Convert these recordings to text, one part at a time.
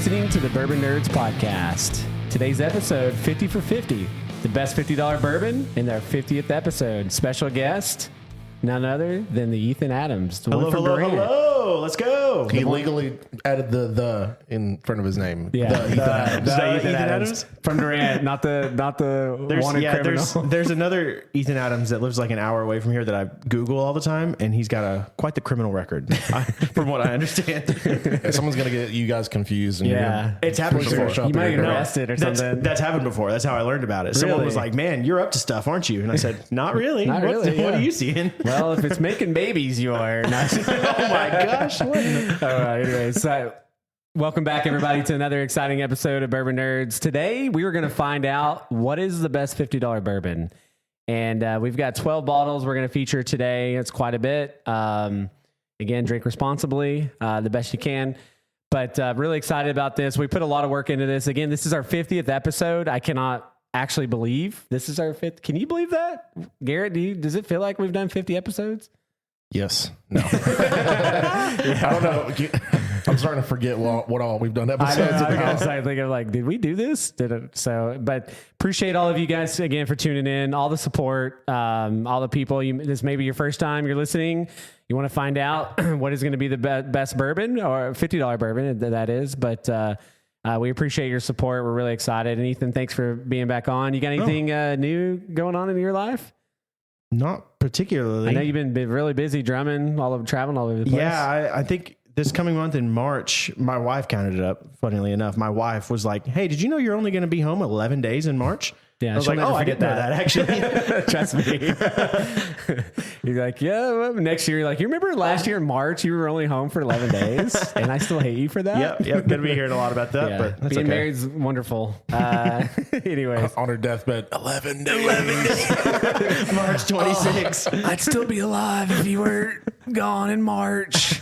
listening to the Bourbon Nerdz podcast. Today's episode, 50 for 50, the best $50 bourbon in their 50th episode. Special guest, none other than the Ethan Adams. The one from Durant. Hello, let's go. He legally added the in front of his name. Yeah. The Ethan Adams. The Ethan Adams from Durant, not the wanted criminal. There's another Ethan Adams that lives like an hour away from here that I Google all the time, and he's got quite the criminal record, from what I understand. Someone's gonna get you guys confused. And Yeah. It's happened before. You might get arrested or something. That's happened before. That's how I learned about it. Someone Really? was like, "Man, you're up to stuff, aren't you?" And I said, "Not really. Not really, What yeah. are you seeing?" Well, if it's making babies, you are. Not. Oh my gosh! What? All right. Anyways, so welcome back, everybody, to another exciting episode of Bourbon Nerdz. Today, we are going to find out what is the best $50 bourbon. And we've got 12 bottles we're going to feature today. It's quite a bit. Again, drink responsibly, the best you can. But really excited about this. We put a lot of work into this. Again, this is our 50th episode. I cannot actually believe this is our 5th. Can you believe that? Garrett, does it feel like we've done 50 episodes? Yes. No. I don't know. I'm starting to forget what all we've done episodes. I was thinking like, did we do this? But appreciate all of you guys again for tuning in, all the support, all the people. This may be your first time you're listening. You want to find out what is going to be the best bourbon or $50 bourbon that is. But we appreciate your support. We're really excited. And Ethan, thanks for being back on. You got anything new going on in your life? Not particularly. I know you've been really busy traveling all over the place. Yeah, I think this coming month in March, my wife counted it up. Funnily enough, my wife was like, "Hey, did you know you're only going to be home 11 days in March?" Yeah, I was like, "Oh, I didn't know that actually." Trust me. You're like, yeah. Well, next year, you're like, you remember last year in March, you were only home for 11 days, and I still hate you for that. Yep. Gonna be hearing a lot about that, Yeah. but that's Being okay. married's wonderful. Anyways, On her deathbed, 11 days. March 26. I'd still be alive if you were gone in March.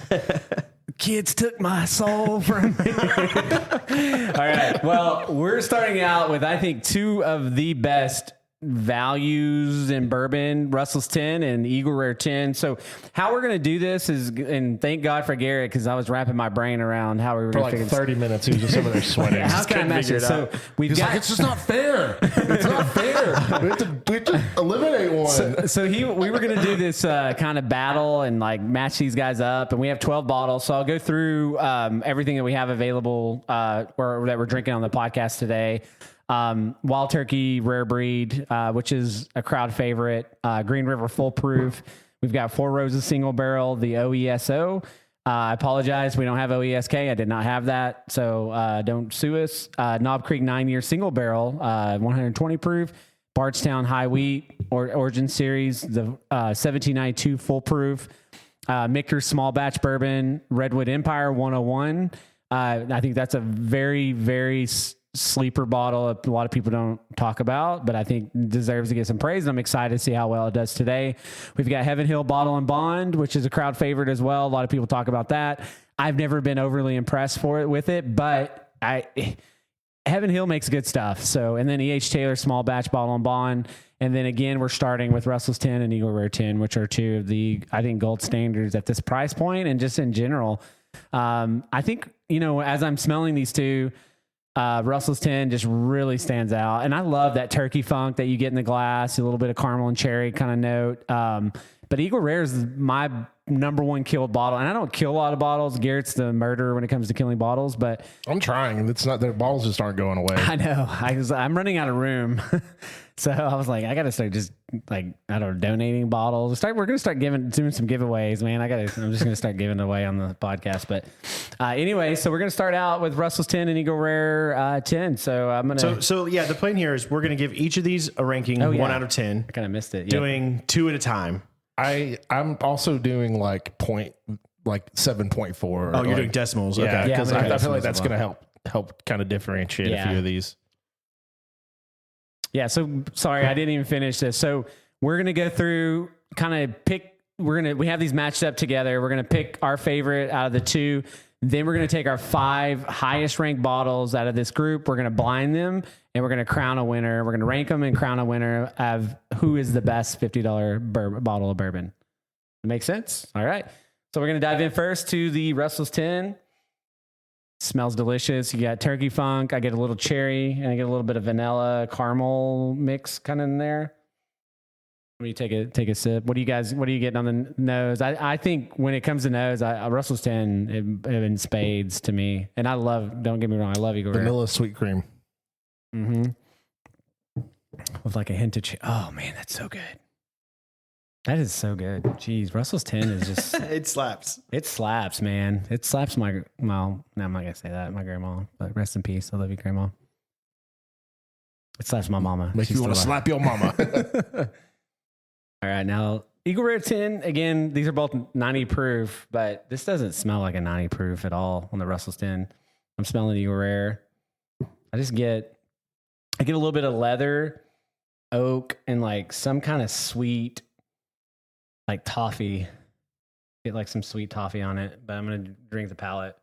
Kids took my soul from me. All right. Well, we're starting out with, I think, two of the best values in bourbon, Russell's 10 and Eagle Rare 10. So how we're going to do this is, and thank God for Garrett, because I was wrapping my brain around how we were For going to like figure 30 minutes, he was just over there sweating. How can I match it? So we've He's got... like, it's just not fair. It's not fair. We have to eliminate one. So we were going to do this kind of battle and like match these guys up, and we have 12 bottles. So I'll go through everything that we have available or that we're drinking on the podcast today. Wild Turkey Rare Breed, which is a crowd favorite. Green River Full Proof. We've got Four Roses Single Barrel, the OESO. I apologize. We don't have OESK. I did not have that. So don't sue us. Knob Creek 9-year Single Barrel, 120 proof. Bardstown High Wheat Origin Series, the 1792 Full Proof. Michter's Small Batch Bourbon, Redwood Empire 101. I think that's a very, very sleeper bottle a lot of people don't talk about, but I think deserves to get some praise. And I'm excited to see how well it does today. We've got Heaven Hill Bottle and Bond, which is a crowd favorite as well. A lot of people talk about that. I've never been overly impressed with it, but Heaven Hill makes good stuff. So, and then E.H. Taylor Small Batch Bottle and Bond. And then again, we're starting with Russell's 10 and Eagle Rare 10, which are two of the, I think, gold standards at this price point and just in general. I think, as I'm smelling these two, Russell's 10 just really stands out. And I love that turkey funk that you get in the glass, a little bit of caramel and cherry kind of note. But Eagle Rare is my number one killed bottle. And I don't kill a lot of bottles. Garrett's the murderer when it comes to killing bottles, but I'm trying. It's not, their bottles just aren't going away. I know. I'm running out of room. So I was like, I got to start just donating bottles. We're going to start doing some giveaways, man. I'm just going to start giving away on the podcast. But anyway, so we're going to start out with Russell's 10 and Eagle Rare 10. So I'm going to. So yeah, the plan here is we're going to give each of these a ranking 1 out of 10. I kind of missed it. Yep. Doing 2 at a time. I'm also doing like 7.4. Oh, you're doing decimals. Yeah, Okay. because Yeah, I feel like that's going to help kind of differentiate a few of these. Yeah. So sorry, I didn't even finish this. So we're going to go through kind of pick, we have these matched up together. We're going to pick our favorite out of the two. Then we're going to take our 5 highest ranked bottles out of this group. We're going to blind them and we're going to crown a winner. We're going to rank them and crown a winner of who is the best $50 bottle of bourbon. That makes sense? All right. So we're going to dive in first to the Russell's 10. Smells delicious. You got turkey funk. I get a little cherry, and I get a little bit of vanilla caramel mix kind of in there. When you take a sip, what are you getting on the nose? I think when it comes to nose, Russell's 10 in spades to me, and don't get me wrong, I love Eagle Rare. Vanilla sweet cream. Mm-hmm. With like a hint of oh man, that's so good. That is so good. Jeez, Russell's 10 is just It slaps. It slaps, man. It slaps my no, I'm not gonna say that. My grandma, but rest in peace. I love you, grandma. It slaps my mama. Make you want to slap your mama. All right, now Eagle Rare 10. Again, these are both 90 proof, but this doesn't smell like a 90 proof at all on the Russell's 10. I'm smelling Eagle Rare. I get a little bit of leather, oak, and like some kind of sweet, like toffee. Get like some sweet toffee on it, but I'm going to drink the palate.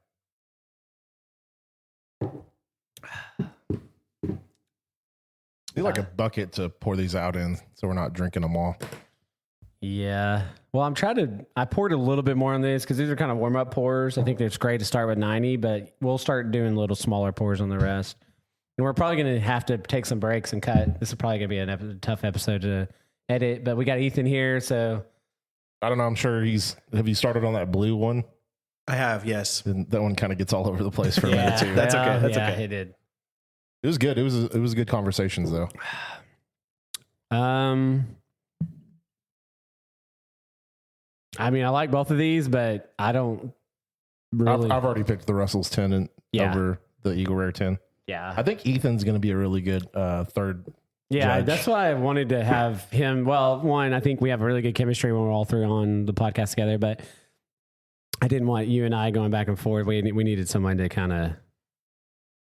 Need like a bucket to pour these out in so we're not drinking them all. Yeah. Well, I poured a little bit more on this because these are kind of warm up pours. I think it's great to start with 90, but we'll start doing little smaller pours on the rest. And we're probably going to have to take some breaks and cut. This is probably going to be a tough episode to edit, but we got Ethan here. So I don't know. I'm sure have you started on that blue one? I have, yes. And that one kind of gets all over the place for a minute too. That's okay. That's okay. It did. It was good. It was good conversations though. I mean, I like both of these, but I don't really. I've already picked the Russell's 10 over the Eagle Rare 10. Yeah. I think Ethan's going to be a really good third. Yeah, judge. that's why I wanted to have him. Well, one, I think we have a really good chemistry when we're all three on the podcast together, but I didn't want you and I going back and forth. We needed someone to kind of.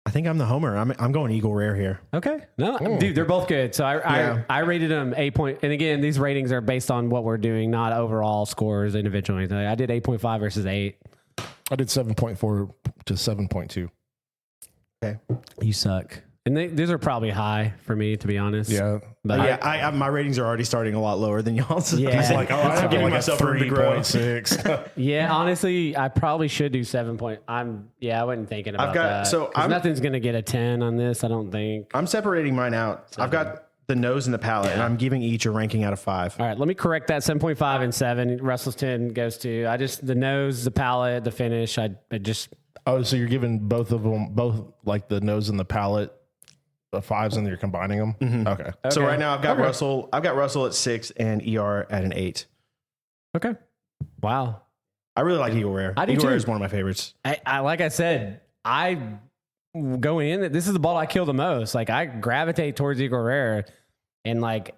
I think I'm the homer. I'm going Eagle Rare here. Okay. No, dude, they're both good. So I rated them 8 point. And again, these ratings are based on what we're doing, not overall scores individually. I did 8.5 versus 8. I did 7.4 to 7.2. Okay. You suck. And these are probably high for me, to be honest. Yeah. But I my ratings are already starting a lot lower than y'all's. Yeah. He's like, I'm giving myself room to grow. 3.6. Yeah, honestly, I probably should do 7 point. I wasn't thinking about that. So nothing's going to get a 10 on this, I don't think. I'm separating mine out. I've got the nose and the palate, and I'm giving each a ranking out of 5. All right, let me correct that. 7.5 and 7. Russell's 10 goes to, the nose, the palate, the finish. I just. Oh, so you're giving both of them, both like the nose and the palate, the 5s, and you're combining them? Mm-hmm. Okay. So right now I've got Russell. I've got Russell at 6 and ER at an 8. Okay. Wow. I really like Eagle Rare. I do Eagle too. Rare is one of my favorites. I like I said, I go in. This is the bottle I kill the most. Like I gravitate towards Eagle Rare, and like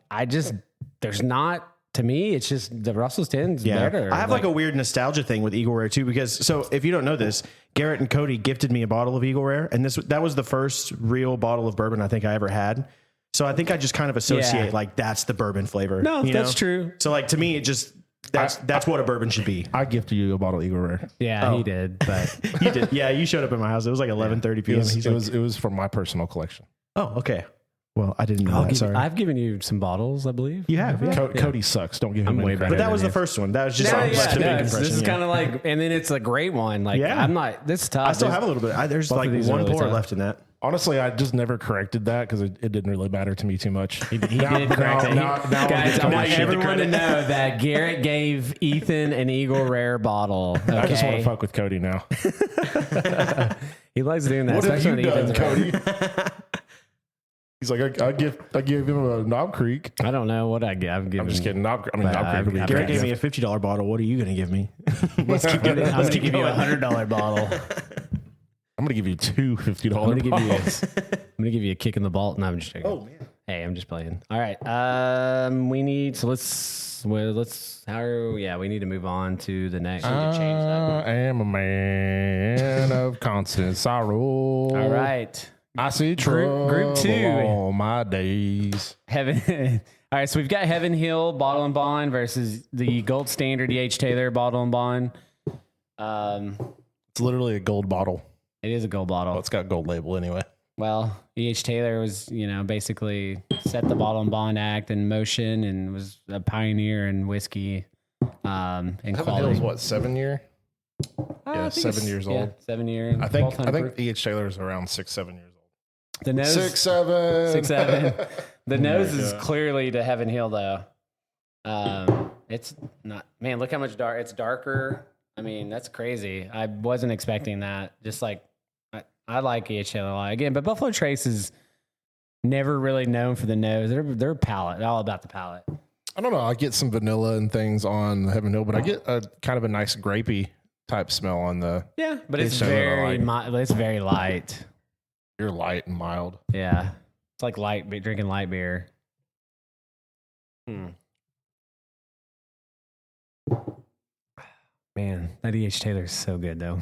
there's not. To me, it's just the Russell's 10's better. I have like a weird nostalgia thing with Eagle Rare too, because if you don't know this, Garrett and Cody gifted me a bottle of Eagle Rare, and that was the first real bottle of bourbon I think I ever had. So I think I just kind of associate like that's the bourbon flavor. No, that's true. So like to me, it just that's what a bourbon should be. I gifted you a bottle of Eagle Rare. Yeah, he did, but you did. Yeah, you showed up at my house. It was like 11:30 p.m. It was from my personal collection. Oh, okay. Well, I didn't know that. Sorry. I've given you some bottles, I believe. You have. Yeah. Cody sucks. Don't give him any credit. But that was the first one. That was just like a big impression. This is kind of like, and then it's a great one. Like I'm not. This is tough. I still have a little bit. There's like one pour left in that. Honestly, I just never corrected that because it didn't really matter to me too much. He did correct it. Guys, I want everyone to know that Garrett gave Ethan an Eagle Rare bottle. Okay? I just want to fuck with Cody now. He likes doing that. What have you done, Cody? He's like, I gave him a Knob Creek. I don't know what I give. I'm just kidding. Knob Creek would be Garrett gave me a $50 bottle. What are you going to give me? Let's keep going. I'm going to give you a $100 bottle. I'm going to give you two $50 I'm going bottles. to give you a kick in the ball. No, I'm just joking. Oh man. Hey, I'm just playing. All right. We need to we need to move on to the next. I am a man of constant sorrow. All right. I see trouble Group 2 all my days. Heaven. All right, so we've got Heaven Hill Bottle and Bond versus the Gold Standard E.H. Taylor Bottle and Bond. It's literally a gold bottle. It is a gold bottle. Well, it's got gold label anyway. Well, E.H. Taylor was, basically set the Bottle and Bond Act in motion and was a pioneer in whiskey and Heaven quality. Hill's what, 7 year? Yeah, I think 7 years old. 7 years. I think E.H. Taylor is around 6, 7 years old. The nose 6, 7. 6, 7. The nose is clearly to Heaven Hill though. It's not. Man, look how much dark. It's darker. I mean, that's crazy. I wasn't expecting that. Just like I like E.H. Taylor a lot again, but Buffalo Trace is never really known for the nose. They're palate, all about the palate. I don't know. I get some vanilla and things on Heaven Hill, but I get a kind of a nice grapey type smell on the. Yeah, but it's very it's very light. You're light and mild. Yeah, it's like drinking light beer. Man, that E.H. Taylor is so good though.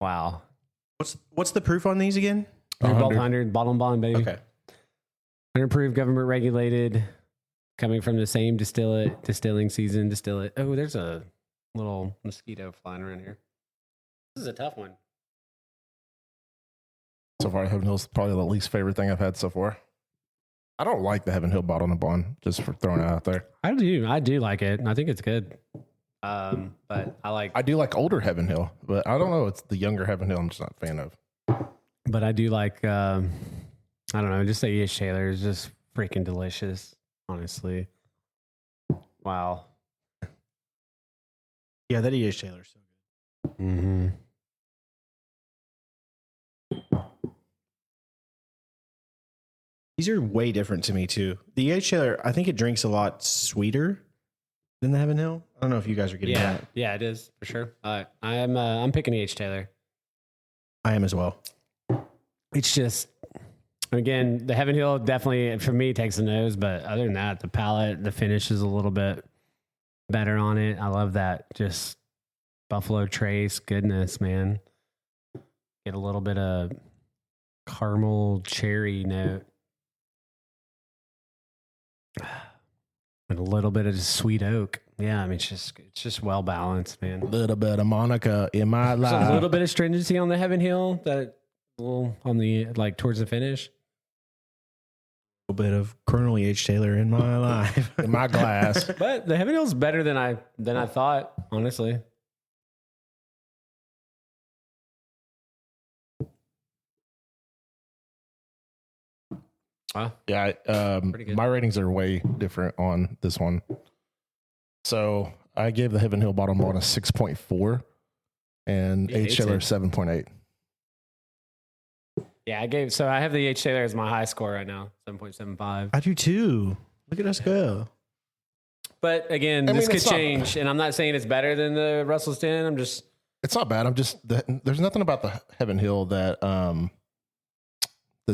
Wow. What's the proof on these again? 100 bottle bond, baby. Okay. 100 proof, government regulated, coming from the same distilling season. Oh, there's a little mosquito flying around here. This is a tough one. So far, Heaven Hill's probably the least favorite thing I've had so far. I don't like the Heaven Hill bottle and bond, just for throwing it out there. I do like it. I think it's good. But I do like older Heaven Hill, but I don't know. It's the younger Heaven Hill I'm just not a fan of. But I do like, I don't know, just the E.H. Taylor is just freaking delicious, honestly. Wow. Yeah, that E.H. Taylor is so good. Mm-hmm. These are way different to me too. The E.H. Taylor, I think it drinks a lot sweeter than the Heaven Hill. I don't know if you guys are getting that. Yeah, it is for sure. I'm picking E.H. Taylor. I am as well. It's just, again, the Heaven Hill definitely for me takes the nose, but other than that, the palate, the finish is a little bit better on it. I love that just Buffalo Trace goodness, man. Get a little bit of caramel cherry note. And a little bit of sweet oak. Yeah, I mean, it's just well balanced, man. A little bit of Monica in my life. There's a little bit of stringency on the Heaven Hill, that little on the towards the finish. A little bit of Colonel E.H. Taylor in my life, in my glass. But the Heaven Hill's better than I thought, honestly. Wow. Yeah, my ratings are way different on this one. So I gave the Heaven Hill bottom one a 6.4 and H. Taylor 7.8. Yeah, I have the H. Taylor as my high score right now, 7.75. I do too. Look at us go. But again, this could change, and I'm not saying it's better than the Russell's 10. It's not bad. There's nothing about the Heaven Hill that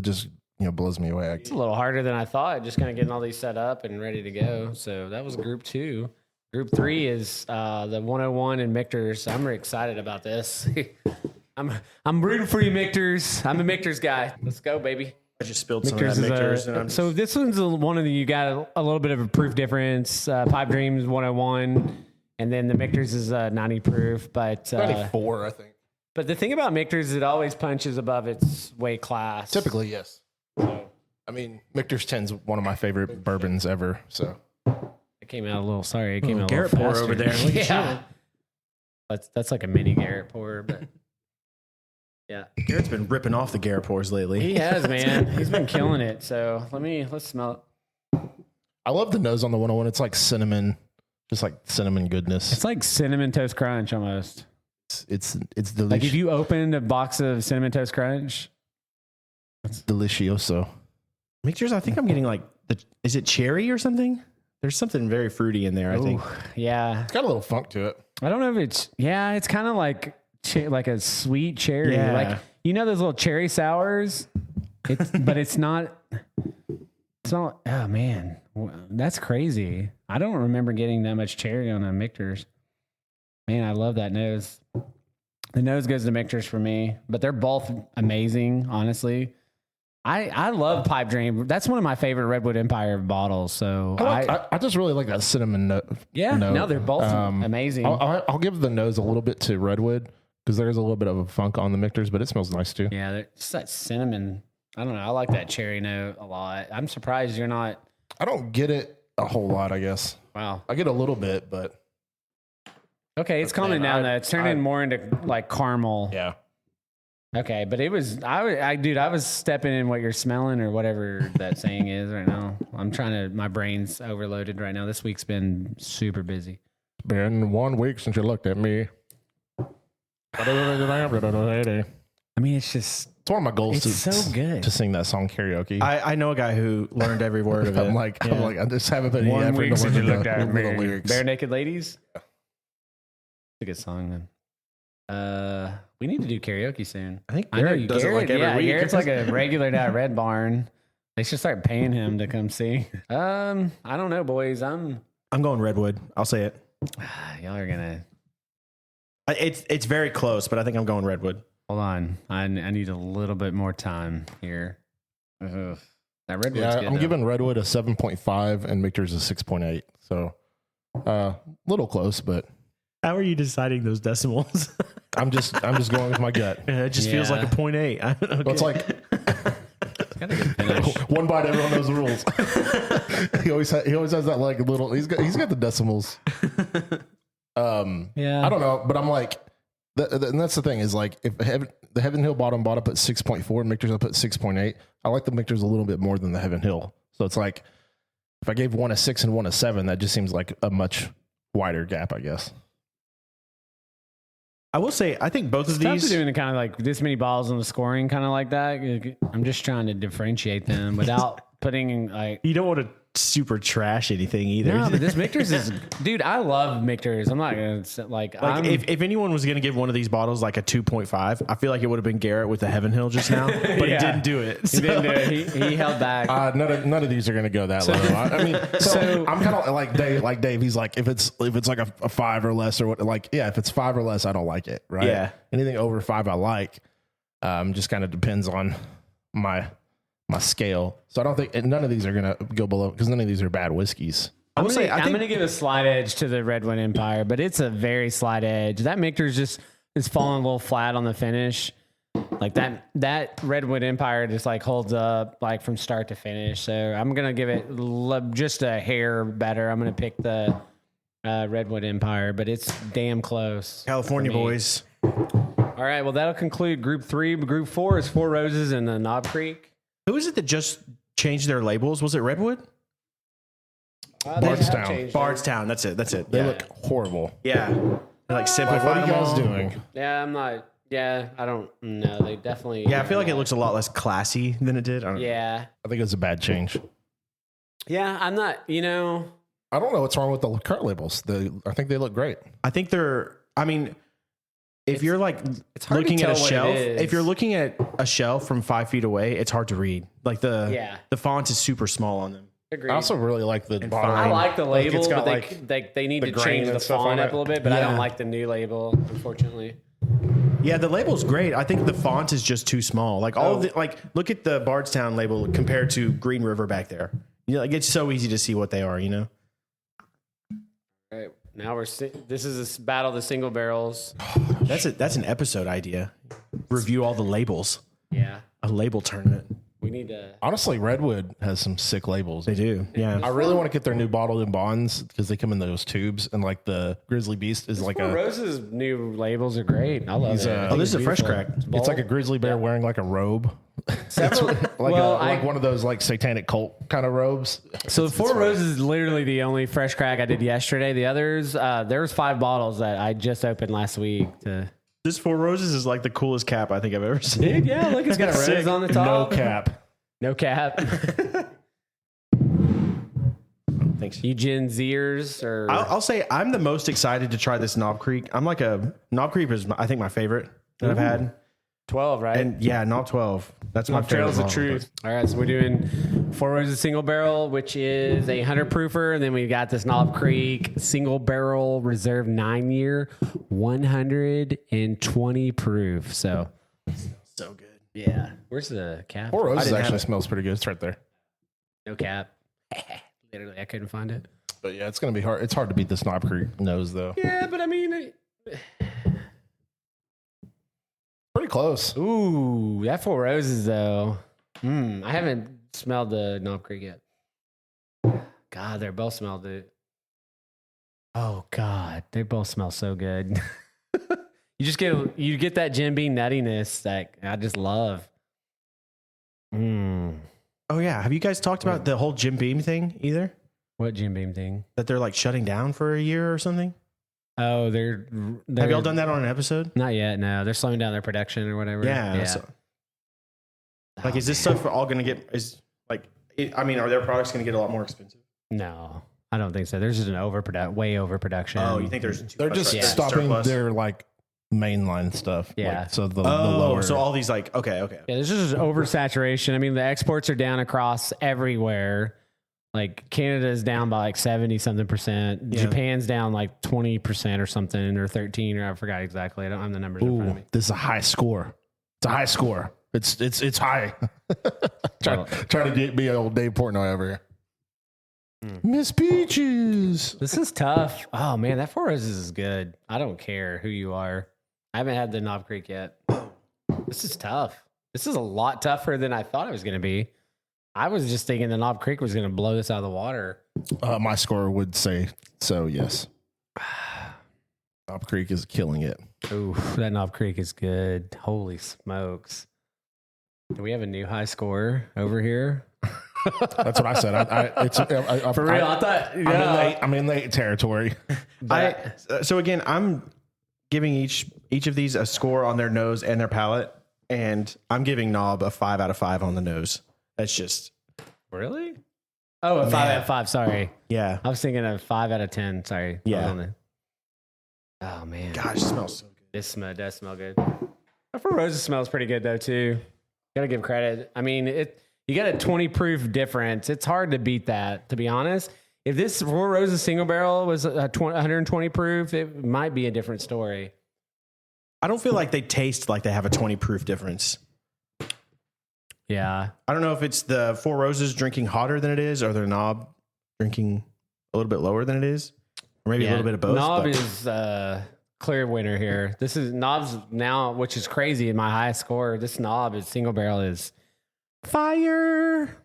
just blows me away. It's a little harder than I thought. Just kind of getting all these set up and ready to go. So that was group 2. Group 3 is the 101 and Michter's. I'm very excited about this. I'm rooting for you, Michter's. I'm a Michter's guy. Let's go, baby. I just spilled some of that Michter's. So this one's one of the, you got a little bit of a proof difference. Pipe Dreams 101, and then the Michter's is 90 proof. But 94, I think. But the thing about Michter's is it always punches above its weight class. Typically, yes. So, I mean, Michter's 10's one of my favorite bourbons ever. So it came out a little. Sorry, it came out a Garrett little pour faster. over there. Yeah, that's like a mini Garrett pour, but yeah, Garrett's been ripping off the Garrett pours lately. He has, man. He's been killing it. So let's smell it. I love the nose on the 101. It's like cinnamon, just like cinnamon goodness. It's like Cinnamon Toast Crunch almost. It's delicious. Like if you opened a box of Cinnamon Toast Crunch. It's delicioso. Michter's, I think I'm getting like is it cherry or something? There's something very fruity in there, I think. Yeah. It's got a little funk to it. I don't know if it's kind of like a sweet cherry. Yeah. Like, those little cherry sours? But it's not, oh man, that's crazy. I don't remember getting that much cherry on a Michter's. Man, I love that nose. The nose goes to Michter's for me, but they're both amazing, honestly. I love Pipe Dream. That's one of my favorite Redwood Empire bottles. So I just really like that cinnamon note. Yeah, note. No, they're both amazing. I'll give the nose a little bit to Redwood because there is a little bit of a funk on the Michter's, but it smells nice too. Yeah, it's that cinnamon. I don't know. I like that cherry note a lot. I'm surprised you're not. I don't get it a whole lot, I guess. Wow. I get a little bit, but Okay, it's calming down though. It's turning more into like caramel. Yeah. Okay, but it was I was stepping in what you're smelling or whatever that saying is right now. My brain's overloaded right now. This week's been super busy. It's been 1 week since you looked at me. I mean, it's just it's one of my goals so good to sing that song karaoke. I know a guy who learned every word of it. I'm like, I just haven't been 1 week since you looked at me. the lyrics. Bare Naked Ladies. It's a good song, man. We need to do karaoke soon. I think Garrett does it like every week. Garrett's like a regular now at Red Barn. They should start paying him to come sing. I don't know, boys. I'm going Redwood. I'll say it. Y'all are gonna. It's very close, but I think I'm going Redwood. Hold on. I need a little bit more time here. That Redwood's good, I'm though. giving Redwood a 7.5 and Michter's a 6.8. So, little close, but how are you deciding those decimals? I'm just going with my gut. It just feels like a 0.8. Okay. Well, it's like Got a good finish. one bite. Everyone knows the rules. he always has that like little. He's got the decimals. Yeah. I don't know, but I'm like, and that's the thing is like if the Heaven Hill bottom put 6.4, Michter's I put 6.8. I like the Michter's a little bit more than the Heaven Hill. So it's like if I gave one a 6 and one a 7, that just seems like a much wider gap, I guess. I will say, I think both of these doing kind of like this many balls on the scoring, kind of like that. I'm just trying to differentiate them without putting like. You don't want to super trash anything either. No, but this Michter's is, dude. I love Michter's. I'm not gonna like if anyone was gonna give one of these bottles like a 2.5, I feel like it would have been Garrett with the Heaven Hill just now, but he didn't do it. He didn't do it. He held back. None of these are gonna go that low. I mean, so I'm kind of like Dave. He's like, if it's like a 5 or less or what, like, yeah, if it's 5 or less, I don't like it. Right? Yeah. Anything over 5, I like. Just kind of depends on my scale. So I don't think none of these are gonna go below because none of these are bad whiskeys. I'm gonna give a slight edge to the Redwood Empire, but it's a very slight edge. That Michter's just is falling a little flat on the finish. Like that Redwood Empire just like holds up like from start to finish. So I'm gonna give it just a hair better. I'm gonna pick the Redwood Empire, but it's damn close. California boys. All right, well that'll conclude Group 3. Group 4 is Four Roses and the Knob Creek. Who is it that just changed their labels? Was it Redwood? Bardstown. Bardstown. That's it. They look horrible. Yeah. They like simplified What are you them guys all. doing? Yeah, I'm not. Yeah, I don't know. They definitely. Yeah, I feel like it looks a lot less classy than it did. I don't know. Yeah. I think it's a bad change. Yeah, I'm not. I don't know what's wrong with the current labels. I think they look great. I think they're. I mean, if you're like hard looking to at a tell what it shelf, is. if you're looking at a shelf from 5 feet away, it's hard to read. Like the font is super small on them. Agreed. I also really like the bottom. I like the label, it's got but they need the to grain change and the stuff font on up it. a little bit. But I Yeah. don't like the new label, unfortunately. Yeah, the label's great. I think the font is just too small. Like all of the look at the Bardstown label compared to Green River back there. Like it's so easy to see what they are. All right, now this is a battle of the single barrels. That's an episode idea. Review all the labels. Yeah, A label tournament. we need to. Honestly, Redwood has some sick labels. They do. Yeah. I really want to get their new bottled in bonds because they come in those tubes, and like the Grizzly Beast is like Four Roses new labels are great. I love it. Oh, this is a fresh crack. it's like a grizzly bear wearing like a robe. Several, Like one of those like satanic cult kind of robes. So the Four Roses is literally the only fresh crack I did yesterday. The others, there was 5 bottles that I just opened last week. This Four Roses is like the coolest cap I think I've ever seen. Dude, yeah, look, it's got a rose on the top. No cap. No cap. Thanks. Eugen Ziers or I'll say I'm the most excited to try this Knob Creek. I'm like Knob Creek is I think my favorite that I've had. 12, right? And yeah, Knob 12. That's my favorite. Trails of bottle. Truth. All right, so we're doing Four Roses single barrel, which is a 100 proofer, and then we got this Knob Creek single barrel reserve 9-year, 120 proof. So So good. yeah, where's the cap? Four Roses didn't have actually it. smells pretty good. It's right there. No cap. Literally, I couldn't find it. But yeah, it's gonna be hard. It's hard to beat this Knob Creek nose though. Yeah, but I mean, Pretty close. ooh, that Four Roses though. I haven't smelled the Knob Creek yet. God, they're both smelled it. Oh God, they both smell so good. you get that Jim Beam nuttiness that I just love. Oh yeah, have you guys talked about the whole Jim Beam thing either? What Jim Beam thing? That they're like shutting down for a year or something? Oh, they're have y'all done that on an episode? Not yet. No, they're slowing down their production or whatever. Yeah. So, like, is this stuff all going to get? Are their products going to get a lot more expensive? No, I don't think so. There's just an way overproduction. Oh, you think they're just stopping their like mainline stuff. Yeah. Like, so the lower. So all these like okay. Yeah, there's just oversaturation. I mean, the exports are down across everywhere. Like Canada's down by like 70-something%. Yeah. Japan's down like 20% or something, or 13, or I forgot exactly. I don't have the numbers in front of me. This is a high score. It's a high score. It's high. Trying to be old Dave Portnoy over here. Miss Peaches. This is tough. Oh man, that Four Roses is good. I don't care who you are. I haven't had the Knob Creek yet. This is tough. This is a lot tougher than I thought it was going to be. I was just thinking the Knob Creek was going to blow this out of the water. My score would say so, yes. Knob Creek is killing it. Ooh, that Knob Creek is good. Holy smokes. Do we have a new high score over here? That's what I said. For real, I thought I'm in late territory. So again, I'm giving each of these a score on their nose and their palate, and I'm giving Knob a 5 out of 5 on the nose. That's just really. Oh, a 5 out of 5. Sorry. Yeah, I was thinking a 5 out of 10. Sorry. Yeah. Oh man. Gosh, it smells so good. This does smell good. Four Roses smells pretty good though too. Gotta give credit. I mean, you got a 20 proof difference. It's hard to beat that, to be honest. If this Four Roses single barrel was 120 proof, it might be a different story. I don't feel like they taste like they have a 20 proof difference. Yeah. I don't know if it's the Four Roses drinking hotter than it is, or their Knob drinking a little bit lower than it is, or maybe a little bit of both. Knob is clear winner here. This is Knob's now, which is crazy in my highest score. This Knob is single barrel is fire.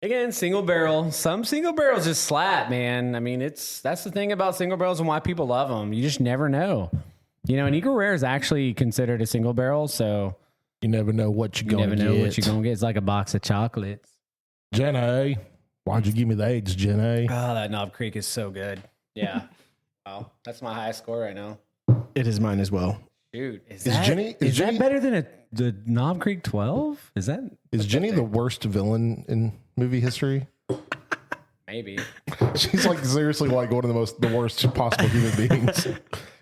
Again, single barrel. Some single barrels just slap, man. I mean, that's the thing about single barrels and why people love them. You just never know. You know, and Eagle Rare is actually considered a single barrel, so you never know what you're going to get. You never know what you're going to get. It's like a box of chocolates. Jenna, why'd you give me the AIDS, Jenna? Oh, that Knob Creek is so good. Yeah. Wow. That's my highest score right now. It is mine as well. Dude, is Jenny that better than the Knob Creek 12? Is Jenny the worst villain in movie history? Maybe. She's like seriously like one of the worst possible human beings.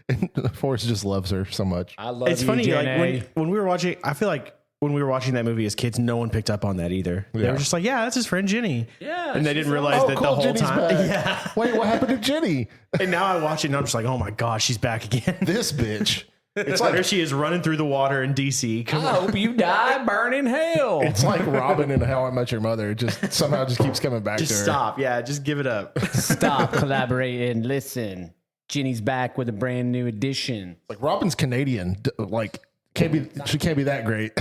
And Forrest just loves her so much. I love it's you, funny, Jenny. like when we were watching, I feel like when we were watching that movie as kids, no one picked up on that either. They were just like, yeah, that's his friend Jenny. Yeah. And they didn't realize that cool, the whole Jenny's time. back. Yeah. Wait, what happened to Jenny? And now I watch it and I'm just like, oh my gosh, she's back again. This bitch. It's like, there she is running through the water in DC. Come I on. hope you die burning hell. It's like Robin in How I Met Your Mother. It just somehow just keeps coming back Just to her. stop. Yeah, just give it up. Stop collaborating. Listen, Jenny's back with a brand new edition. Like Robin's Canadian. Like she can't be that great.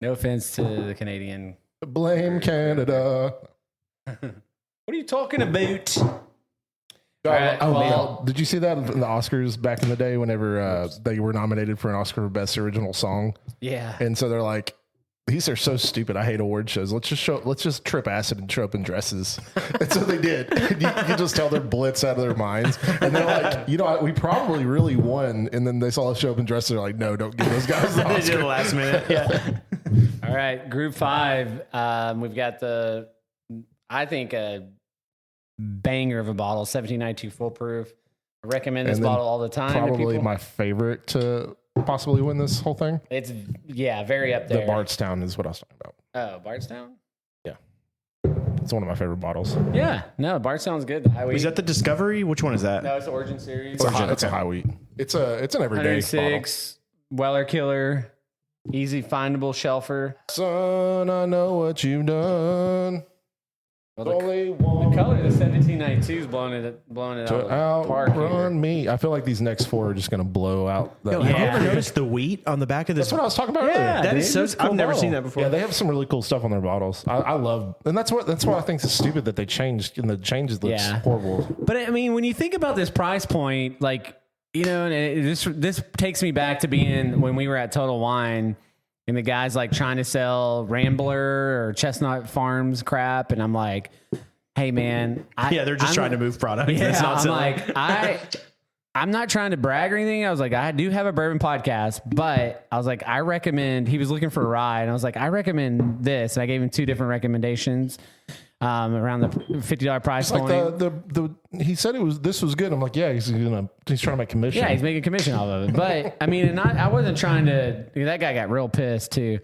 No offense to the Canadian. Blame Canada. What are you talking about? Did you see that in the Oscars back in the day whenever they were nominated for an Oscar for Best Original Song? Yeah. And so they're like, these are so stupid. I hate award shows. Let's just trip acid and show up in dresses. And so they did. And you can just tell they're blitz out of their minds. And they're like, we probably really won. And then they saw us show up in dresses. They're like, no, don't give those guys the They Oscar. did it last minute. Yeah. All right. Group 5. We've got I think a banger of a bottle, 1792 full proof. I recommend this And then bottle all the time. to Probably people. my favorite to possibly win this whole thing. It's very up The there. Bardstown is what I was talking about. Oh, Bardstown? It's one of my favorite bottles. Yeah. No, Bardstown's good. The high wheat. Is that the Discovery? Which one is that? No, it's the Origin Series. It's a high wheat. It's an everyday bottle. 106, Weller Killer, easy findable shelfer. Son, I know what you've done. Only one The color of the 1792 is blowing it to out of the park here. outrun me. I feel like these next four are just going to blow out. That Yo, have you ever noticed the wheat on the back of this? That's what I was talking about Yeah, earlier. That is so. That's a cool I've never bottle. seen that before. Yeah, they have some really cool stuff on their bottles. I love, and that's why I think it's stupid that they changed, and the changes looks Yeah. horrible. But I mean, when you think about this price point, like, you know, and this takes me back to being when we were at Total Wine and the guys like trying to sell Rambler or Chestnut Farms crap. And I'm like, hey man, They're just trying to move product. Yeah, That's not I'm selling. like, I'm not trying to brag or anything. I was like, I do have a bourbon podcast, but I was like, I recommend, he was looking for a rye and I was like, I recommend this. And I gave him 2 different recommendations. Around the $50 price Like point. the he said this was good. I'm like, yeah, he's trying to make commission. Yeah, he's making commission off of it. But I mean, and I wasn't trying to. That guy got real pissed too.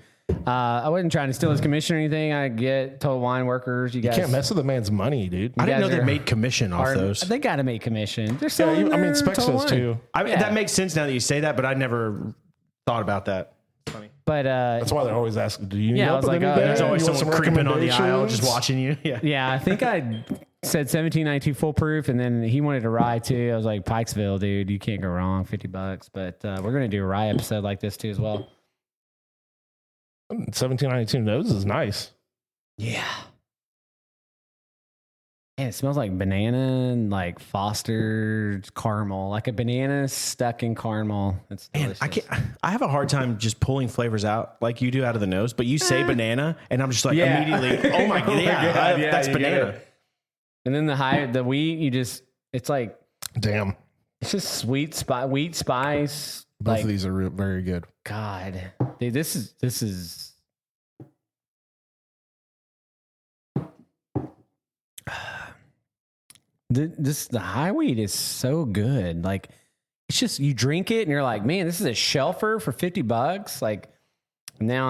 I wasn't trying to steal his commission or anything. I get Total Wine workers. You guys can't mess with the man's money, dude. I didn't know guys they are- made commission off those. They got to make commission. They're Yeah, selling. I mean, their Specs Total does Wine. too. Yeah. That makes sense now that you say that, but I never thought about that. Funny. But That's why they're always asking, "Do you need Yeah, I help was with like, anything? There's always You want someone some creeping on the aisle, just recommendations?" watching you. Yeah. yeah, I think I said 1792 full proof, and then he wanted a rye too. I was like, Pikesville, dude, you can't go wrong. $50. But we're gonna do a rye episode like this too as well. 1792 nose is nice. Yeah. And it smells like banana and like Foster's caramel, like a banana stuck in caramel. It's delicious. I have a hard time just pulling flavors out like you do out of the nose, but you say banana, and I'm just like Yeah. immediately, oh my god, that's you banana. get it. And then the wheat, it's like, Damn, it's just wheat spice. both Like, of these are very good. God, dude, this is. The high wheat is so good. Like, it's just, you drink it and you're like, man, this is a shelfer for $50. Like, now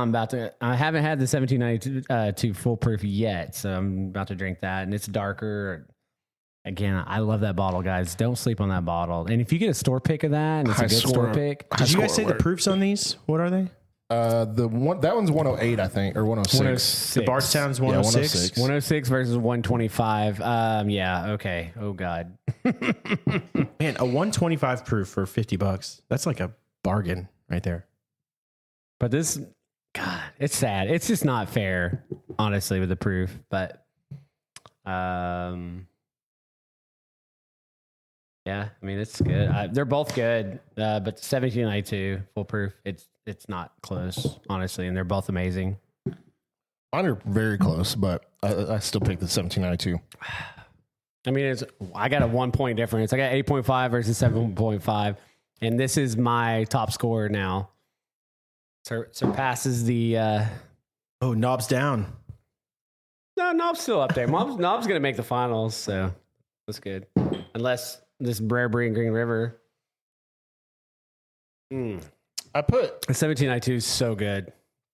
I haven't had the 1792 full proof yet, so I'm about to drink that, and it's darker. Again, I love that bottle, guys. Don't sleep on that bottle. And if you get a store pick of that, and it's a good store pick, Did you guys say the proofs on these? What are they? That one's 108, I think, or 106. The Bardstown's 106. 106. 106 versus 125. Yeah, okay. Oh God. Man, a 125 proof for $50. That's like a bargain right there. But this, God, it's sad. It's just not fair, honestly, with the proof. But, yeah, I mean, it's good. They're both good, but 1792 full proof, it's not close, honestly, and they're both amazing. Mine are very close, but I still pick the 1792. I mean, I got a 1 point difference. I got 8.5 versus 7.5, and this is my top score now. Surpasses the. Knobs down. No, Knob's still up there. Knob's gonna make the finals, so that's good. Unless this Brer Brie and Green River. I put The 1792 is so good.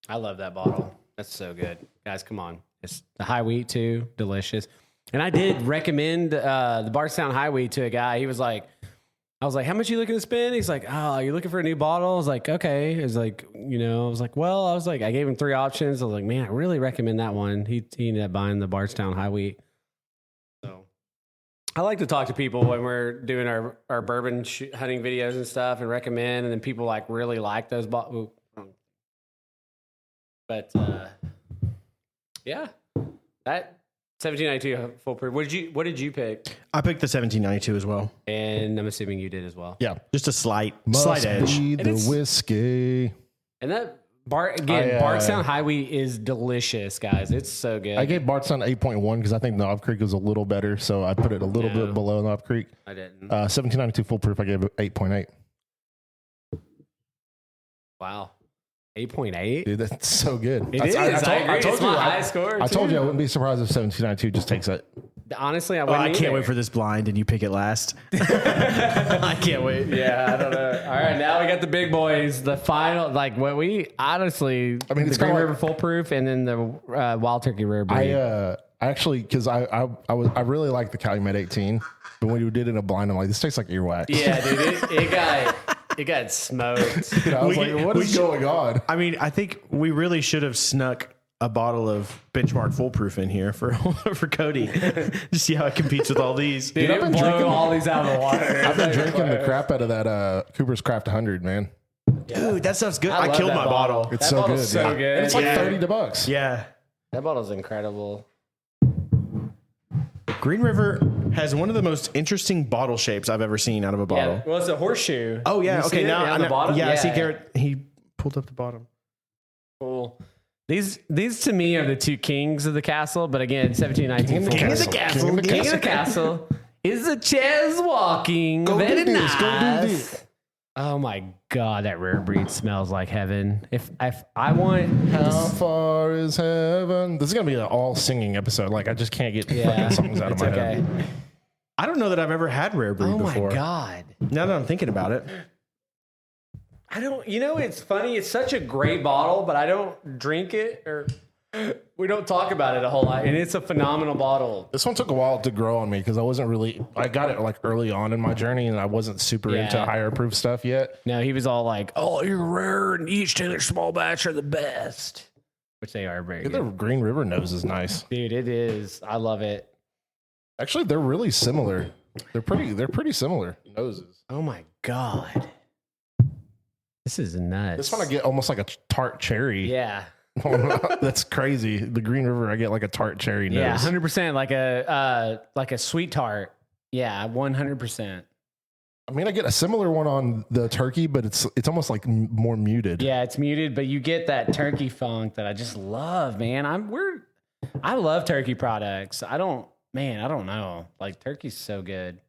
I love that bottle. That's so good, guys. Come on, it's the high wheat too, delicious. And I did recommend the Bardstown High Wheat to a guy. He was like, I was like, how much are you looking to spend? He's like, oh, you're looking for a new bottle? I was like, okay. It's like, I was like, I gave him 3 options. I was like, man, I really recommend that one. He ended up buying the Bardstown High Wheat. So I like to talk to people when we're doing our bourbon hunting videos and stuff and recommend, and then people like really like those bottles. But yeah, that 1792 full proof. What did you pick? I picked the 1792 as well. And I'm assuming you did as well. yeah. Just a slight Must edge. be the whiskey. And that Bardstown High Wheat is delicious, guys. It's so good. I gave Bardstown 8.1 because I think Knob Creek was a little better, so I put it a little bit below Knob Creek. I didn't. 1792 full proof, I gave it 8.8. Wow. 8.8? Dude, that's so good. It is. I agree. I told It's you, my highest score, I told too. you I wouldn't be surprised if 1792 just takes it. Honestly, I Oh, wouldn't I can't either. wait for this blind and you pick it last. I can't wait. Yeah, I don't know. All right, now we got the big boys. The final, like what we honestly, I mean, the it's Green kinda River Full Proof and then the Wild Turkey Rare Breed. I actually, because I really like the Calumet 18, but when you did it in a blind, I'm like, this tastes like earwax. Yeah, dude, it got smoked. I was like, what is going on? I mean, I think we really should have snuck a bottle of Benchmark Foolproof in here for Cody to see how it competes with all these. Dude, I've been drinking all these out of the water. I've been drinking the crap out of that Cooper's Craft 100, man. Dude, that stuff's good. I love killed that my bottle. It's That so bottle's good. so yeah. good. And it's like Yeah. $30. Yeah. That bottle's incredible. Green River has one of the most interesting bottle shapes I've ever seen out of a bottle. Yeah, well, it's a horseshoe. Oh yeah. You see Okay. it Now on the bottom. Yeah, I see Garrett. He pulled up the bottom. Cool. These to me are the two kings of the castle, but again, 1719. King of the castle. King of the castle is a chaise walking. Go Very do this. Go do nice. this. Oh my god, that rare breed smells like heaven. If I want, How far is heaven? This is gonna be an all singing episode. Like I just can't get fucking songs out of it's my okay. head. I don't know that I've ever had rare breed Oh before. my god. Now that I'm thinking about it. I don't. You know, it's funny. It's such a great bottle, but I don't drink it, or we don't talk about it a whole lot. And it's a phenomenal bottle. This one took a while to grow on me because I wasn't really. I got it like early on in my journey, and I wasn't super Yeah. into higher proof stuff yet. No, he was all like, "Oh, you're rare, and each Taylor small batch are the best," which they are very The good. Green River nose is nice. Dude, it is. I love it. Actually, they're really similar. They're pretty similar noses. Oh my god, this is nuts. This one I get almost like a tart cherry. yeah, That's crazy. The Green River I get like a tart cherry nose. yeah, 100%, like a sweet tart. Yeah, 100%. I mean, I get a similar one on the turkey, but it's almost like more muted. Yeah, it's muted, but you get that turkey funk that I just love, man. I love turkey products. I don't know. Like turkey's so good.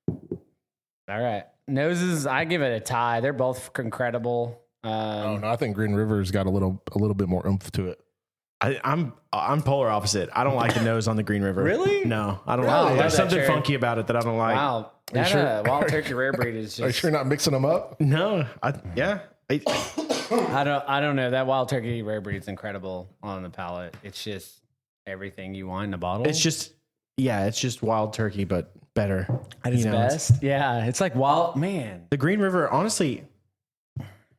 All right. Noses, I give it a tie. They're both incredible. Oh no, I think Green River's got a little bit more oomph to it. I'm polar opposite. I don't like the nose on the Green River. Really? No, I don't Wow, I like it. love There's that something cherry. funky about it that I don't like. Wow. That sure? wild turkey rare breed is Are you just sure you're not mixing them up? No, I I don't know. That wild turkey rare breed is incredible on the palate. It's just everything you want in a bottle. it's just wild turkey, but better. at its you know, best. Yeah. It's like wild man. The Green River, honestly,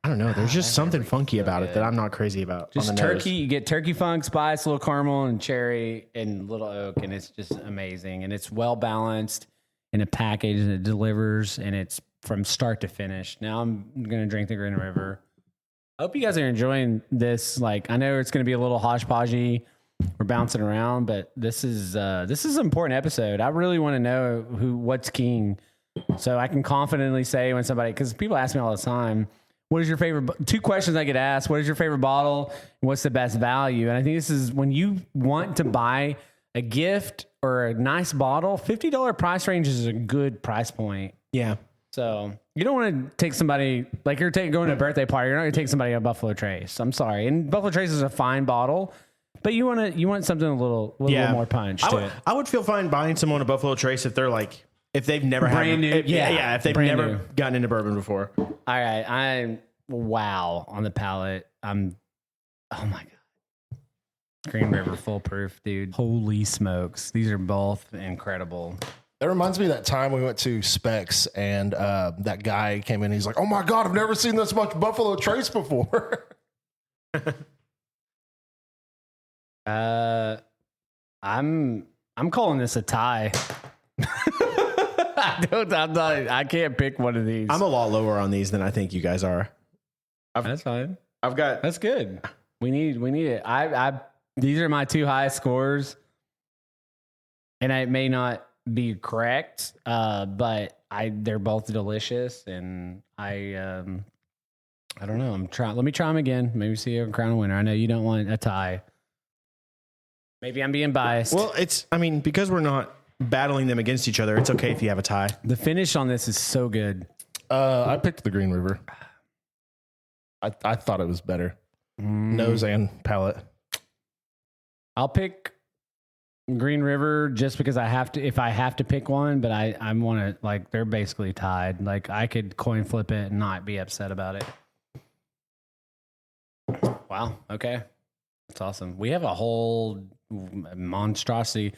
I don't know. There's just something funky about it that I'm not crazy about. Just on the turkey, nose. you get turkey funk, spice, a little caramel, and cherry, and little oak, and it's just amazing. And it's well balanced in a package, and it delivers, and it's from start to finish. Now I'm gonna drink the Green River. I hope you guys are enjoying this. Like I know it's gonna be a little hodgepodgey. We're bouncing around, but this is an important episode. I really want to know what's king, so I can confidently say when somebody, because people ask me all the time, what is your favorite? Two questions I get asked: what is your favorite bottle? And what's the best value? And I think this is when you want to buy a gift or a nice bottle. $50 price range is a good price point. Yeah. So you don't want to take somebody like you're going to a birthday party. You're not going to take somebody a Buffalo Trace. I'm sorry, and Buffalo Trace is a fine bottle, but you want something a little more punch to it. I would feel fine buying someone a Buffalo Trace if they're like, if they've never Brand had, new, if, yeah, if they've brand never new. gotten into bourbon before. All right, I'm wow on the palate. Oh my god, Green River full proof, dude. Holy smokes, these are both incredible. That reminds me of that time we went to Specs and that guy came in. He's like, "Oh my god, I've never seen this much Buffalo Trace before." I'm calling this a tie. I can't pick one of these. I'm a lot lower on these than I think you guys are. That's fine. I've got That's good. We need it. These are my two highest scores, and I may not be correct, but they're both delicious, and I don't know. Let me try them again. Maybe see if I can crown a winner. I know you don't want a tie. Maybe I'm being biased. well, because we're not battling them against each other, it's okay if you have a tie. The finish on this is so good. I picked the Green River. I thought it was better, nose and palate. I'll pick Green River just because I have to. If I have to pick one, but I want to like they're basically tied. Like I could coin flip it and not be upset about it. Wow. Okay, that's awesome. We have a whole monstrosity.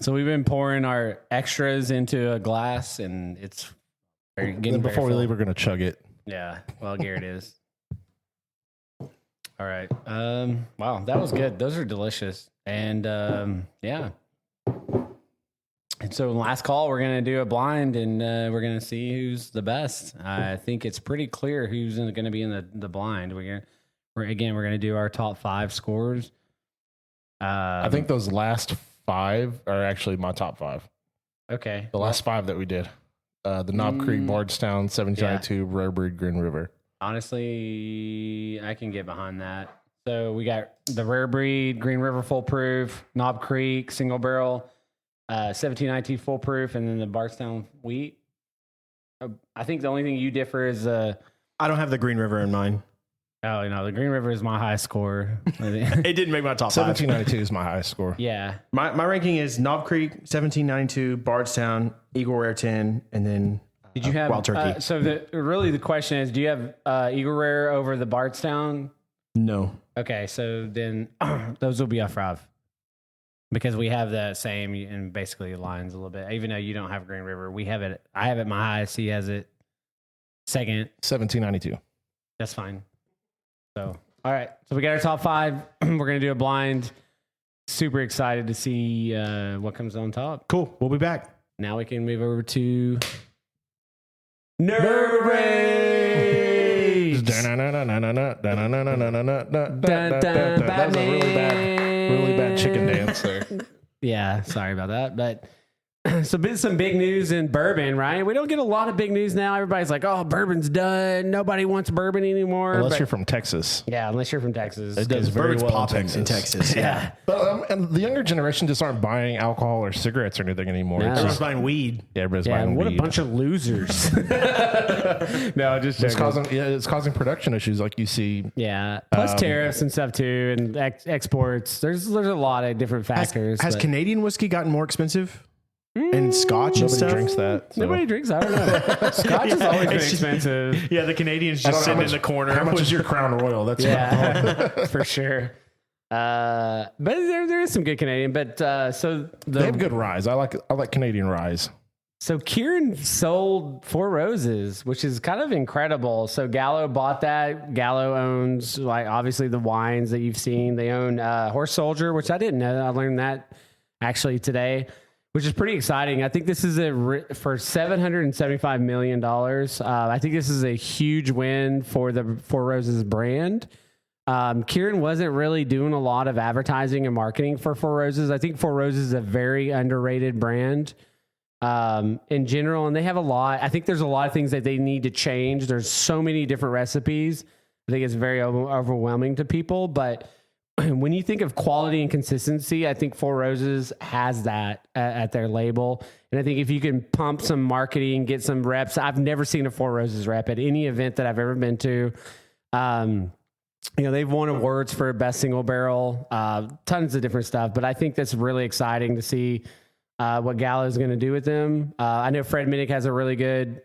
So we've been pouring our extras into a glass, and it's getting Then before very we full. leave, we're gonna chug it. Yeah. Well, Garrett is. All right. Wow, that was good. Those are delicious. And yeah. And so last call, we're gonna do a blind, and we're gonna see who's the best. I think it's pretty clear who's gonna be in the blind. We're gonna do our top 5 scores. I think those last 5 are actually my top 5. Okay. The last 5 that we did. The Knob Creek, Bardstown, 1792, Rare Breed, Green River. Honestly, I can get behind that. So we got the Rare Breed, Green River Full Proof, Knob Creek, Single Barrel, 1792 Full Proof, and then the Bardstown Wheat. I think the only thing you differ is... I don't have the Green River in mine. Oh, no, the Green River is my highest score. It didn't make my top 5. 1792 is my highest score. Yeah. My ranking is Knob Creek, 1792, Bardstown, Eagle Rare 10, and then Did you have Wild Turkey. So the question is, do you have Eagle Rare over the Bardstown? No. Okay, so then those will be our 5 because we have the same and basically aligns a little bit. Even though you don't have Green River, we have it. I have it my highest. He has it second. 1792. That's fine. So all right, so we got our top 5. We're gonna do a blind. Super excited to see what comes on top. Cool. We'll be back. Now we can move over to Nerd Rage. That was a really bad chicken dance there. Yeah, sorry about that. But so some big news in bourbon, right? We don't get a lot of big news now. Everybody's like, oh, bourbon's done. Nobody wants bourbon anymore. Unless you're from Texas. Yeah, unless you're from Texas. It does very Bourbon's well popping in Texas. Yeah. But and the younger generation just aren't buying alcohol or cigarettes or anything anymore. No. It's Everyone's just, buying weed. everybody's Yeah, buying what weed. a bunch of losers. No, just It's joking. it's causing production issues like you see. Yeah, plus tariffs and stuff too, and exports. There's a lot of different factors. Has but Canadian whiskey gotten more expensive? And Scotch and Nobody stuff? drinks that. So. Nobody drinks. I don't know. Scotch has always been it's just- expensive. Yeah, the Canadians I just don't know sitting in the corner. How much is your Crown Royal? That's Yeah, for sure. But there is some good Canadian. But so they have good ryes. I like Canadian ryes. So Kieran sold Four Roses, which is kind of incredible. So Gallo bought that. Gallo owns obviously the wines that you've seen. They own Horse Soldier, which I didn't know. I learned that actually today, which is pretty exciting. I think this is for $775 million. I think this is a huge win for the Four Roses brand. Kieran wasn't really doing a lot of advertising and marketing for Four Roses. I think Four Roses is a very underrated brand in general, and they have a lot. I think there's a lot of things that they need to change. There's so many different recipes. I think it's very overwhelming to people, but when you think of quality and consistency, I think Four Roses has that at their label. And I think if you can pump some marketing, get some reps, I've never seen a Four Roses rep at any event that I've ever been to. They've won awards for best single barrel, tons of different stuff, but I think that's really exciting to see what Gallo is going to do with them. I know Fred Minnick has a really good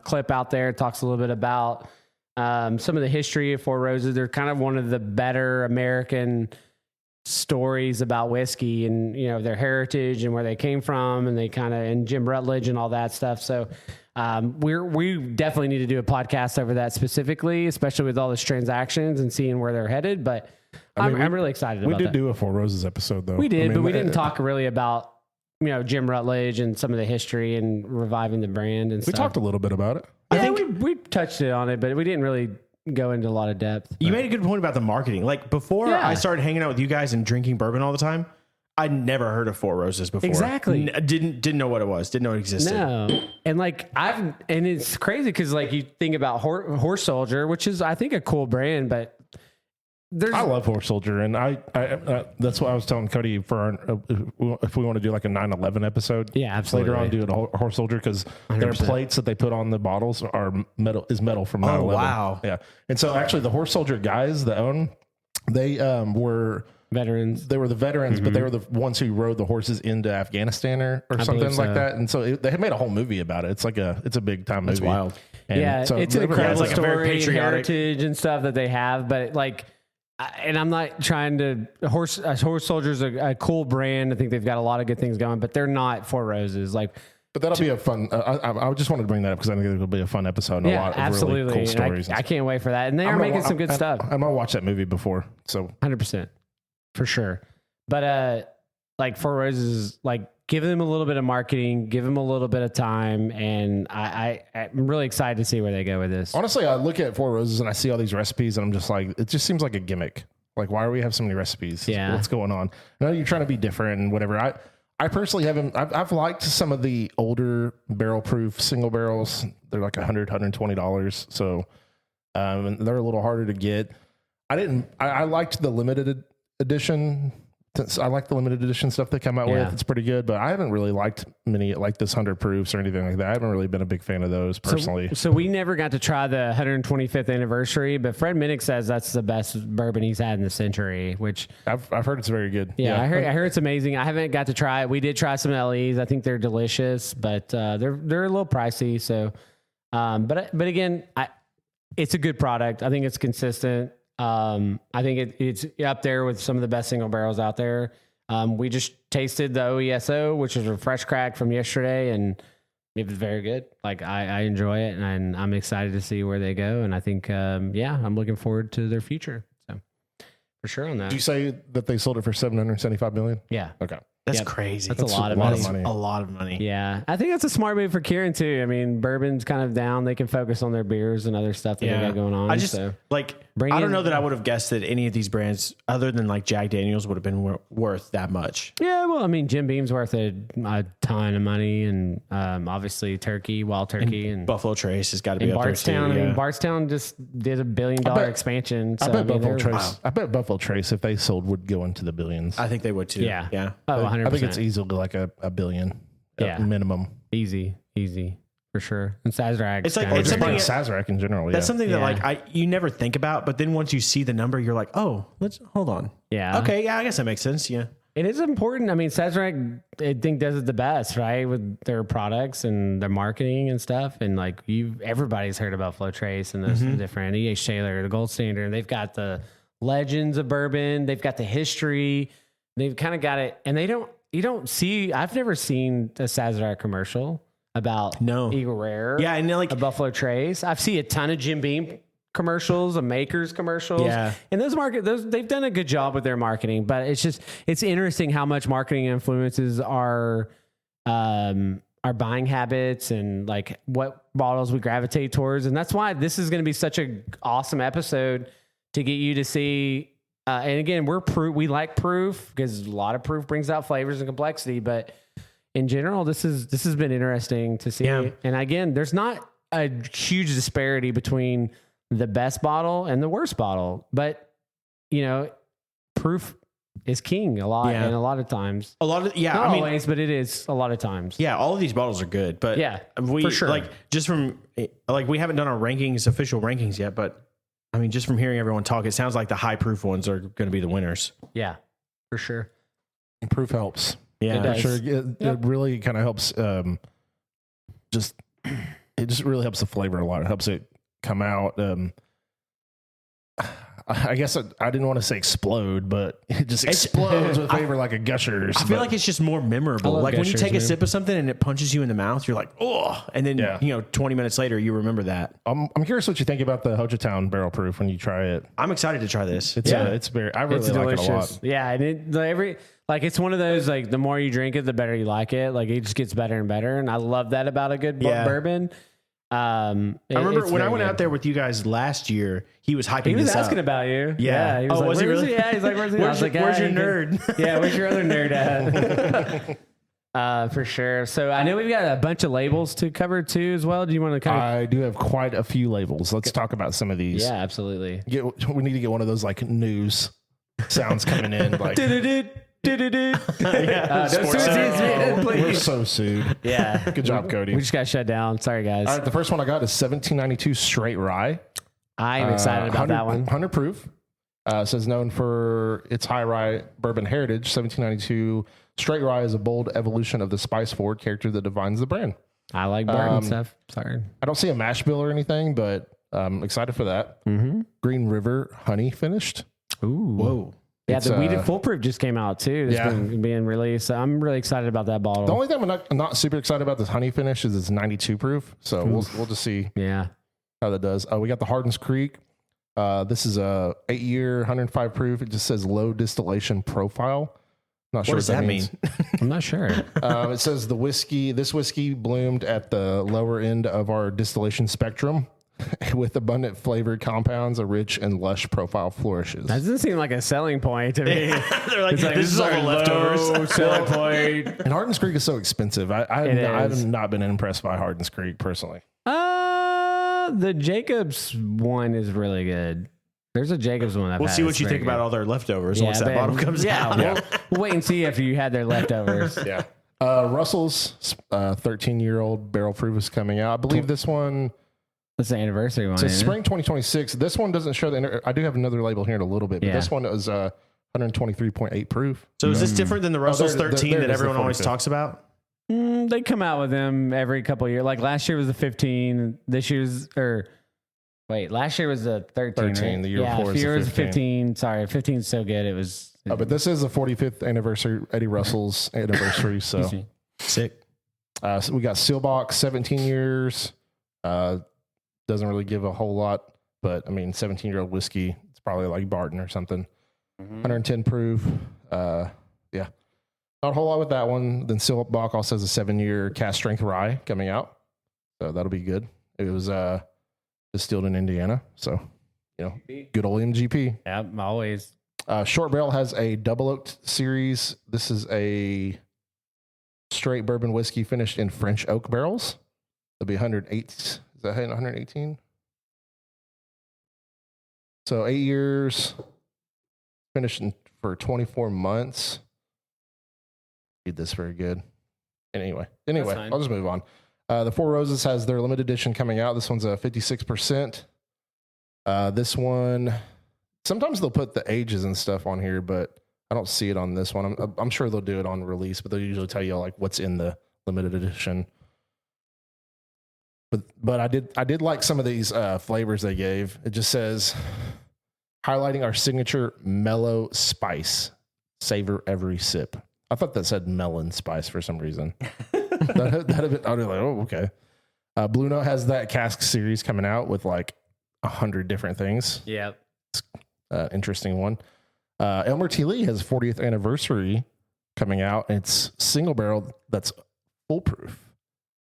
clip out there. It talks a little bit about some of the history of Four Roses. They're kind of one of the better American stories about whiskey and, their heritage and where they came from, and and Jim Rutledge and all that stuff. So we definitely need to do a podcast over that specifically, especially with all these transactions and seeing where they're headed. But I'm really excited about that. We did do a Four Roses episode though. We did, but we didn't talk really about, Jim Rutledge and some of the history and reviving the brand and stuff. We talked a little bit about it. I think we touched it on it, but we didn't really go into a lot of depth. You made a good point about the marketing. Like before I started hanging out with you guys and drinking bourbon all the time, I'd never heard of Four Roses before. Exactly. Didn't know what it was. Didn't know it existed. No. And and it's crazy because you think about Horse Soldier, which is I think a cool brand, but I love Horse Soldier, and I that's what I was telling Cody for if we want to do like a 9/11 episode. Yeah, absolutely. Later on, do a Horse Soldier because their plates that they put on the bottles are metal from 9/11. Oh, wow. Yeah, and so actually the Horse Soldier guys that own, they were veterans. They were the veterans, but they were the ones who rode the horses into Afghanistan or something like that. And so they had made a whole movie about it. It's it's a big time movie. That's wild. And So it's an incredible a very story, heritage and stuff that they have, but and I'm not trying to Horse Soldier's a cool brand. I think they've got a lot of good things going, but they're not Four Roses. But that'll be a fun. I just wanted to bring that up because I think it'll be a fun episode and a lot of really cool stories. I can't wait for that. And they are making some good stuff. I'm gonna watch that movie before, so 100% for sure. But like Four Roses, like give them a little bit of marketing, give them a little bit of time, and I'm really excited to see where they go with this. Honestly, I look at Four Roses and I see all these recipes, and I'm just like, it just seems like a gimmick. Like, why do we have so many recipes? Yeah, what's going on? I know you're trying to be different and whatever. I personally haven't. I've liked some of the older barrel proof single barrels. They're like $120. So and they're a little harder to get. I liked the limited edition. I like the limited edition stuff they come out with. It's pretty good, but I haven't really liked many like this 100 proofs or anything like that. I haven't really been a big fan of those personally. So we never got to try the 125th anniversary, but Fred Minnick says that's the best bourbon he's had in the century, which I've heard it's very good. Yeah, I heard it's amazing. I haven't got to try it. We did try some LEs. I think they're delicious, but they're a little pricey. So, but again, it's a good product. I think it's consistent. I think it's up there with some of the best single barrels out there. We just tasted the OESO, which is a fresh crack from yesterday, and it was very good. Like I enjoy it, and I'm excited to see where they go. And I think, I'm looking forward to their future. So for sure on that. Did you say that they sold it for $775 million? Yeah. Okay. That's crazy. That's a lot of money. A lot of money. Yeah. I think that's a smart move for Kieran too. I mean, bourbon's kind of down. They can focus on their beers and other stuff that they got going on. I just I don't know that I would have guessed that any of these brands other than like Jack Daniels would have been worth that much. Yeah. Well, I mean, Jim Beam's worth a ton of money, and obviously Wild Turkey and Buffalo Trace has got to be up Bardstown. there too. I mean, Bardstown just did $1 billion expansion. So, I bet Buffalo Trace, if they sold, would go into the billions. I think they would too. Yeah. Yeah. Oh, 100%. I think it's easily like a billion minimum. Easy for sure. And Sazerac. It's like It's something Sazerac in general. That's something that you never think about, but then once you see the number, you're like, oh, let's hold on. Yeah. Okay. Yeah. I guess that makes sense. Yeah. It is important. I mean, Sazerac, I think, does it the best, right? With their products and their marketing and stuff. And like everybody's heard about Flow Trace and those different E.H. Taylor, the gold standard. They've got the legends of bourbon. They've got the history. They've kind of got it. And you don't see, I've never seen a Sazerac commercial about Eagle Rare. Yeah. And like a Buffalo Trace. I've seen a ton of Jim Beam commercials, a Makers commercials. Yeah. And they've done a good job with their marketing, but it's interesting how much marketing influences our buying habits and like what bottles we gravitate towards. And that's why this is going to be such an awesome episode to get you to see. And again, we like proof because a lot of proof brings out flavors and complexity, but in general, this has been interesting to see. Yeah. And again, there's not a huge disparity between the best bottle and the worst bottle, but proof is king a lot, and a lot of times. Not always, but it is a lot of times. Yeah, all of these bottles are good, but for sure. Like just from we haven't done our official rankings yet, but I mean, just from hearing everyone talk, it sounds like the high proof ones are going to be the winners. Yeah, for sure. And proof helps. Yeah, for sure. It really kind of helps. It just really helps the flavor a lot. It helps it come out. I guess I didn't want to say explode, but it just explodes with flavor like a Gushers. I feel like it's just more memorable. Like Gushers, when you take a sip of something and it punches you in the mouth, you're like, oh, and then 20 minutes later you remember that. I'm curious what you think about the Hochatown barrel proof when you try it. I'm excited to try this. It's very. I really like it a lot. Yeah, and it's one of those like the more you drink it, the better you like it. Like it just gets better and better, and I love that about a good bourbon. I remember when I went out there with you guys last year, he was hyping this up. He was asking about you. Yeah. He was was he really? Yeah. He's like, where's your nerd? Yeah. Where's your other nerd at? For sure. So I know we've got a bunch of labels to cover too as well. Do you want to I do have quite a few labels. Let's talk about some of these. Yeah, absolutely. We need to get one of those like news sounds coming in. Like, We're so sued. Yeah. Good job, Cody. We just got shut down. Sorry, guys. All right, the first one I got is 1792 Straight Rye. I am excited about that one. 100 proof. Says known for its high rye bourbon heritage. 1792 Straight Rye is a bold evolution of the spice forward character that defines the brand. I like bourbon stuff. Sorry. I don't see a mash bill or anything, but I'm excited for that. Mm-hmm. Green River honey finished. Ooh. Whoa. Yeah, It's, the weeded foolproof just came out too. It's been being released. So I'm really excited about that bottle. The only thing I'm not super excited about this honey finish is it's 92 proof. So we'll just see how that does. We got the Hardens Creek. This is a 8-year, 105 proof. It just says low distillation profile. Not sure what does that mean. I'm not sure. It says this whiskey bloomed at the lower end of our distillation spectrum. With abundant flavored compounds, a rich and lush profile flourishes. That doesn't seem like a selling point to me. They're like, this is all the leftovers. Selling point. And Hardens Creek is so expensive. I have not been impressed by Hardens Creek personally. The Jacobs one is really good. There's a Jacobs one. We'll see what you think about all their leftovers once that bottle comes out. We'll wait and see after you had their leftovers. Yeah. Russell's 13-year-old barrel proof is coming out. I believe this one. That's the anniversary one. So spring 2026. This one doesn't show I do have another label here in a little bit, but this one is 123.8 proof. So is this different than the Russell's 13 there that everyone always 45th. talks about? They come out with them every couple of years. Like last year was the 15. Last year was the 13. 13, right? the year before was the 15. Sorry, 15 is so good. It was. But this is the 45th anniversary, Eddie Russell's anniversary. So sick. So we got Sealbox, 17 years. Doesn't really give a whole lot, but I mean, 17-year-old whiskey. It's probably like Barton or something. 110 proof. Not a whole lot with that one. Then Sealbox also has a 7-year cast strength rye coming out, so that'll be good. It was distilled in Indiana, so good old MGP. Yeah, always. Short Barrel has a double oaked series. This is a straight bourbon whiskey finished in French oak barrels. It'll be 108. Is that 118? So 8 years, finished for 24 months. Read this very good. Anyway, I'll just move on. The Four Roses has their limited edition coming out. This one's a 56%. This one, sometimes they'll put the ages and stuff on here, but I don't see it on this one. I'm sure they'll do it on release, but they'll usually tell you like what's in the limited edition. But I did like some of these flavors they gave. It just says highlighting our signature mellow spice, savor every sip. I thought that said melon spice for some reason. I'd be like, oh, okay. Blue Note has that cask series coming out with like 100 different things. Yep. Interesting one. Elmer T. Lee has 40th anniversary coming out. And it's single barrel that's foolproof.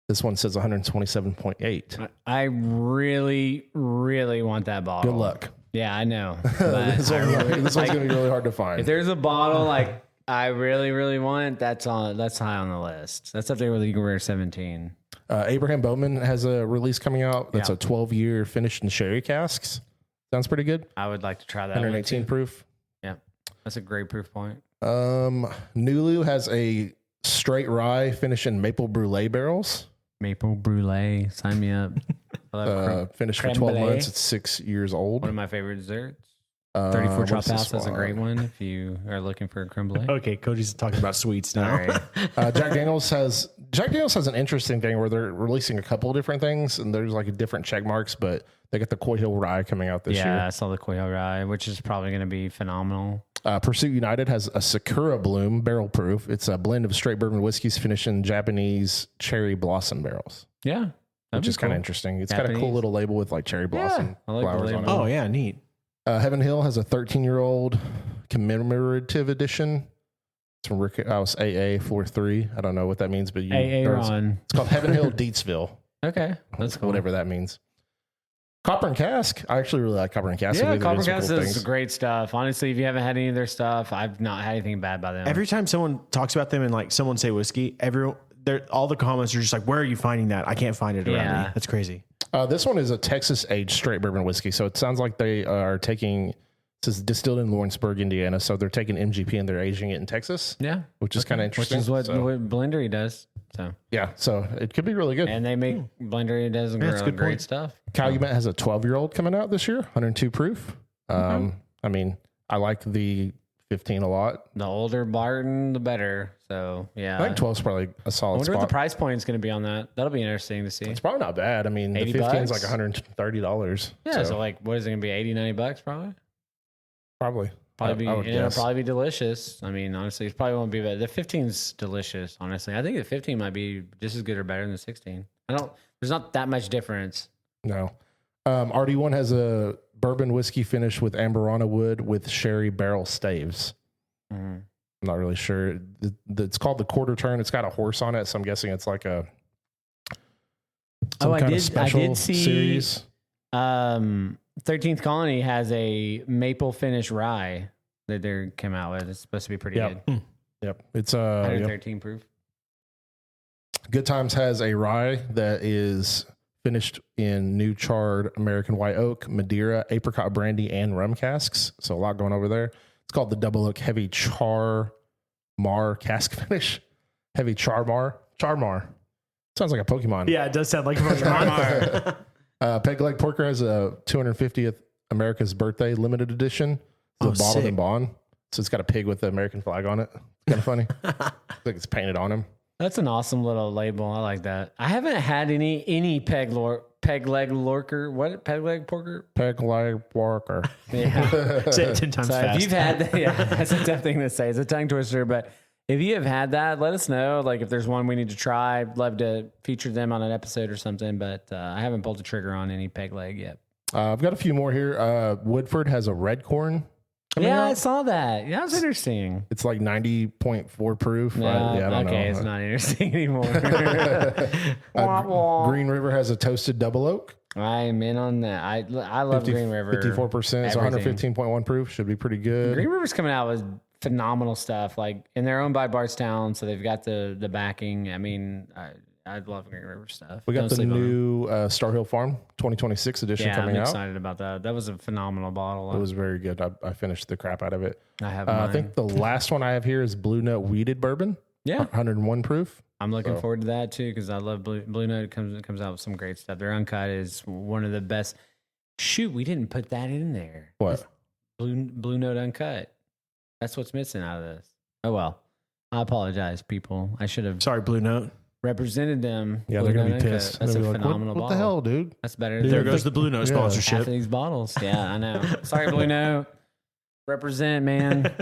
This one says 127.8. I really, really want that bottle. Good luck. Yeah, I know. This one's going to be really hard to find. If there's a bottle like I really, really want, that's high on the list. That's up there with Eagle Rare 17. Abraham Bowman has a release coming out. That's a 12-year finished in sherry casks. Sounds pretty good. I would like to try that. 118 proof. Yeah, that's a great proof point. Nulu has a straight rye finished in maple brulee barrels. Maple brulee, sign me up. Finished for 12 months. It's 6 years old. One of my favorite desserts. 34 Chop House is a great one if you are looking for a creme brulee. Okay, Cody's talking about sweets now. Jack Daniels has an interesting thing where they're releasing a couple of different things, and there's like different check marks, but they got the Coy Hill Rye coming out this year. Yeah, I saw the Coy Hill Rye, which is probably going to be phenomenal. Pursuit United has a Sakura Bloom barrel proof. It's a blend of straight bourbon whiskeys finished in Japanese cherry blossom barrels. Yeah, which is kind of interesting. It's got a cool little label with like cherry blossom flowers on it. Oh yeah, neat. Heaven Hill has a 13-year-old commemorative edition. It's from Rick House AA 43. I don't know what that means, but it's called Heaven Hill Deetsville. Okay, that's cool. Whatever that means. Copper and Cask. I actually really like Copper and Cask. Yeah, Copper and Cask is great stuff. Honestly, if you haven't had any of their stuff, I've not had anything bad by them. Every time someone talks about them and like someone say whiskey, all the comments are just like, "Where are you finding that? I can't find it around me." That's crazy. This one is a Texas aged straight bourbon whiskey. So it sounds like they are taking, this is distilled in Lawrenceburg, Indiana. So they're taking MGP and they're aging it in Texas. Yeah. Which is kind of interesting. Which is what Blendery does. So yeah. So it could be really good. And they make Blendery does great stuff. Calumet has a 12-year-old coming out this year, 102 proof. I mean, I like the 15 a lot. The older Barton, the better. So yeah, I think 12 is probably a solid. I wonder spot. what the price point is going to be on that. That'll be interesting to see. It's probably not bad. I mean, the 15 is like $130. Yeah, so like, what is it going to be? $80, $90 probably. Probably. Probably I would it'll guess. probably be delicious. I mean, honestly, it probably won't be bad. The 15's delicious, honestly. I think the 15 might be just as good or better than the 16. There's not that much difference. No. RD1 has a bourbon whiskey finish with Amberana wood with sherry barrel staves. I'm not really sure. It's called the quarter turn. It's got a horse on it, so I'm guessing it's like a I did see series. 13th Colony has a maple finish rye that they came out with. It's supposed to be pretty good. Yep. It's 113 proof. Good Times has a rye that is finished in new charred American white oak, Madeira, apricot brandy, and rum casks. So a lot going over there. It's called the Double Oak Heavy Char Mar cask finish. Heavy Charmar. Sounds like a Pokemon. Yeah, it does sound like a Pokemon. Peg Leg Porker has a 250th America's Birthday limited edition. It's bottled and bond. So it's got a pig with the American flag on it. It's kind of funny. Like it's painted on him. That's an awesome little label. I like that. I haven't had any peg leg porker. What? Peg leg porker? Peg Leg Porker. Yeah. Say it 10 times So fast. if you've had that, yeah, that's a tough thing to say. It's a tongue twister, but if you have had that, let us know. Like if there's one we need to try, I'd love to feature them on an episode or something, but I haven't pulled the trigger on any peg leg yet. I've got a few more here. Woodford has a red corn. Yeah, I saw that. Yeah, that was interesting. It's like 90.4 proof. No, I don't know. it's not interesting anymore. Green River has a toasted double oak. I'm in on that. I love Green River. 54%. So 115.1 proof. Should be pretty good. Green River's coming out with phenomenal stuff. Like, and they're owned by Bardstown, so they've got the backing. I mean, I love Green River stuff. We got Don't the sleep on them. new Star Hill Farm 2026 edition Yeah, coming I'm out. excited about that. That was a phenomenal bottle. It was very good. I finished the crap out of it. I have I mine. think the last one I have here is Blue Note Weeded Bourbon. Yeah. 101 proof. I'm looking forward to that too because I love Blue Note. Comes out with some great stuff. Their uncut is one of the best. Shoot, we didn't put that in there. What? Blue Note uncut. That's what's missing out of this. Oh well. I apologize, people. I should have Sorry, Blue Note. represented them. Yeah, Blue they're going to Note be Uncut. pissed. That's They'll a be like, phenomenal what bottle. the hell, dude? That's better. There than goes the Blue Note Yeah. half sponsorship. of these bottles. Yeah, I know. Sorry, Blue Note. Represent, man.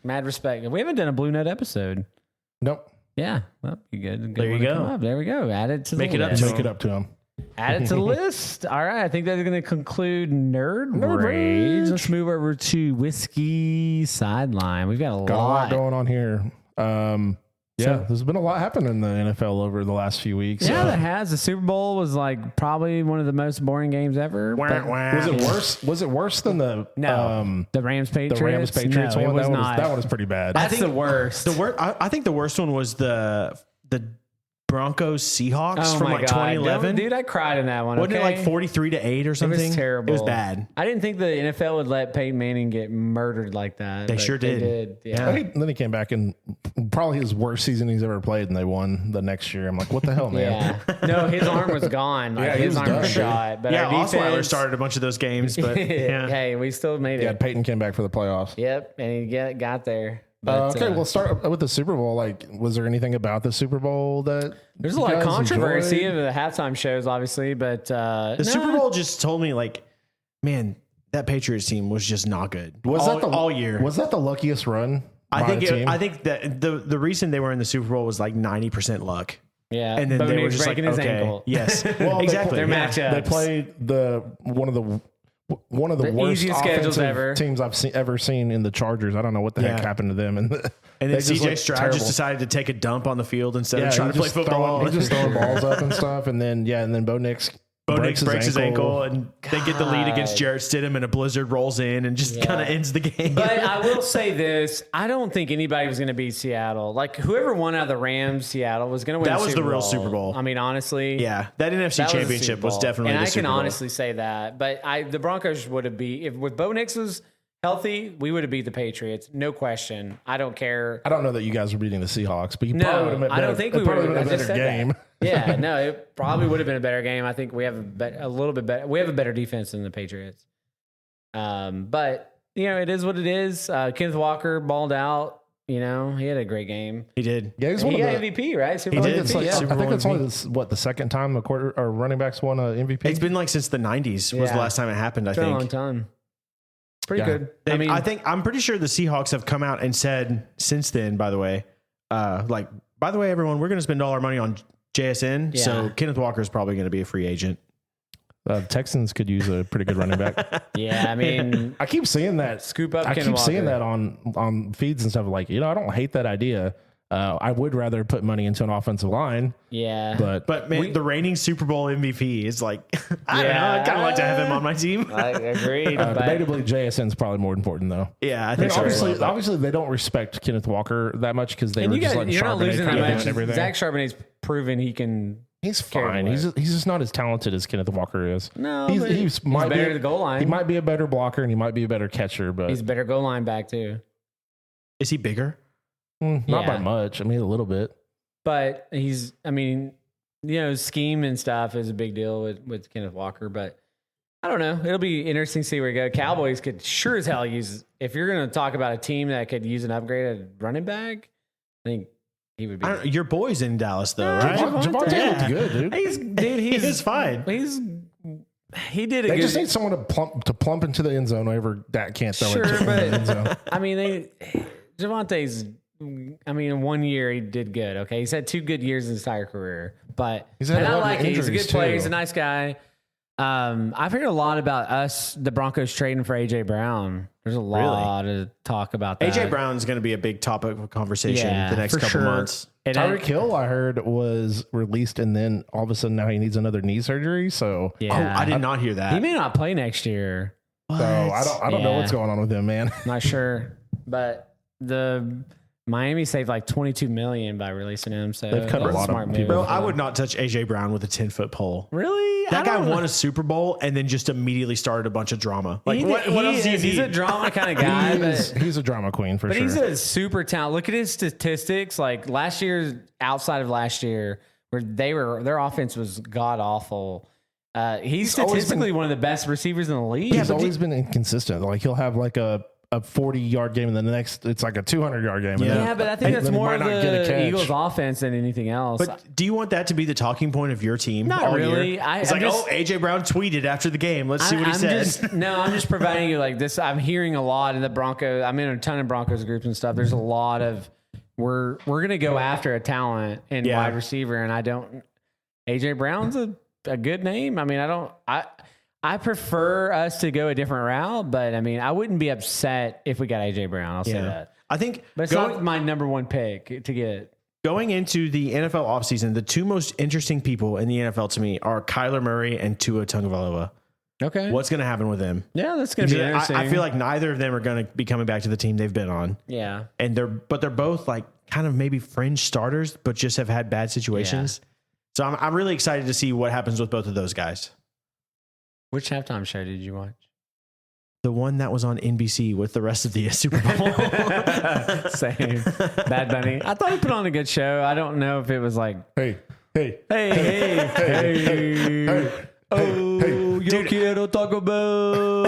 Mad respect. We haven't done a Blue Note episode. Nope. Yeah, well, you good. There you one to go. come up. There we go. Add it to Make the it up list. to Make it up to them. Add it to the list. All right, I think that's going to conclude Nerd Rage. Let's move over to Whiskey Sideline. We've got a Got a lot lot. going on here. Yeah, there's been a lot happening in the NFL over the last few weeks. Yeah, that has. The Super Bowl was like probably one of the most boring games ever. but- Was it worse? Was it worse than the the Rams Patriots? the Rams Patriots No, one? it was not. That one was pretty bad. That's the worst. I think the worst one was the Broncos Seahawks Oh from my like God. 2011. Dude, I cried in that one. Wasn't okay? it like 43-8 or It something? was terrible. It was bad. I didn't think the NFL would let Peyton Manning get murdered like that. They but sure They did. Yeah. Then he came back and probably his worst season he's ever played, and they won the next year. I'm like, what the hell, man? Yeah. No, his arm was gone. Like, Yeah, he his was arm done, was dude. shot. But Yeah, our Osweiler defense started a bunch of those games, but yeah. Hey, we still made Yeah, it. Peyton came back for the playoffs. Yep, and he got there. But, Okay, we'll start with the Super Bowl. Like, was there anything about the Super Bowl that there's a you lot of guys controversy enjoyed? of the halftime shows, obviously, but The Super Bowl just told me, like, man, that Patriots team was just not good. Was all, that the all year? Was that the luckiest run? I by think a team? I think that the reason they were in the Super Bowl was like 90% luck, yeah, and then Bo they were Nix just like, breaking his okay, ankle. yes, Well, exactly. Their yeah. matchup. They played one of the worst easiest schedules offensive ever. teams I've ever seen in the Chargers. I don't know what the heck Yeah. happened to them. And And they then just CJ looked Stroud terrible. just decided to take a dump on the field instead Yeah, of trying he to play just football. He just throwing balls up and stuff, and then Bo Nix Bo Nix breaks his ankle, and they get the lead against Jarrett Stidham, and a blizzard rolls in and just kind of ends the game. But I will say this: I don't think anybody was going to beat Seattle. Like whoever won out of the Rams, Seattle was going to win. That the was Super the real Bowl. Super Bowl. I mean, honestly, yeah, that NFC that was the Championship Super was Bowl. definitely And the I Super can Bowl. honestly say that. But the Broncos would have beat if with Bo Nix was healthy, we would have beat the Patriots, no question. I don't care. I don't know that you guys were beating the Seahawks, but you probably would have No, been I don't think we probably would been have a better game. Yeah, no, it probably would have been a better game. I think we have a little bit better. We have a better defense than the Patriots. But you know, it is what it is. Kenneth Walker balled out. You know, he had a great game. He did. Yeah, he's He one got of the. MVP, right? Super He Bowl did. It's MVP, like, yeah. Super I think Bowl it's only the second time a quarter or running backs won a MVP. It's been like since the 90s was the Yeah. last time it happened, I It's been a long think. time. pretty good. I'm pretty sure the Seahawks have come out and said since then, by the way, by the way, everyone, we're going to spend all our money on JSN. Yeah. So Kenneth Walker is probably going to be a free agent. Texans could use a pretty good running back. Yeah, I mean, I keep seeing that. Scoop up. I Ken keep Walker. seeing that on feeds and stuff. Like, I don't hate that idea. I would rather put money into an offensive line. Yeah, but man, the reigning Super Bowl MVP is like, I don't know. I kind of like to have him on my team. I agree. Debatably, JSN is probably more important though. Yeah, I think so. Obviously, they don't respect Kenneth Walker that much because they were just letting you're not losing that Charbonnet much. and everything. Zach Charbonnet's proven he can. He's fine. He's just not as talented as Kenneth Walker is. No, he's better at the goal line. He might be a better blocker and he might be a better catcher, but he's a better goal line back too. Is he bigger? Not by much. I mean, a little bit. But scheme and stuff is a big deal with Kenneth Walker. But I don't know. It'll be interesting to see where he goes. Cowboys could sure as hell use, if you're going to talk about a team that could use an upgraded running back, I think he would be. Your boy's in Dallas, though, right? Javonte looked good, dude. He's fine. He did a They good. just need someone to plump into the end zone whenever Dak can't throw it to the end zone. I mean, Javonte's. I mean, in 1 year he did good. Okay, he's had 2 good years in his entire career, but I like it. He's a good player. He's a nice guy. I've heard a lot about the Broncos trading for AJ Brown. There's a lot of talk about that. AJ Brown's going to be a big topic of conversation the next couple months. And Tyreek Hill, I heard, was released, and then all of a sudden now he needs another knee surgery. So I did not hear that. He may not play next year. So I don't know what's going on with him, man. Not sure, but the Miami saved like $22 million by releasing him. So they've cut a lot of people. Bro, I would not touch AJ Brown with a 10-foot pole. Really? That guy won a Super Bowl and then just immediately started a bunch of drama. Like, what else do you need? He's a drama kind of guy. He's a drama queen for sure. But he's a super talent. Look at his statistics. Like last year, outside of last year, where their offense was god awful. He's statistically one of the best receivers in the league. He's always been inconsistent. Like he'll have like a 40-yard game, and then the next it's like a 200-yard game. Yeah, but I think that's more of the Eagles' offense than anything else. But do you want that to be the talking point of your team? Not really. It's AJ Brown tweeted after the game. Let's see what he says. I'm just providing you like this. I'm hearing a lot in the Broncos. I'm in a ton of Broncos groups and stuff. There's a lot of we're gonna go after a talent and wide receiver, and AJ Brown's a good name. I mean, I prefer us to go a different route, but I mean, I wouldn't be upset if we got AJ Brown. I'll say that. I think, but it's not my number one pick to get. Going into the NFL offseason, the 2 most interesting people in the NFL to me are Kyler Murray and Tua Tagovailoa. Okay, what's going to happen with them? Yeah, that's going to be interesting. I feel like neither of them are going to be coming back to the team they've been on. Yeah, and they're both like kind of maybe fringe starters, but just have had bad situations. So I'm really excited to see what happens with both of those guys. Which halftime show did you watch? The one that was on NBC with the rest of the Super Bowl. Same. Bad Bunny. I thought he put on a good show. I don't know if it was like, hey. Oh, yo quiero Taco Bell.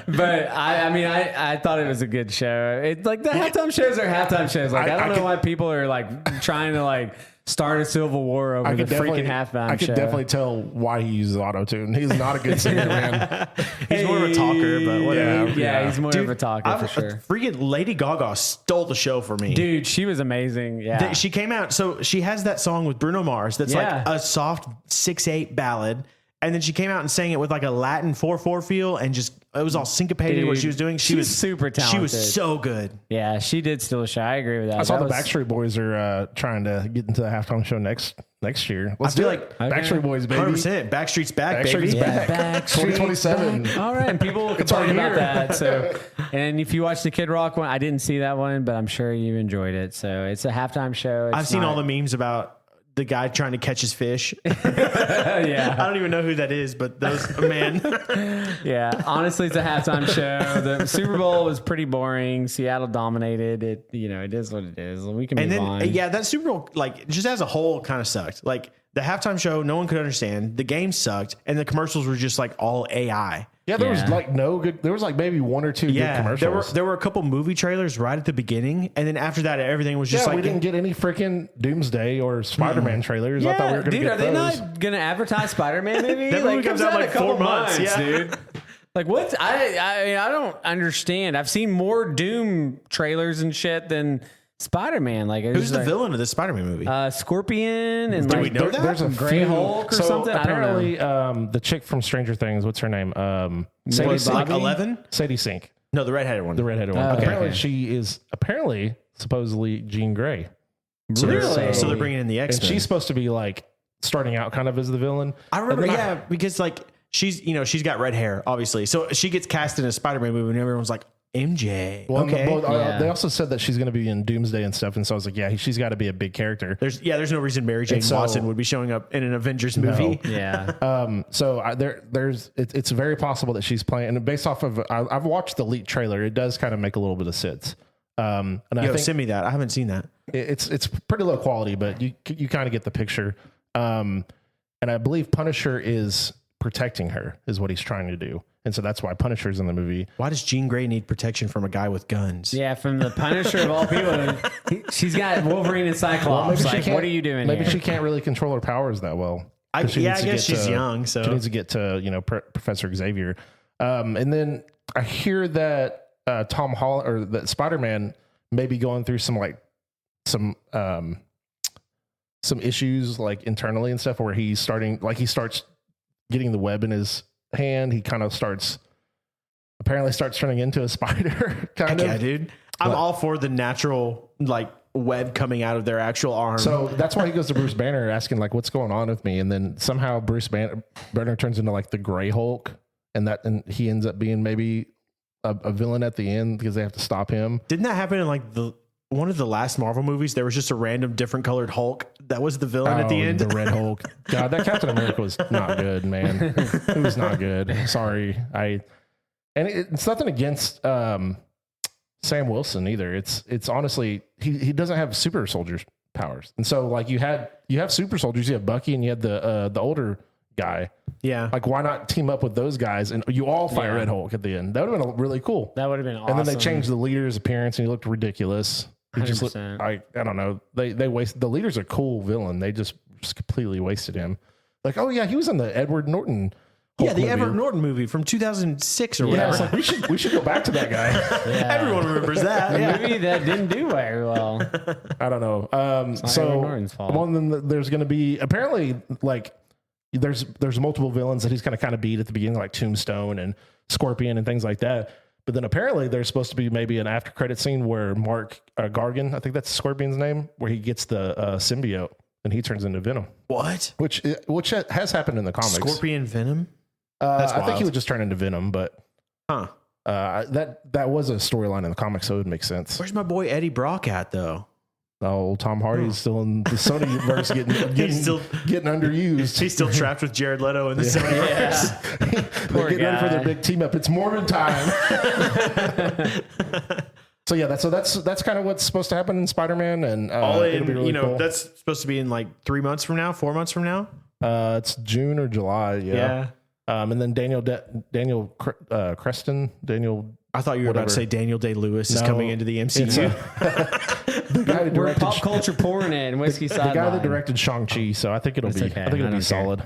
But I thought it was a good show. It's like the halftime shows are halftime shows. Like I don't know why people are like trying to like start a civil war over the freaking halftime show. I could definitely tell why he uses auto-tune. He's not a good singer, man. He's more of a talker, but whatever. Yeah, he's more of a talker for sure. Freaking Lady Gaga stole the show for me. Dude, she was amazing. Yeah. She came out, so she has that song with Bruno Mars that's like a soft 6/8 ballad. And then she came out and sang it with like a Latin 4/4 feel, and just it was all syncopated. Dude, what she was doing. She was super talented. She was so good. Yeah, she did steal a show. I agree with that. I saw the Backstreet Boys are trying to get into the halftime show next year. Let's do it. Backstreet Boys, baby. 100%. Backstreet's back, baby. Back. 2027. All right, and people will complain about that. So, and if you watch the Kid Rock one, I didn't see that one, but I'm sure you enjoyed it. So it's a halftime show. I've seen all the memes about the guy trying to catch his fish. Yeah. I don't even know who that is, but those, man. Yeah. Honestly, it's a halftime show. The Super Bowl was pretty boring. Seattle dominated it. It is what it is. We can move on. Yeah, that Super Bowl, like, just as a whole kind of sucked. Like, the halftime show, no one could understand. The game sucked. And the commercials were just like all AI. Yeah, there was like no good. There was like maybe one or two good commercials. There were a couple movie trailers right at the beginning, and then after that, everything was just like we didn't get any freaking Doomsday or Spider-Man trailers. Yeah, I thought we were going to get are they not going to advertise Spider-Man movie? That movie comes out like 4 months, dude. Like what? I don't understand. I've seen more Doom trailers and shit than Spider-Man. Like, who's the villain of the Spider-Man movie? Scorpion and do we know that? There's a Gray Hulk or something. Apparently, the chick from Stranger Things, what's her name? Sadie Sink. Like 11? Sadie Sink. No, the redheaded one. The redheaded one. Okay. Apparently, she is supposedly Jean Grey. Really? So they're bringing in the X-Men. And she's supposed to be like starting out kind of as the villain. I remember, because like she's got red hair, obviously. So she gets cast in a Spider-Man movie, and everyone's like, MJ. Well, okay. They also said that she's going to be in Doomsday and stuff, and so I was like, yeah, she's got to be a big character. There's no reason Mary Jane Watson would be showing up in an Avengers movie. Yeah. It's very possible that she's playing, and based off of I've watched the leaked trailer, it does kind of make a little bit of sense. And I think send me that. I haven't seen that. It's pretty low quality, but you kind of get the picture. And I believe Punisher is protecting her, is what he's trying to do. And so that's why Punisher's in the movie. Why does Jean Grey need protection from a guy with guns? Yeah, from the Punisher of all people. She's got Wolverine and Cyclops. What are you doing Maybe here? she can't really control her powers that well. I guess she's young, so she needs to get to Professor Xavier. And then I hear that Tom Holland or that Spider-Man may be going through some issues like internally and stuff, where he starts getting the web in his hand. He kind of starts turning into a spider. Yeah, dude. I'm all for the natural like web coming out of their actual arm. So that's why he goes to Bruce Banner asking like, what's going on with me? And then somehow Bruce Banner turns into like the Gray Hulk, and he ends up being maybe a villain at the end because they have to stop him. Didn't that happen in like one of the last Marvel movies? There was just a random different colored Hulk that was the villain at the end. The Red Hulk. God, that Captain America was not good, man. It was not good. Sorry. It's nothing against Sam Wilson either. It's honestly he doesn't have super soldier powers, and so like you have super soldiers. You have Bucky and you had the older guy. Yeah, like why not team up with those guys and you all fight Red Hulk at the end? That would have been really cool. That would have been awesome. And then they changed the leader's appearance and he looked ridiculous. He just looked, I don't know. They waste the leader's a cool villain. They just completely wasted him. Like, oh yeah, he was in the Edward Norton. Hulk movie. Edward Norton movie from 2006 or whatever. Yeah, it's like we should go back to that guy. Yeah. Everyone remembers that. A movie that didn't do very well. I don't know. So well, then there's going to be apparently like there's multiple villains that he's going to kind of beat at the beginning, like Tombstone and Scorpion and things like that. But then apparently there's supposed to be maybe an after credit scene where Mark Gargan, I think that's Scorpion's name, where he gets the symbiote and he turns into Venom. What? Which has happened in the comics. Scorpion Venom? I think he would just turn into Venom, but that was a storyline in the comics, so it would make sense. Where's my boy Eddie Brock at though? Oh, Tom Hardy's still in the Sony verse getting underused. He's still trapped with Jared Leto in the Sony verse. They're getting ready for their big team up. It's Mormon time. So yeah, that's kind of what's supposed to happen in Spider-Man, and all in, it'll be really cool. That's supposed to be in like 3 months from now, 4 months from now. It's June or July. Yeah. And then Daniel Creston. I thought you were about to say Daniel Day-Lewis is coming into the MCU. The guy that We're pop culture pouring it and whiskey sideline. The guy that directed Shang-Chi, so I think it'll be solid.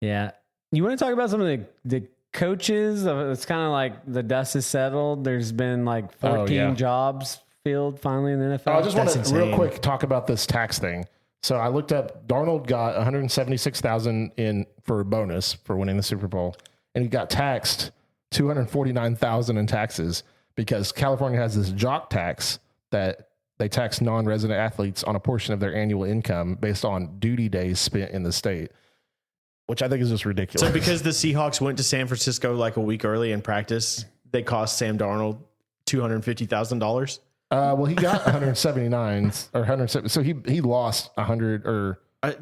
Yeah. You want to talk about some of the coaches? It's kind of like the dust has settled. There's been like 14 jobs filled finally in the NFL. I just want to real quick talk about this tax thing. So I looked up, Darnold got $176,000 in for a bonus for winning the Super Bowl, and he got taxed $249,000 in taxes because California has this jock tax that they tax non-resident athletes on a portion of their annual income based on duty days spent in the state, which I think is just ridiculous. So because the Seahawks went to San Francisco like a week early in practice, they cost Sam Darnold $250,000. Well, he got 179 or 170. So he lost 100 or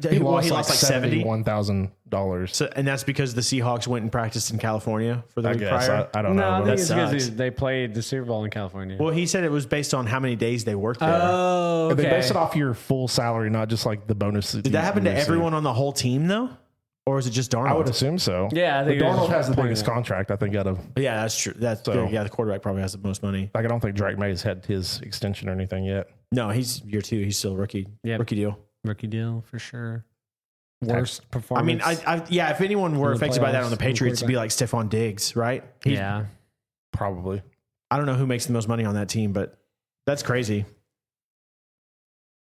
he lost like $71,000. So, and that's because the Seahawks went and practiced in California for the week prior. I don't know. I think it's because they played the Super Bowl in California. Well, he said it was based on how many days they worked there. Oh, okay. They base it off your full salary, not just like the bonus. Did that happen to everyone on the whole team though? Or is it just Darnold? I would assume so. Yeah, I think But Darnold there's has the plenty biggest of- contract, I think, out of. Yeah, that's true. That's the quarterback probably has the most money. Like, I don't think Drake May's had his extension or anything yet. No, he's year 2. He's still rookie. Yep. Rookie deal. Rookie deal for sure. Worst performance. I mean, yeah, if anyone were In the affected by that on the playoffs, Patriots, it'd be like Stephon Diggs, right? yeah. Probably. I don't know who makes the most money on that team, but that's crazy.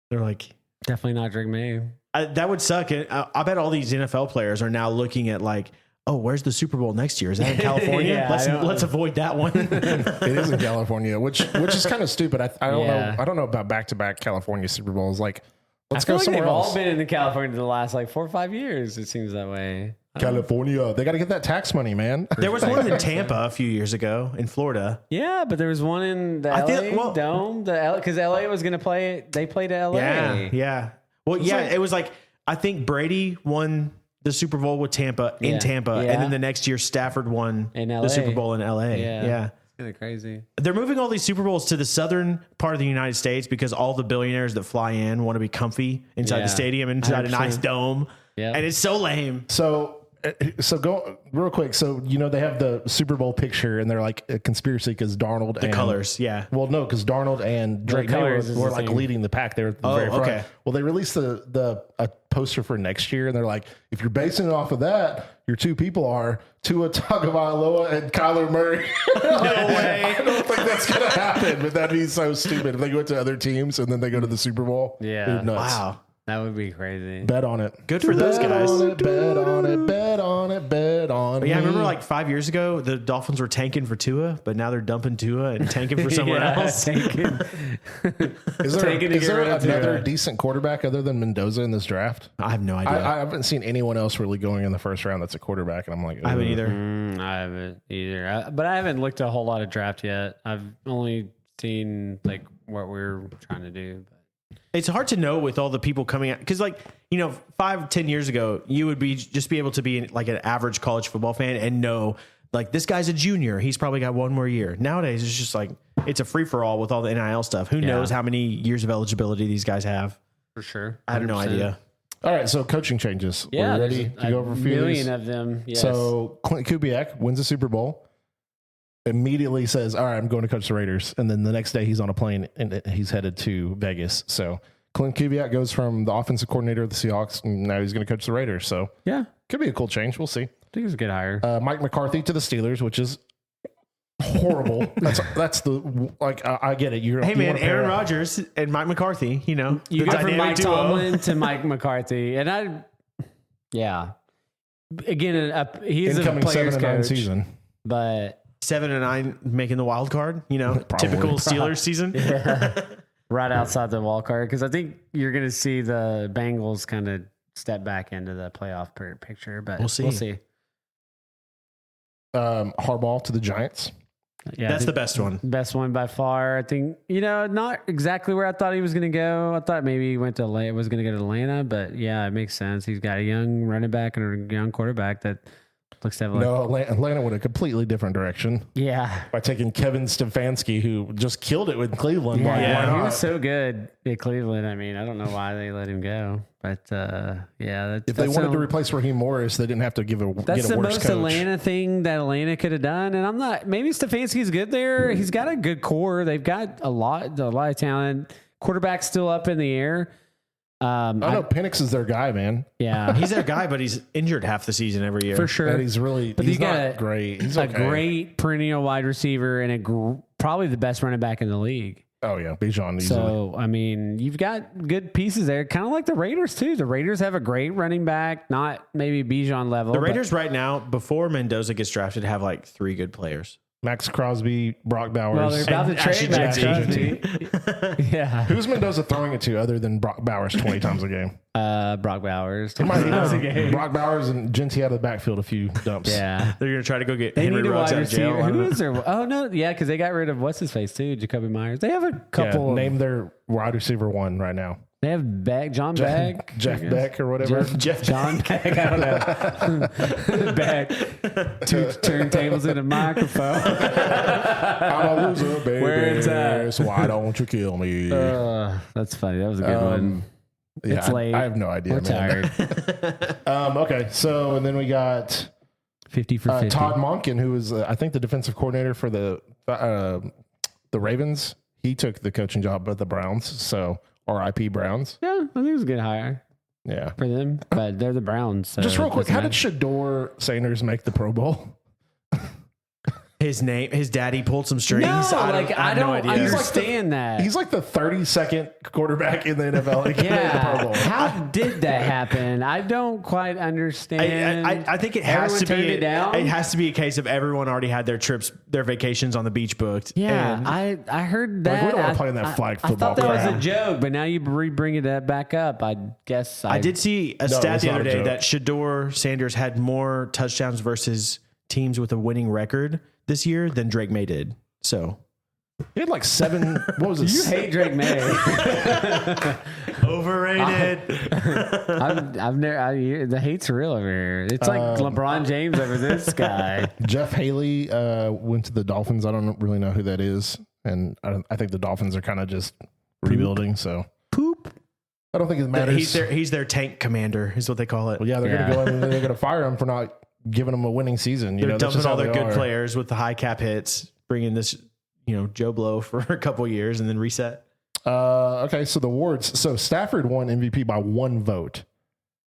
They're like, Definitely not Drake May. that would suck. I bet all these NFL players are now looking at like, oh, where's the Super Bowl next year? Is that in California? Yeah, let's avoid that one. It is in California, which is kind of stupid. I don't Yeah. know. I don't know about back-to-back California Super Bowls. Like, let's I feel go like somewhere they've else. all been in California the last like 4 or 5 years. It seems that way. California. They got to get that tax money, man. There was one in Tampa a few years ago in Florida. Yeah, but there was one in the I LA feel- Dome. Because LA was going to play. They played at LA. Yeah. Well, yeah, it was like, I think Brady won the Super Bowl with Tampa in Tampa. Yeah. And then the next year, Stafford won In LA. the Super Bowl in LA. Yeah. Yeah. It's kind of crazy. They're moving all these Super Bowls to the southern part of the United States because all the billionaires that fly in want to be comfy inside Yeah. the stadium, inside a 100%. nice dome. Yeah. And it's so lame. So go real quick. So, they have the Super Bowl picture and they're like a conspiracy because Darnold and Colors, yeah. Well, no, because Darnold and Drake May colors is were the like thing. leading the pack there at the Oh, very front. okay. Well, they released a poster for next year, and they're like, if you're basing it off of that, your two people are Tua Tagovailoa and Kyler Murray. No way. I don't think that's gonna happen, but that'd be so stupid if they go to other teams and then they go to the Super Bowl. Yeah. Dude, nuts. Wow. That would be crazy. Bet on it. Good for those guys. On it, bet on it, bet on it, bet on it. Yeah, I remember like 5 years ago, the Dolphins were tanking for Tua, but now they're dumping Tua and tanking for someone else. Taking, Is there, taking to is get there rid of another Tua. decent quarterback other than Mendoza in this draft? I have no idea. I haven't seen anyone else really going in the first round that's a quarterback, and I'm like, I haven't ugh. either. I haven't either. But I haven't looked at a whole lot of draft yet. I've only seen like what we're trying to do. It's hard to know with all the people coming out because, 5-10 years ago, you would just be able to be like an average college football fan and know like this guy's a junior. He's probably got one more year. Nowadays, it's just like it's a free for all with all the NIL stuff. Who knows how many years of eligibility these guys have? For sure. I have no 100%. idea. All right, so coaching changes. Yeah, We're ready there's to go over a few of these? million of them. Yes. So Clint Kubiak wins the Super Bowl, immediately says, all right, I'm going to coach the Raiders. And then the next day he's on a plane and he's headed to Vegas. So Clint Kubiak goes from the offensive coordinator of the Seahawks, and now he's going to coach the Raiders. So yeah, could be a cool change. We'll see. I think it's a good hire. Mike McCarthy to the Steelers, which is horrible. That's the, like, I get it. Hey, man, you wanna pair Aaron up- Rodgers and Mike McCarthy, You the go from dynamic Mike duo. Tomlin to Mike McCarthy, and again, he's Incoming a player's 7-9 coach, season. but 7-9 making the wild card, Probably. typical Steelers season. right outside the wild card, because I think you're going to see the Bengals kind of step back into the playoff picture, but We'll see. Harbaugh to the Giants. Yeah, That's the best one. best one by far. I think, not exactly where I thought he was going to go. I thought maybe he was going to go to Atlanta, but yeah, it makes sense. He's got a young running back and a young quarterback that looks to have No, Atlanta went a completely different direction yeah. by taking Kevin Stefanski, who just killed it with Cleveland. Like, why Yeah, he not? was so good at Cleveland. I mean, I don't know why they let him go, but yeah. If they wanted to replace Raheem Morris, they didn't have to get That's a the worse most coach. Atlanta thing that Atlanta could have done. And I'm not, maybe Stefanski's good there. He's got a good core. They've got a lot of talent. Quarterback's still up in the air. I know Penix is their guy, man. Yeah, He's their guy, but he's injured half the season every year. for sure. And he's really, But he's you got not great. He's a okay. great perennial wide receiver and probably the best running back in the league. Oh yeah, Bijan easily. So, I mean, you've got good pieces there, kind of like the Raiders too. The Raiders have a great running back, not maybe Bijan level. The Raiders right now, before Mendoza gets drafted, have like 3 good players. Max Crosby, Brock Bowers. Well, they're about to And trade Max Ashton Crosby. Yeah, Who's Mendoza throwing it to other than Brock Bowers 20 times a game? Brock Bowers. Brock Bowers and Genty out of the backfield a few dumps. Yeah. They're going to try to go get They Henry need a Ruggs wide out of jail. receiver. Who is their? Oh no, yeah, because they got rid of what's his face too, Jacoby Myers. They have a couple. Name their wide receiver one right now. They have John Beck, Jeff Beck or whatever. John Beck. I don't know. Beck. 2 turntables and a microphone. I'm a loser, baby. Where it's at. So why don't you kill me? That's funny. That was a good one. It's late. I have no idea. We're man. tired. Okay, so and then we got 50 for 50. Todd Monken, who is I think the defensive coordinator for the Ravens. He took the coaching job at the Browns. So R.I.P. Browns. Yeah, I think it was a good hire Yeah. for them, but they're the Browns. So Just real it quick, doesn't how did matter. Shador Sanders make the Pro Bowl? His daddy pulled some strings. No, I have no idea. understand that. He's like the 32nd quarterback in the NFL. He can make the Pro Yeah, Bowl. how did that happen? I don't quite understand. I think it has Everyone to turned be. it down? It has to be a case of everyone already had their trips, their vacations on the beach booked. Yeah, and I heard that. we don't want to play in that flag I football thought that was crap. a joke, but now you bringing that back up. I guess I did see a No, stat it's the not other a day joke. that Shador Sanders had more touchdowns versus teams with a winning record this year than Drake May did. So He had like 7. What was it? You hate Drake May. overrated. I've never. The hate's real over here. It's like LeBron James over this guy. Jeff Haley went to the Dolphins. I don't really know who that is, and I think the Dolphins are kind of just rebuilding. So Poop. I don't think it matters. He's their tank commander, is what they call it. Well, yeah, they're Yeah. gonna go in and they're gonna fire him for not giving them a winning season. They're That's dumping just all how their they good are. players with the high cap hits, bringing this, Joe Blow for a couple of years and then reset. Okay, so the awards. So Stafford won MVP by 1 vote,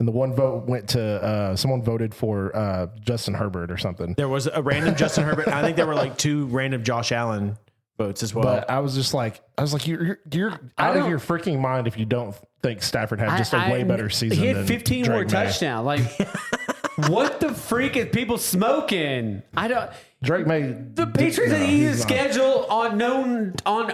and the 1 vote went to someone voted for Justin Herbert or something. There was a random Justin Herbert. I think there were like 2 random Josh Allen votes as well. But I was like, you're out of your freaking mind if you don't think Stafford had just a way better season. He had than 15 Drake more May. touchdowns. Like, what the freak is people smoking? I don't. Drake May. The Patriots had the easiest schedule on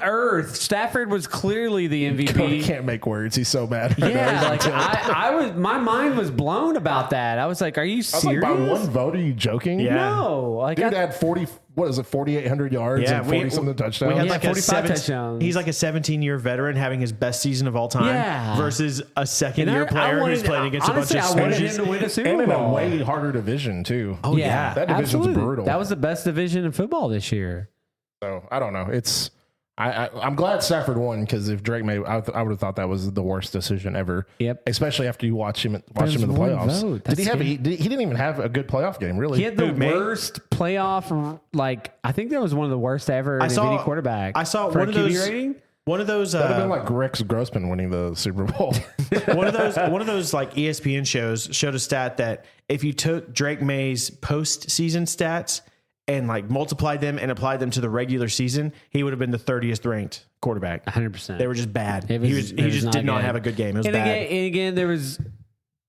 earth. Stafford was clearly the He MVP. can't make words. He's so bad. Right now. Yeah, He's on like tilt. I was. My mind was blown about that. I was like, "Are you I was like, serious?" by 1 vote, are you joking? Yeah. No, like Dude had 4,800 yards and 40 something touchdowns. We had Yeah, like 45 touchdowns. He's like a 17-year veteran having his best season of all time Yeah. versus a second-year And player who's playing against honestly, a bunch I of wanted him stooges. to win a Super and in a Bowl. way harder division too. Oh, yeah. That division's absolutely. brutal. That was the best division in football this year. So I don't know. It's I'm glad Stafford won because if Drake May, I would have thought that was the worst decision ever. Yep. Especially after you watch him in the was one playoffs. vote. Did he That's have? scary. He didn't even have a good playoff game. Really. He had the Who, May? worst playoff. Like I think that was one of the worst ever in any quarterback. I saw for one a of QB those. rating. One of those. That'd have been like Rex Grossman winning the Super Bowl. one of those like ESPN shows showed a stat that if you took Drake May's postseason stats and like multiplied them and applied them to the regular season, he would have been the 30th ranked quarterback. 100%. They were just bad. It was- He it was just not did not good. have a good game. It was And bad. again, there was.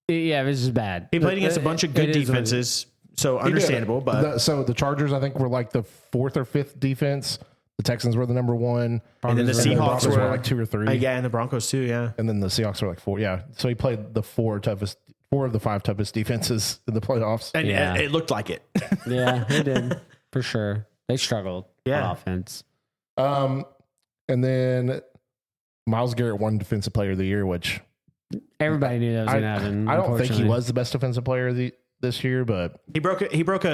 Yeah, it was just bad. He played against a bunch of good It is what it is. defenses, so understandable. But so the Chargers, I think, were like the 4th or 5th defense. The Texans were the number 1. and then the And the Seahawks Broncos were like 2 or 3. yeah, and the Broncos too. Yeah, And then the Seahawks were like 4. Yeah. So he played the 4 of the 5 toughest defenses in the playoffs. and Yeah. it looked like it. Yeah, they did for sure. They struggled Yeah. on offense. And then Myles Garrett won Defensive Player of the Year, which Everybody knew that was I going to happen. don't think he unfortunately. was. was the best defensive player this year, but He broke a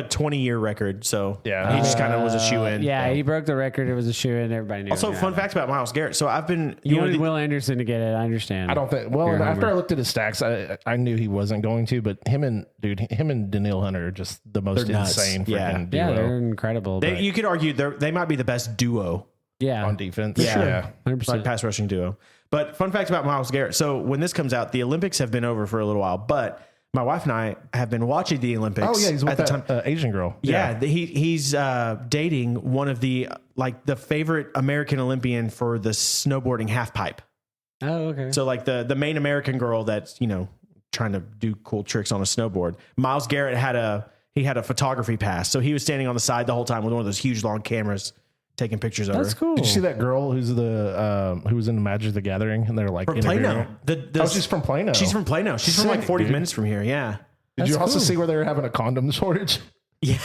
20-year record, so Yeah. he just kind of was a shoe in. Yeah, he broke the record. It was a shoe in. Everybody knew. Also, it was fun gonna fact about Myles Garrett. So I've been happen. You wanted Will Anderson to get it. I understand. I don't think. Well, You're a after homer. I looked at his stacks, I knew he wasn't going to. But him and Daniil Hunter are just the most They're nuts. insane Yeah. freaking Yeah, duo they're incredible. But you could argue they might be the best duo, yeah, on defense. Yeah. 100%. like pass rushing duo. But fun fact about Myles Garrett. So when this comes out, the Olympics have been over for a little while, but my wife and I have been watching the Olympics. Oh yeah, he's with at the that time. Asian girl. Yeah, he's dating one of the favorite American Olympian for the snowboarding half pipe. Oh, okay. So like the main American girl that's trying to do cool tricks on a snowboard. Myles Garrett had a photography pass, so he was standing on the side the whole time with one of those huge long cameras taking pictures of her. That's cool. Did you see that girl who's who was in the Magic the Gathering and they're like From interviewing Plano. her? She's from Plano. She's from Plano. She's from like Sick, 40 dude. minutes from here. Yeah. Did you That's also cool. see where they were having a condom shortage? Yeah.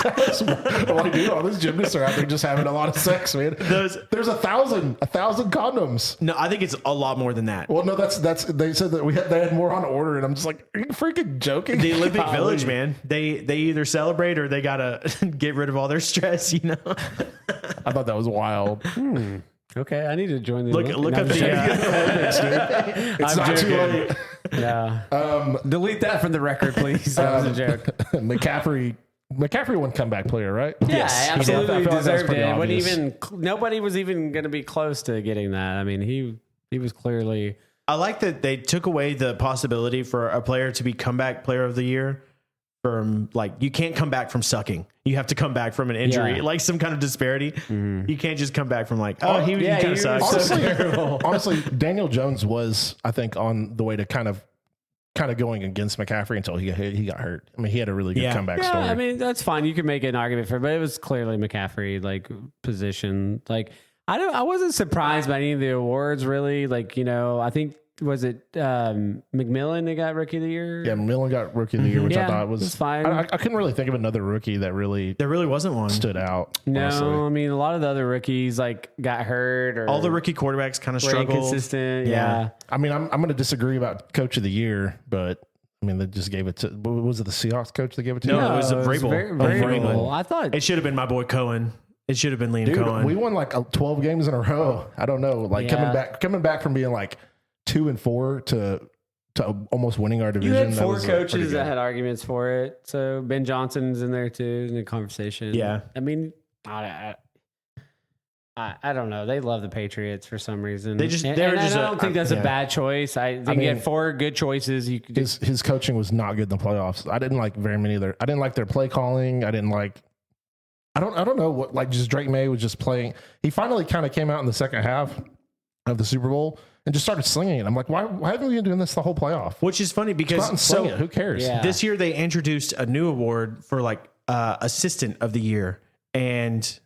Like, dude, all those gymnasts are out there just having a lot of sex, man. There's 1,000 condoms. No, I think it's a lot more than that. Well, no, that's they said that they had more on order, and I'm just like, are you freaking joking? The Olympic Golly. Village, man. They either celebrate or they gotta get rid of all their stress. I thought that was wild. Okay, I need to join the Look up the. It's not too late. Yeah. Delete that from the record, please. That was a joke. McCaffrey won comeback player, right? Yeah, Yes. absolutely I feel like that's deserved pretty it. obvious. Nobody was even going to be close to getting that. I mean, he was clearly. I like that they took away the possibility for a player to be comeback player of the year. From like, you can't come back from sucking. You have to come back from an injury, like some kind of disparity. Mm-hmm. You can't just come back from like, he kind of sucks. Honestly, Daniel Jones was, I think, on the way to kind of going against McCaffrey until he got hurt. I mean, he had a really good comeback story. I mean, that's fine. You can make an argument for it, but it was clearly McCaffrey like position. Like I wasn't surprised by any of the awards really. Like, I think. Was it McMillan that got Rookie of the Year? Yeah, McMillan got Rookie of the Year, which I thought was fine. I couldn't really think of another rookie that really wasn't one stood out. No, honestly. I mean a lot of the other rookies like got hurt or all the rookie quarterbacks kind of struggled. Inconsistent. Yeah. I mean, I'm going to disagree about Coach of the Year, but I mean they just gave it to. Was it the Seahawks coach that gave it to? No, it was Vrabel. Vrabel. I thought it should have been my boy Cohen. It should have been Liam Cohen. We won like 12 games in a row. I don't know, like coming back from being like 2-4 to almost winning our division. You had four coaches that had arguments for it. So Ben Johnson's in there too in the conversation. Yeah. I mean, I don't know. They love the Patriots for some reason. I don't think that's a bad choice. I think you had four good choices. You could his coaching was not good in the playoffs. I didn't like very many of I didn't like their play calling. I don't know what, like, just Drake May was just playing. He finally kind of came out in the second half of the Super Bowl and just started slinging it. I'm like, why haven't we been doing this the whole playoff? Which is funny because who cares? Yeah. This year they introduced a new award for like assistant of the year, and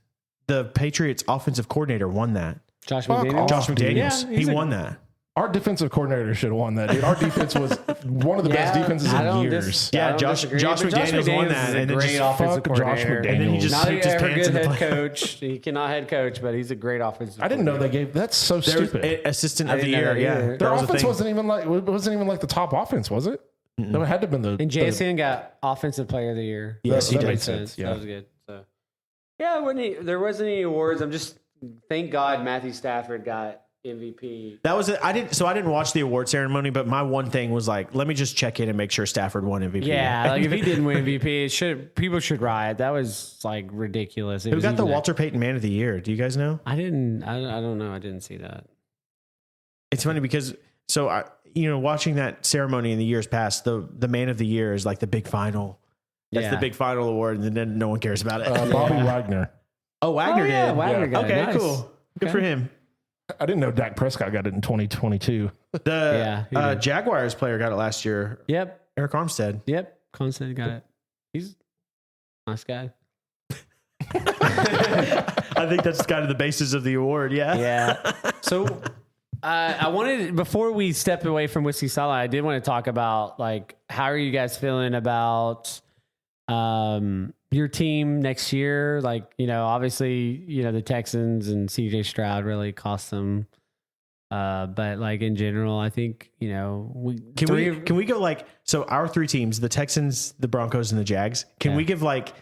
the Patriots offensive coordinator won that. Josh McDaniels. Josh McDaniels. He won that. Our defensive coordinator should have won that, dude. Our defense was one of the best defenses in years. Josh McDaniels won that, and then just offensive coordinator. And then he just pooped his pants in the head coach. He cannot head coach, but he's a great offensive. I didn't know they gave. That's so stupid. Assistant of the year. Yeah, their offense wasn't even like the top offense, was it? Mm-mm. No, it had to have been the. And JSN got offensive player of the year. Yes, that made sense. Yeah. That was good. So there wasn't any awards. I'm just thank God Matthew Stafford got MVP. That was it. I didn't watch the award ceremony, but my one thing was like, let me just check in and make sure Stafford won MVP. Yeah, like if he didn't win MVP, people should riot. That was like ridiculous. Who got the Walter Payton Man of the Year? Do you guys know? I didn't. I don't know. I didn't see that. It's funny because watching that ceremony in the years past, the Man of the Year is like the big final. That's the big final award, and then no one cares about it. Bobby Wagner. Oh, Wagner did. Wagner got it. Okay, Nice. Cool. Good for him. I didn't know Dak Prescott got it in 2022. The Jaguars player got it last year. Yep. Eric Armstead. Yep. Armstead got it. He's a nice guy. I think that's kind of the basis of the award. Yeah. Yeah. So I wanted, before we step away from Whiskey Sour, I did want to talk about like, how are you guys feeling about your team next year? Like, obviously, the Texans and CJ Stroud really cost them. But like in general, I think, can we go like, so our three teams, the Texans, the Broncos, and the Jags, can we give like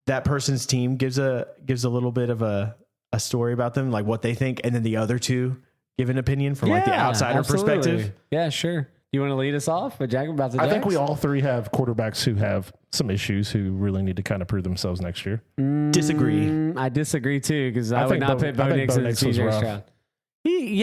that person's team gives a little bit of a story about them, like what they think, and then the other two give an opinion from like the outsider perspective? Yeah, sure. You want to lead us off with Jack about the Jags? I think we all three have quarterbacks who have some issues who really need to kind of prove themselves next year. Disagree. I disagree too, because I would not put Bo Nix and CJ Stroud. He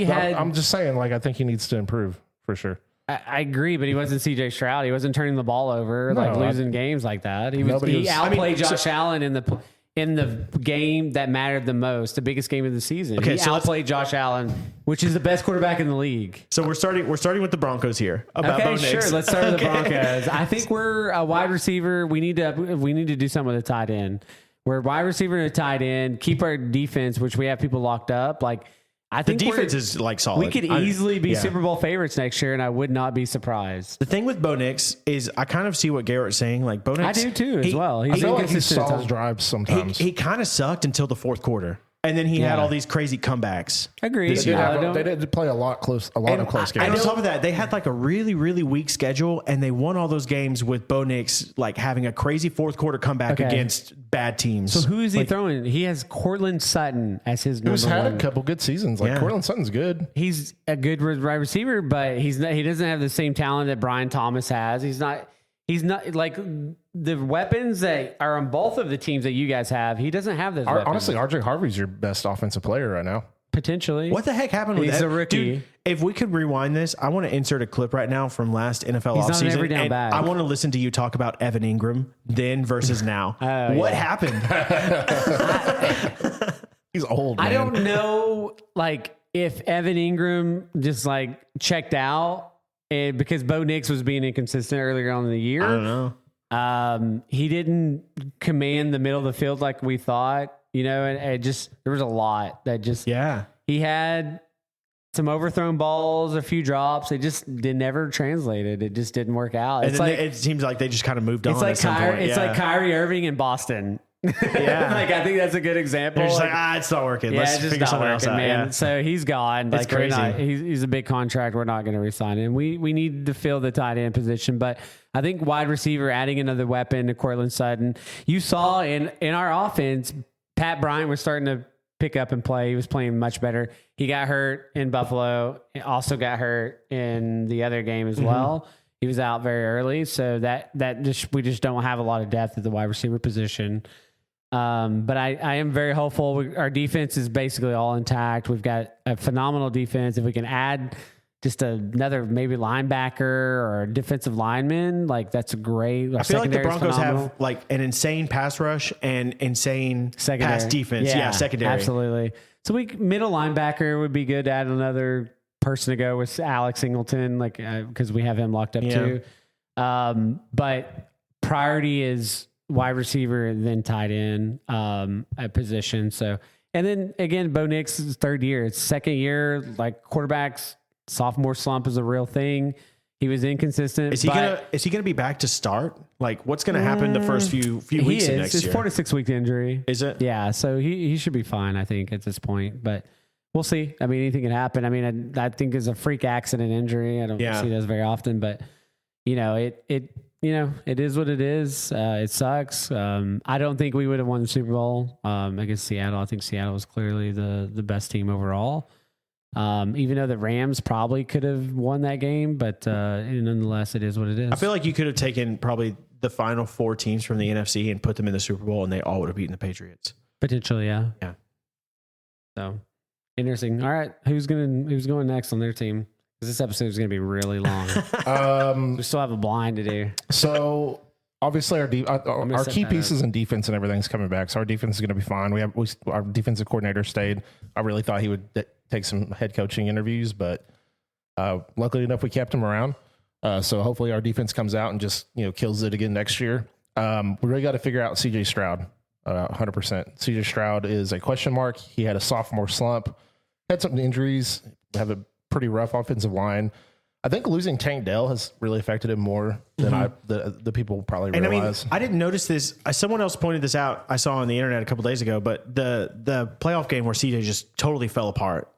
had. I'm just saying, like, I think he needs to improve for sure. I agree, but he wasn't CJ Stroud. He wasn't turning the ball over, losing games like that. He outplayed Josh Allen in the game that mattered the most, the biggest game of the season. Okay, he outplayed Josh Allen, which is the best quarterback in the league. So we're starting with the Broncos here. About Bo Nix. Sure. Let's start with the Broncos. I think we're a wide receiver. We need to do something with a tight end. We're a wide receiver and a tight end. Keep our defense, which we have people locked up. Like, I think the defense is like solid. We could easily be Super Bowl favorites next year, and I would not be surprised. The thing with Bo Nix is I kind of see what Garrett's saying. Like Bo Nix, I do too as well. He's inconsistent. He stalls drives sometimes. He kind of sucked until the fourth quarter. And then he had all these crazy comebacks. Agreed. They did play a lot of close games. And on top of that, they had like a really, really weak schedule, and they won all those games with Bo Nix like having a crazy fourth quarter comeback against bad teams. So who is he throwing? He has Cortland Sutton as his number He's one. had a couple good seasons. Like Cortland Sutton's good. He's a good wide receiver, but he doesn't have the same talent that Brian Thomas has. He's not like the weapons that are on both of the teams that you guys have. He doesn't have those weapons. Honestly, RJ Harvey's your best offensive player right now. Potentially. What the heck happened with He's a rookie. Dude, if we could rewind this, I want to insert a clip right now from last NFL He's not an offseason. every down And back. I want to listen to you talk about Evan Ingram then versus now. What happened? He's old, man. I don't know, like, if Evan Ingram just like checked out because Bo Nix was being inconsistent earlier on in the year. I don't know. He didn't command the middle of the field like we thought, and it just, there was a lot that just, he had some overthrown balls, a few drops. It just never translated. It just didn't work out. And then it seems like they just kind of moved on. It's like Kyrie Irving in Boston. Yeah. Like, I think that's a good example. They're just like, it's not working. Yeah, Let's it's just figure not something else working, out. man. Yeah. So he's gone. It's crazy. He's a big contract. We're not going to resign him. We need to fill the tight end position, but I think wide receiver, adding another weapon to Cortland Sutton. You saw in our offense, Pat Bryant was starting to pick up and play. He was playing much better. He got hurt in Buffalo. He also got hurt in the other game as well. He was out very early, so we just don't have a lot of depth at the wide receiver position. But I am very hopeful. Our defense is basically all intact. We've got a phenomenal defense. If we can add just another maybe linebacker or a defensive lineman, like that's great. I feel like the Broncos have like an insane pass rush and insane pass defense. Yeah, secondary. Absolutely. So middle linebacker would be good to add another person to go with Alex Singleton, like because we have him locked up too. But priority is wide receiver and then tight end at position. So, and then again, Bo Nix is third year. It's second year. Like quarterbacks, sophomore slump is a real thing. He was inconsistent. Is he gonna be back to start? Like, what's gonna happen the first few weeks of next year? It's 4 to 6 week injury. Is it? Yeah. So he should be fine, I think, at this point. But we'll see. I mean, anything can happen. I mean, I think it's a freak accident injury. I don't see those very often, but it is what it is. It sucks. I don't think we would have won the Super Bowl against Seattle. I think Seattle was clearly the best team overall. Even though the Rams probably could have won that game, but nonetheless, it is what it is. I feel like you could have taken probably the final 4 teams from the NFC and put them in the Super Bowl, and they all would have beaten the Patriots. Potentially, yeah. Yeah. So interesting. All right, who's going next on their team? Because this episode is going to be really long. We still have a blind to do. So obviously our key pieces in defense and everything's coming back. So our defense is going to be fine. Our defensive coordinator stayed. I really thought he would take some head coaching interviews, but luckily enough, we kept him around. So hopefully our defense comes out and just kills it again next year. We really got to figure out CJ Stroud. 100%. CJ Stroud is a question mark. He had a sophomore slump, had some injuries, have a pretty rough offensive line. I think losing Tank Dell has really affected him more than the people probably realize. And I didn't notice this. Someone else pointed this out. I saw on the internet a couple days ago, but the playoff game where CJ just totally fell apart.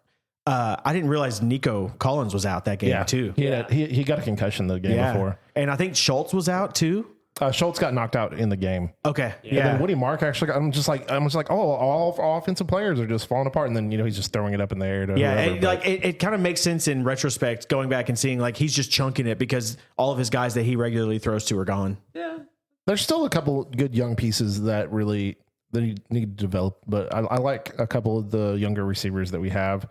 I didn't realize Nico Collins was out that game too. He got a concussion the game before. And I think Schultz was out too. Schultz got knocked out in the game. Okay. And then Woody Mark actually got, I'm just like, all offensive players are just falling apart. And then, he's just throwing it up in the air. To whoever, it kind of makes sense in retrospect, going back and seeing like he's just chunking it because all of his guys that he regularly throws to are gone. Yeah. There's still a couple good young pieces that you need to develop, but I like a couple of the younger receivers that we have.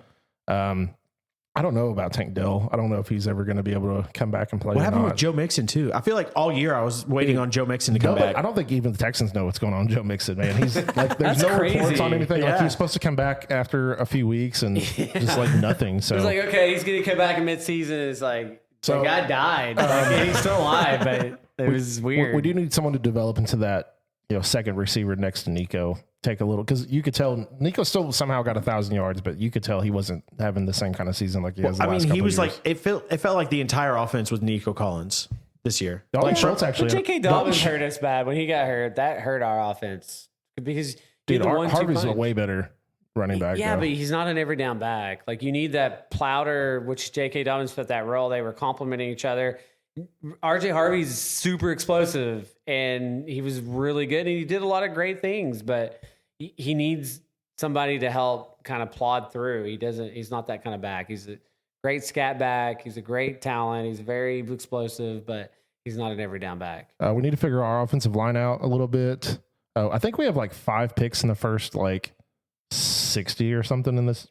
I don't know about Tank Dell. I don't know if he's ever going to be able to come back and play. What happened with Joe Mixon too? I feel like all year I was waiting on Joe Mixon to come back. I don't think even the Texans know what's going on with Joe Mixon, man. He's like, there's no reports on anything. Like he's supposed to come back after a few weeks and just like nothing. So it's like, okay, he's going to come back in midseason. It's like, the guy died. Like, he's still alive, but it was weird. We do need someone to develop into that, second receiver next to Nico. Take a little, because you could tell Nico still somehow got 1,000 yards, but you could tell he wasn't having the same kind of season like he has. He was like it felt like the entire offense was Nico Collins this year. Like Schultz actually. J.K. Dobbins hurt us bad when he got hurt. That hurt our offense because Harvey's a way better running back. Yeah, though. but he's not an every down back. Like you need that Plowder, which J.K. Dobbins fit that role. They were complementing each other. RJ Harvey's super explosive, and he was really good, and he did a lot of great things. But he needs somebody to help kind of plod through. He's not that kind of back. He's a great scat back. He's a great talent. He's very explosive, but he's not an every down back. We need to figure our offensive line out a little bit. I think we have like 5 picks in the first like 60 or something in this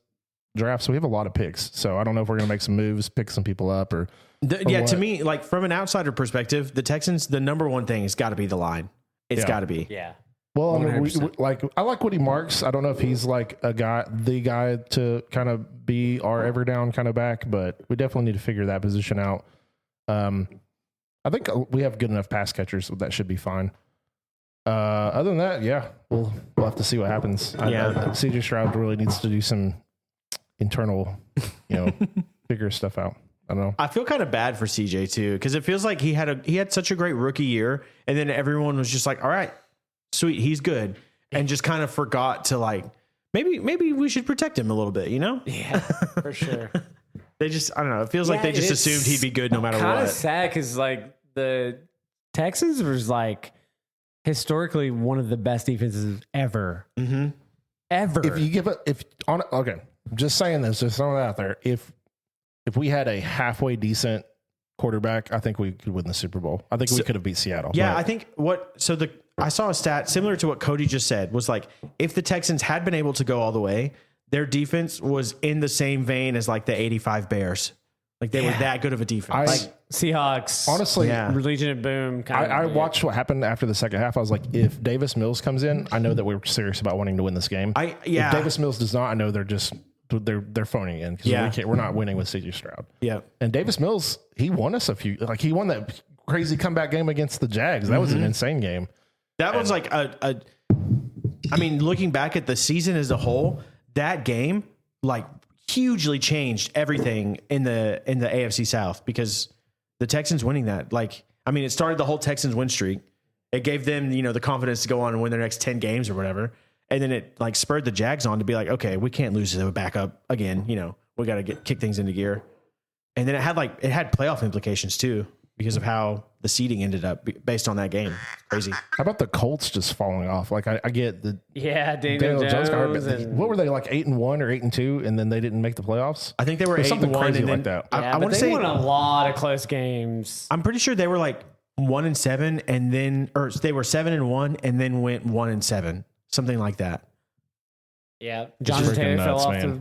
draft. So we have a lot of picks. So I don't know if we're going to make some moves, pick some people up or Yeah, what? to me, like from an outsider perspective, the Texans, the number one thing has got to be the line. It's got to be. Yeah. Well, I mean, I 100%. like Woody Marks. I don't know if he's like the guy to kind of be our every down kind of back, but we definitely need to figure that position out. I think we have good enough pass catchers, so that should be fine. Other than that, yeah, we'll have to see what happens. CJ Stroud really needs to do some internal, figure stuff out. I don't know. I feel kind of bad for CJ too, because it feels like he had such a great rookie year, and then everyone was just like, all right, sweet, he's good, and just kind of forgot to like maybe we should protect him a little bit, Yeah, for sure. They just, I don't know, it feels like they just assumed he'd be good no matter Kind what. of sad because like the Texans was like historically one of the best defenses ever. Mm-hmm. Ever. If you give just saying this, just throwing it out there. If we had a halfway decent quarterback, I think we could win the Super Bowl. I think we could have beat Seattle. Yeah, I think I saw a stat similar to what Cody just said was like, if the Texans had been able to go all the way, their defense was in the same vein as like the 85 Bears. Like they were that good of a defense. like Seahawks. Honestly, Legion of Boom. I watched what happened after the second half. I was like, if Davis Mills comes in, I know that we're serious about wanting to win this game. If Davis Mills does not, I know they're phoning in because we're not winning with CJ Stroud. Yeah. And Davis Mills, he won us he won that crazy comeback game against the Jags. That was an insane game. That was like I mean, looking back at the season as a whole, that game like hugely changed everything in the AFC South because the Texans winning that, like, I mean, it started the whole Texans win streak. It gave them, the confidence to go on and win their next 10 games or whatever. And then it like spurred the Jags on to be like, okay, we can't lose to the backup again. We got to kick things into gear. And then it had playoff implications too, because of how the seeding ended up based on that game. Crazy. How about the Colts just falling off? Like I get the Daniel Jones got hurt, but what were they like 8-1 or 8-2, and then they didn't make the playoffs? I think they were 8-1 crazy and like that. I want to say won a lot of close games. I'm pretty sure they were like 1-7, and then they were 7-1, and then went 1-7, something like that. Yeah, Jonathan Taylor fell off the.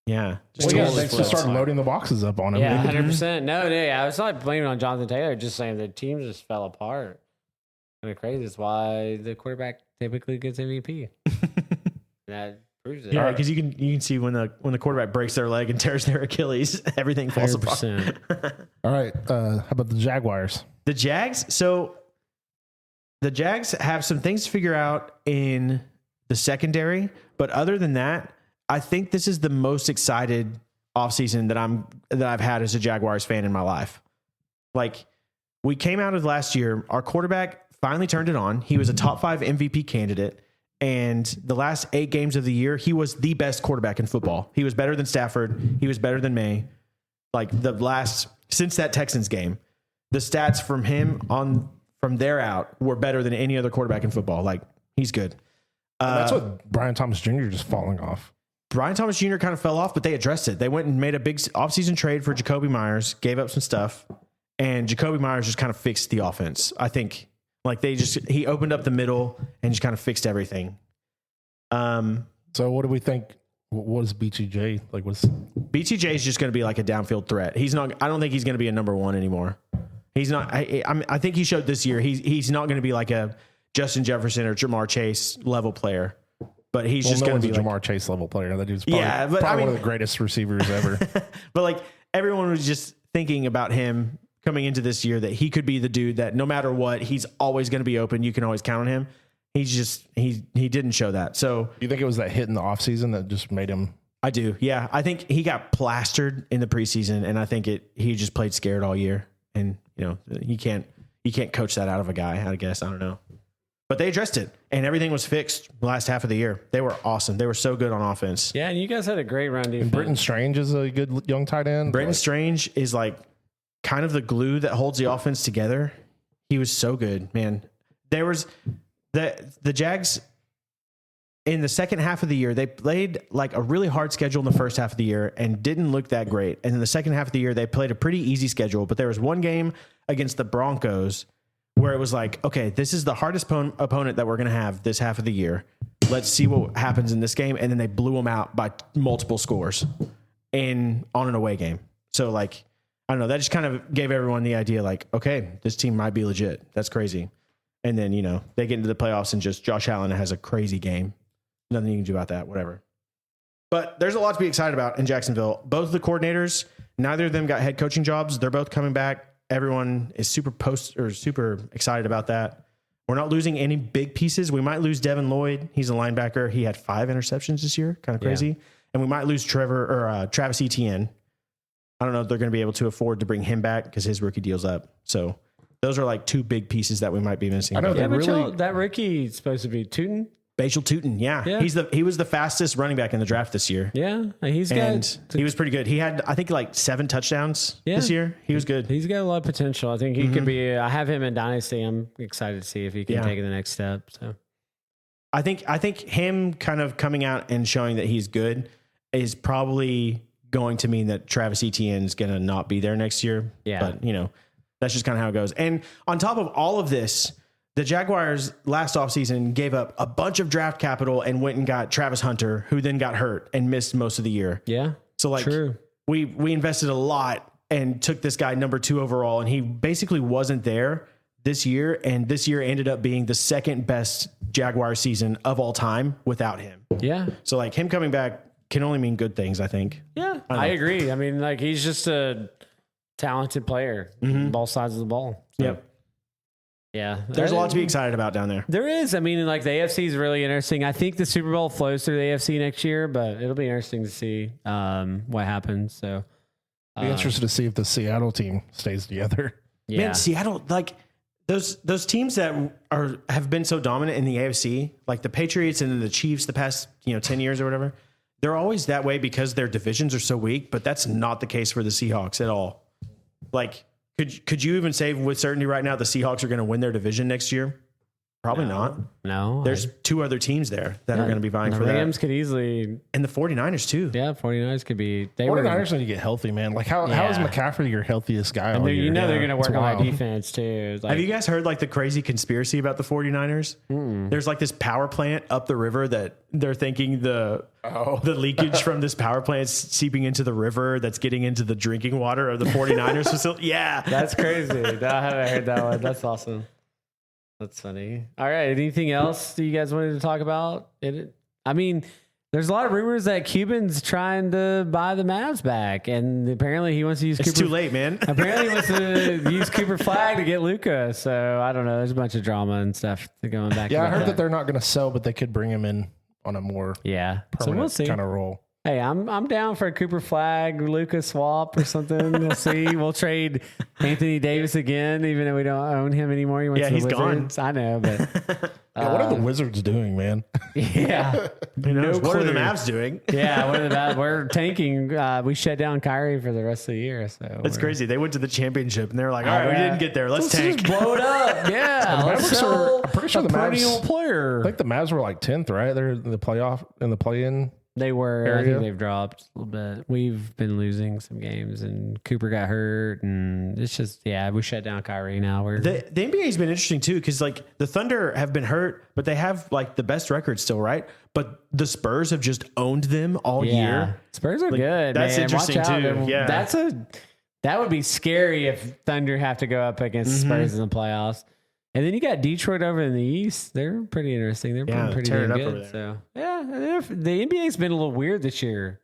Yeah. They just started loading the boxes up on him. Yeah, 100%. No, I was not blaming on Jonathan Taylor, just saying the team just fell apart. Kind of crazy. That's why the quarterback typically gets MVP. That proves it. Yeah, because you can see when the quarterback breaks their leg and tears their Achilles, everything falls 100%. apart. All right. How about the Jaguars? The Jags. So the Jags have some things to figure out in the secondary, but other than that, I think this is the most excited offseason that I've had as a Jaguars fan in my life. Like, we came out of last year, our quarterback finally turned it on. He was a top 5 MVP candidate, and the last 8 games of the year, he was the best quarterback in football. He was better than Stafford. He was better than May. Like, since that Texans game, the stats from him from there out were better than any other quarterback in football. Like, he's good. That's what Brian Thomas Jr. just falling off. Brian Thomas Jr. kind of fell off, but they addressed it. They went and made a big offseason trade for Jacoby Myers, gave up some stuff, and Jacoby Myers just kind of fixed the offense. I think like he opened up the middle and just kind of fixed everything. So what do we think? What is BTJ like? BTJ is just going to be like a downfield threat. He's not. I don't think he's going to be a number 1 anymore. He's not. I think he showed this year. He's not going to be like a Justin Jefferson or Jamar Chase level player. But he's just going to be a Jamar Chase level player. That dude's probably one of the greatest receivers ever. But like everyone was just thinking about him coming into this year that he could be the dude that no matter what, he's always going to be open. You can always count on him. He didn't show that. So you think it was that hit in the offseason that just made him? I do. Yeah. I think he got plastered in the preseason, and I think he just played scared all year. And you can't coach that out of a guy, I guess. I don't know. But they addressed it, and everything was fixed the last half of the year. They were awesome. They were so good on offense. Yeah, and you guys had a great run defense. And Britton Strange is a good young tight end. Britton Strange is like kind of the glue that holds the offense together. He was so good, man. There was the Jags in the second half of the year. They played like a really hard schedule in the first half of the year and didn't look that great. And in the second half of the year, they played a pretty easy schedule. But there was one game against the Broncos where it was like, okay, this is the hardest opponent that we're going to have this half of the year. Let's see what happens in this game. And then they blew them out by multiple scores on an away game. So like, I don't know, that just kind of gave everyone the idea like, okay, this team might be legit. That's crazy. And then, they get into the playoffs and just Josh Allen has a crazy game. Nothing you can do about that, whatever. But there's a lot to be excited about in Jacksonville. Both the coordinators, neither of them got head coaching jobs. They're both coming back. Everyone is super excited about that. We're not losing any big pieces. We might lose Devin Lloyd. He's a linebacker. He had 5 interceptions this year. Kind of crazy. Yeah. And we might lose Travis Etienne. I don't know if they're going to be able to afford to bring him back because his rookie deal's up. So those are like 2 big pieces that we might be missing. I know that rookie is supposed to be Tootin. Bajal Tootin, yeah. He was the fastest running back in the draft this year. Yeah, he was pretty good. He had, I think, like 7 touchdowns this year. He was good. He's got a lot of potential. I think he could be. I have him in Dynasty. I'm excited to see if he can take the next step. So, I think him kind of coming out and showing that he's good is probably going to mean that Travis Etienne is going to not be there next year. Yeah, but that's just kind of how it goes. And on top of all of this, the Jaguars last offseason gave up a bunch of draft capital and went and got Travis Hunter, who then got hurt and missed most of the year. Yeah. So like we invested a lot and took this guy number 2 overall, and he basically wasn't there this year. And this year ended up being the second best Jaguar season of all time without him. Yeah. So like him coming back can only mean good things, I think. Yeah, I agree. I mean, like he's just a talented player, both sides of the ball. So. Yep. Yeah. There's a lot to be excited about down there. There is. I mean, like the AFC is really interesting. I think the Super Bowl flows through the AFC next year, but it'll be interesting to see what happens. So be interested to see if the Seattle team stays together. Yeah. Man, Seattle, like those teams that have been so dominant in the AFC, like the Patriots and the Chiefs the past 10 years or whatever, they're always that way because their divisions are so weak, but that's not the case for the Seahawks at all. Like, Could you even say with certainty right now the Seahawks are going to win their division next year? Probably not. No. There's 2 other teams there that are going to be vying for that. The Rams could easily. And the 49ers too. Yeah, 49ers could be. 49ers need to get healthy, man. Like how is McCaffrey your healthiest guy? And they're going to work on that defense too. Have you guys heard like the crazy conspiracy about the 49ers? There's like this power plant up the river that they're thinking the leakage from this power plant is seeping into the river that's getting into the drinking water of the 49ers facility. Yeah. That's crazy. I haven't heard that one. That's awesome. That's funny. All right. Anything else that you guys wanted to talk about? I mean, there's a lot of rumors that Cuban's trying to buy the Mavs back, and apparently he wants to use. It's too late, man. Apparently he wants to use Cooper Flag to get Luka. So I don't know. There's a bunch of drama and stuff going back. Yeah, I heard that they're not going to sell, but they could bring him in on a more permanent kind of role. Hey, I'm down for a Cooper Flag, Luka swap or something. We'll see. We'll trade Anthony Davis again, even though we don't own him anymore. He went to the Wizards. Gone. I know, but what are the Wizards doing, man? Yeah, what are the Mavs doing? Yeah, what are the Mavs? We're tanking. We shut down Kyrie for the rest of the year. So that's crazy. They went to the championship and they're like, all right, we didn't get there. Let's tank. Just blow it up. Yeah, I'm pretty sure the perennial player. I think the Mavs were like 10th, right? They're in the play-in. They were. I think they've dropped a little bit. We've been losing some games, and Cooper got hurt, and it's just we shut down Kyrie now. The NBA's been interesting too because like the Thunder have been hurt, but they have like the best record still, right? But the Spurs have just owned them all year. Spurs are good. That's man. interesting too. Yeah, that would be scary if Thunder have to go up against Spurs in the playoffs. And then you got Detroit over in the East. They're pretty interesting. They're pretty damn good. So the NBA's been a little weird this year.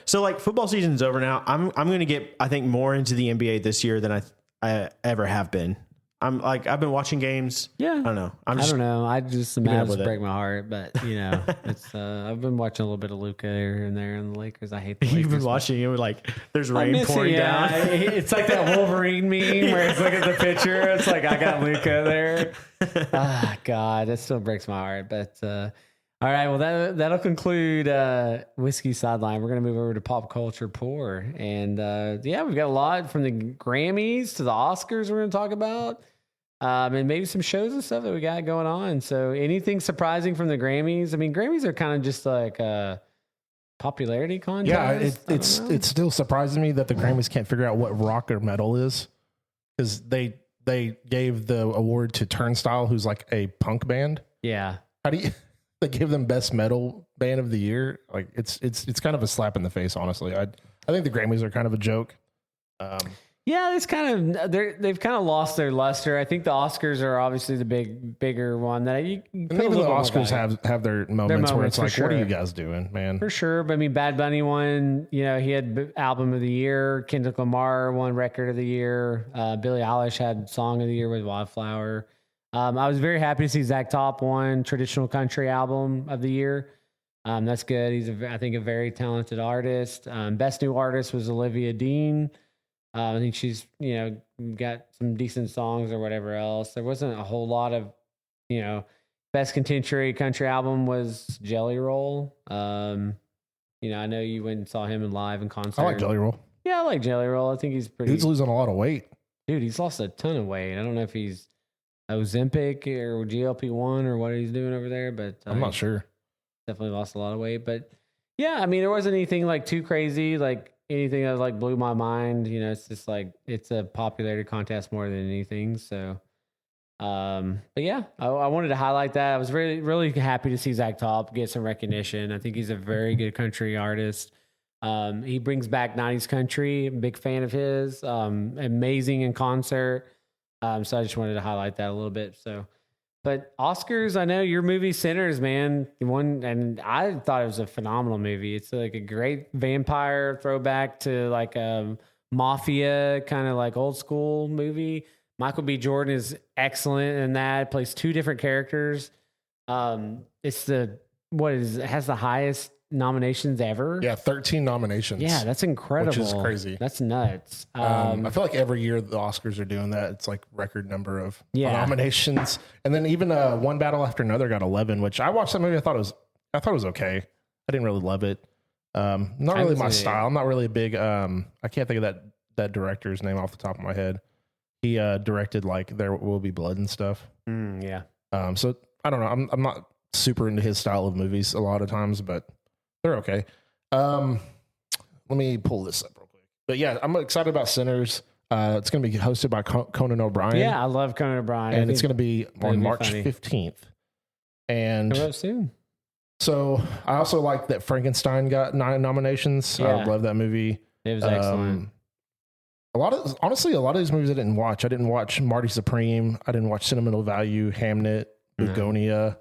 So like football season's over now. I'm gonna get I think more into the NBA this year than I ever have been. I've been watching games. Yeah. I don't know. I don't know. I just the up Mavs with it. break my heart, but you know, it's I've been watching a little bit of Luka here and there in the Lakers. I hate the Lakers. You've been watching it like there's I rain miss it, pouring yeah. down. It's like that Wolverine meme where it's look at the picture. It's like I got Luka there. Ah, God, that still breaks my heart. But all right, well that'll conclude Whiskey Sideline. We're gonna move over to pop culture pour, and yeah, we've got a lot from the Grammys to the Oscars. We're gonna talk about. And maybe some shows and stuff that we got going on. So anything surprising from the Grammys? I mean, Grammys are kind of just like a popularity contest. Yeah, it's still surprising me that the Grammys can't figure out what rock or metal is, because they gave the award to Turnstile, who's like a punk band. Yeah. How do you? They give them best metal band of the year. Like it's kind of a slap in the face, honestly. I think the Grammys are kind of a joke. Yeah, it's kind of they've kind of lost their luster. I think the Oscars are obviously the bigger one that you and even the Oscars have their moments where it's like, sure. what are you guys doing, man? For sure. But I mean, Bad Bunny won, you know, he had album of the year. Kendrick Lamar won record of the year. Billie Eilish had song of the year with Wildflower. I was very happy to see Zach Top won traditional country album of the year. That's good. He's I think a very talented artist. Best new artist was Olivia Dean. I think she's, you know, got some decent songs or whatever else. There wasn't a whole lot of, you know, best contemporary country album was Jelly Roll. You know, I know you went and saw him in live in concert. I like Jelly Roll. Yeah, I like Jelly Roll. I think he's pretty. Dude's losing a lot of weight. Dude, he's lost a ton of weight. I don't know if he's Ozempic or GLP-1 or what he's doing over there, but I'm not sure. Definitely lost a lot of weight. But yeah, I mean, there wasn't anything like too crazy, like anything that like blew my mind. You know, it's just like it's a popularity contest more than anything. So, but yeah, I wanted to highlight that. I was really, really happy to see Zach Top get some recognition. I think he's a very good country artist. He brings back 90s country. I'm a big fan of his. Amazing in concert. So I just wanted to highlight that a little bit. So, but Oscars, I know your movie Sinners, man, won, and I thought it was a phenomenal movie. It's like a great vampire throwback to like a mafia kind of like old school movie. Michael B. Jordan is excellent in that. Plays two different characters. It's it has the highest nominations ever. Yeah, 13 nominations. Yeah, that's incredible. Which is crazy. That's nuts. I feel like every year the Oscars are doing that. It's like record number of nominations. And then even One Battle After Another got 11, which I watched that movie. I thought it was okay. I didn't really love it. Not really my style. I'm not really a big I can't think of that director's name off the top of my head. He directed like There Will Be Blood and stuff. Yeah. So I don't know. I'm not super into his style of movies a lot of times, but they're okay. Let me pull this up real quick. But yeah, I'm excited about Sinners. It's going to be hosted by Conan O'Brien. Yeah, I love Conan O'Brien. And it's going to be on March 15th. And coming up soon. So I also like that Frankenstein got 9 nominations. Yeah. I love that movie. It was excellent. A lot of these movies I didn't watch. I didn't watch Marty Supreme. I didn't watch Sentimental Value, Hamnet, Begonia.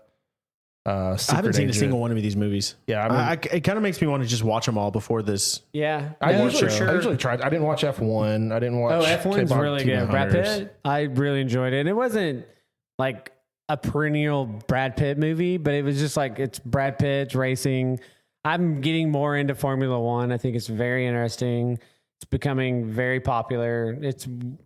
I haven't seen a single one of these movies. Yeah, I mean, it kind of makes me want to just watch them all before this. Yeah, I usually tried. I didn't watch F1. I didn't watch. F1's really good. Brad Pitt. I really enjoyed it. And it wasn't like a perennial Brad Pitt movie, but it was just like it's Brad Pitt racing. I'm getting more into Formula One. I think it's very interesting. It's becoming very popular.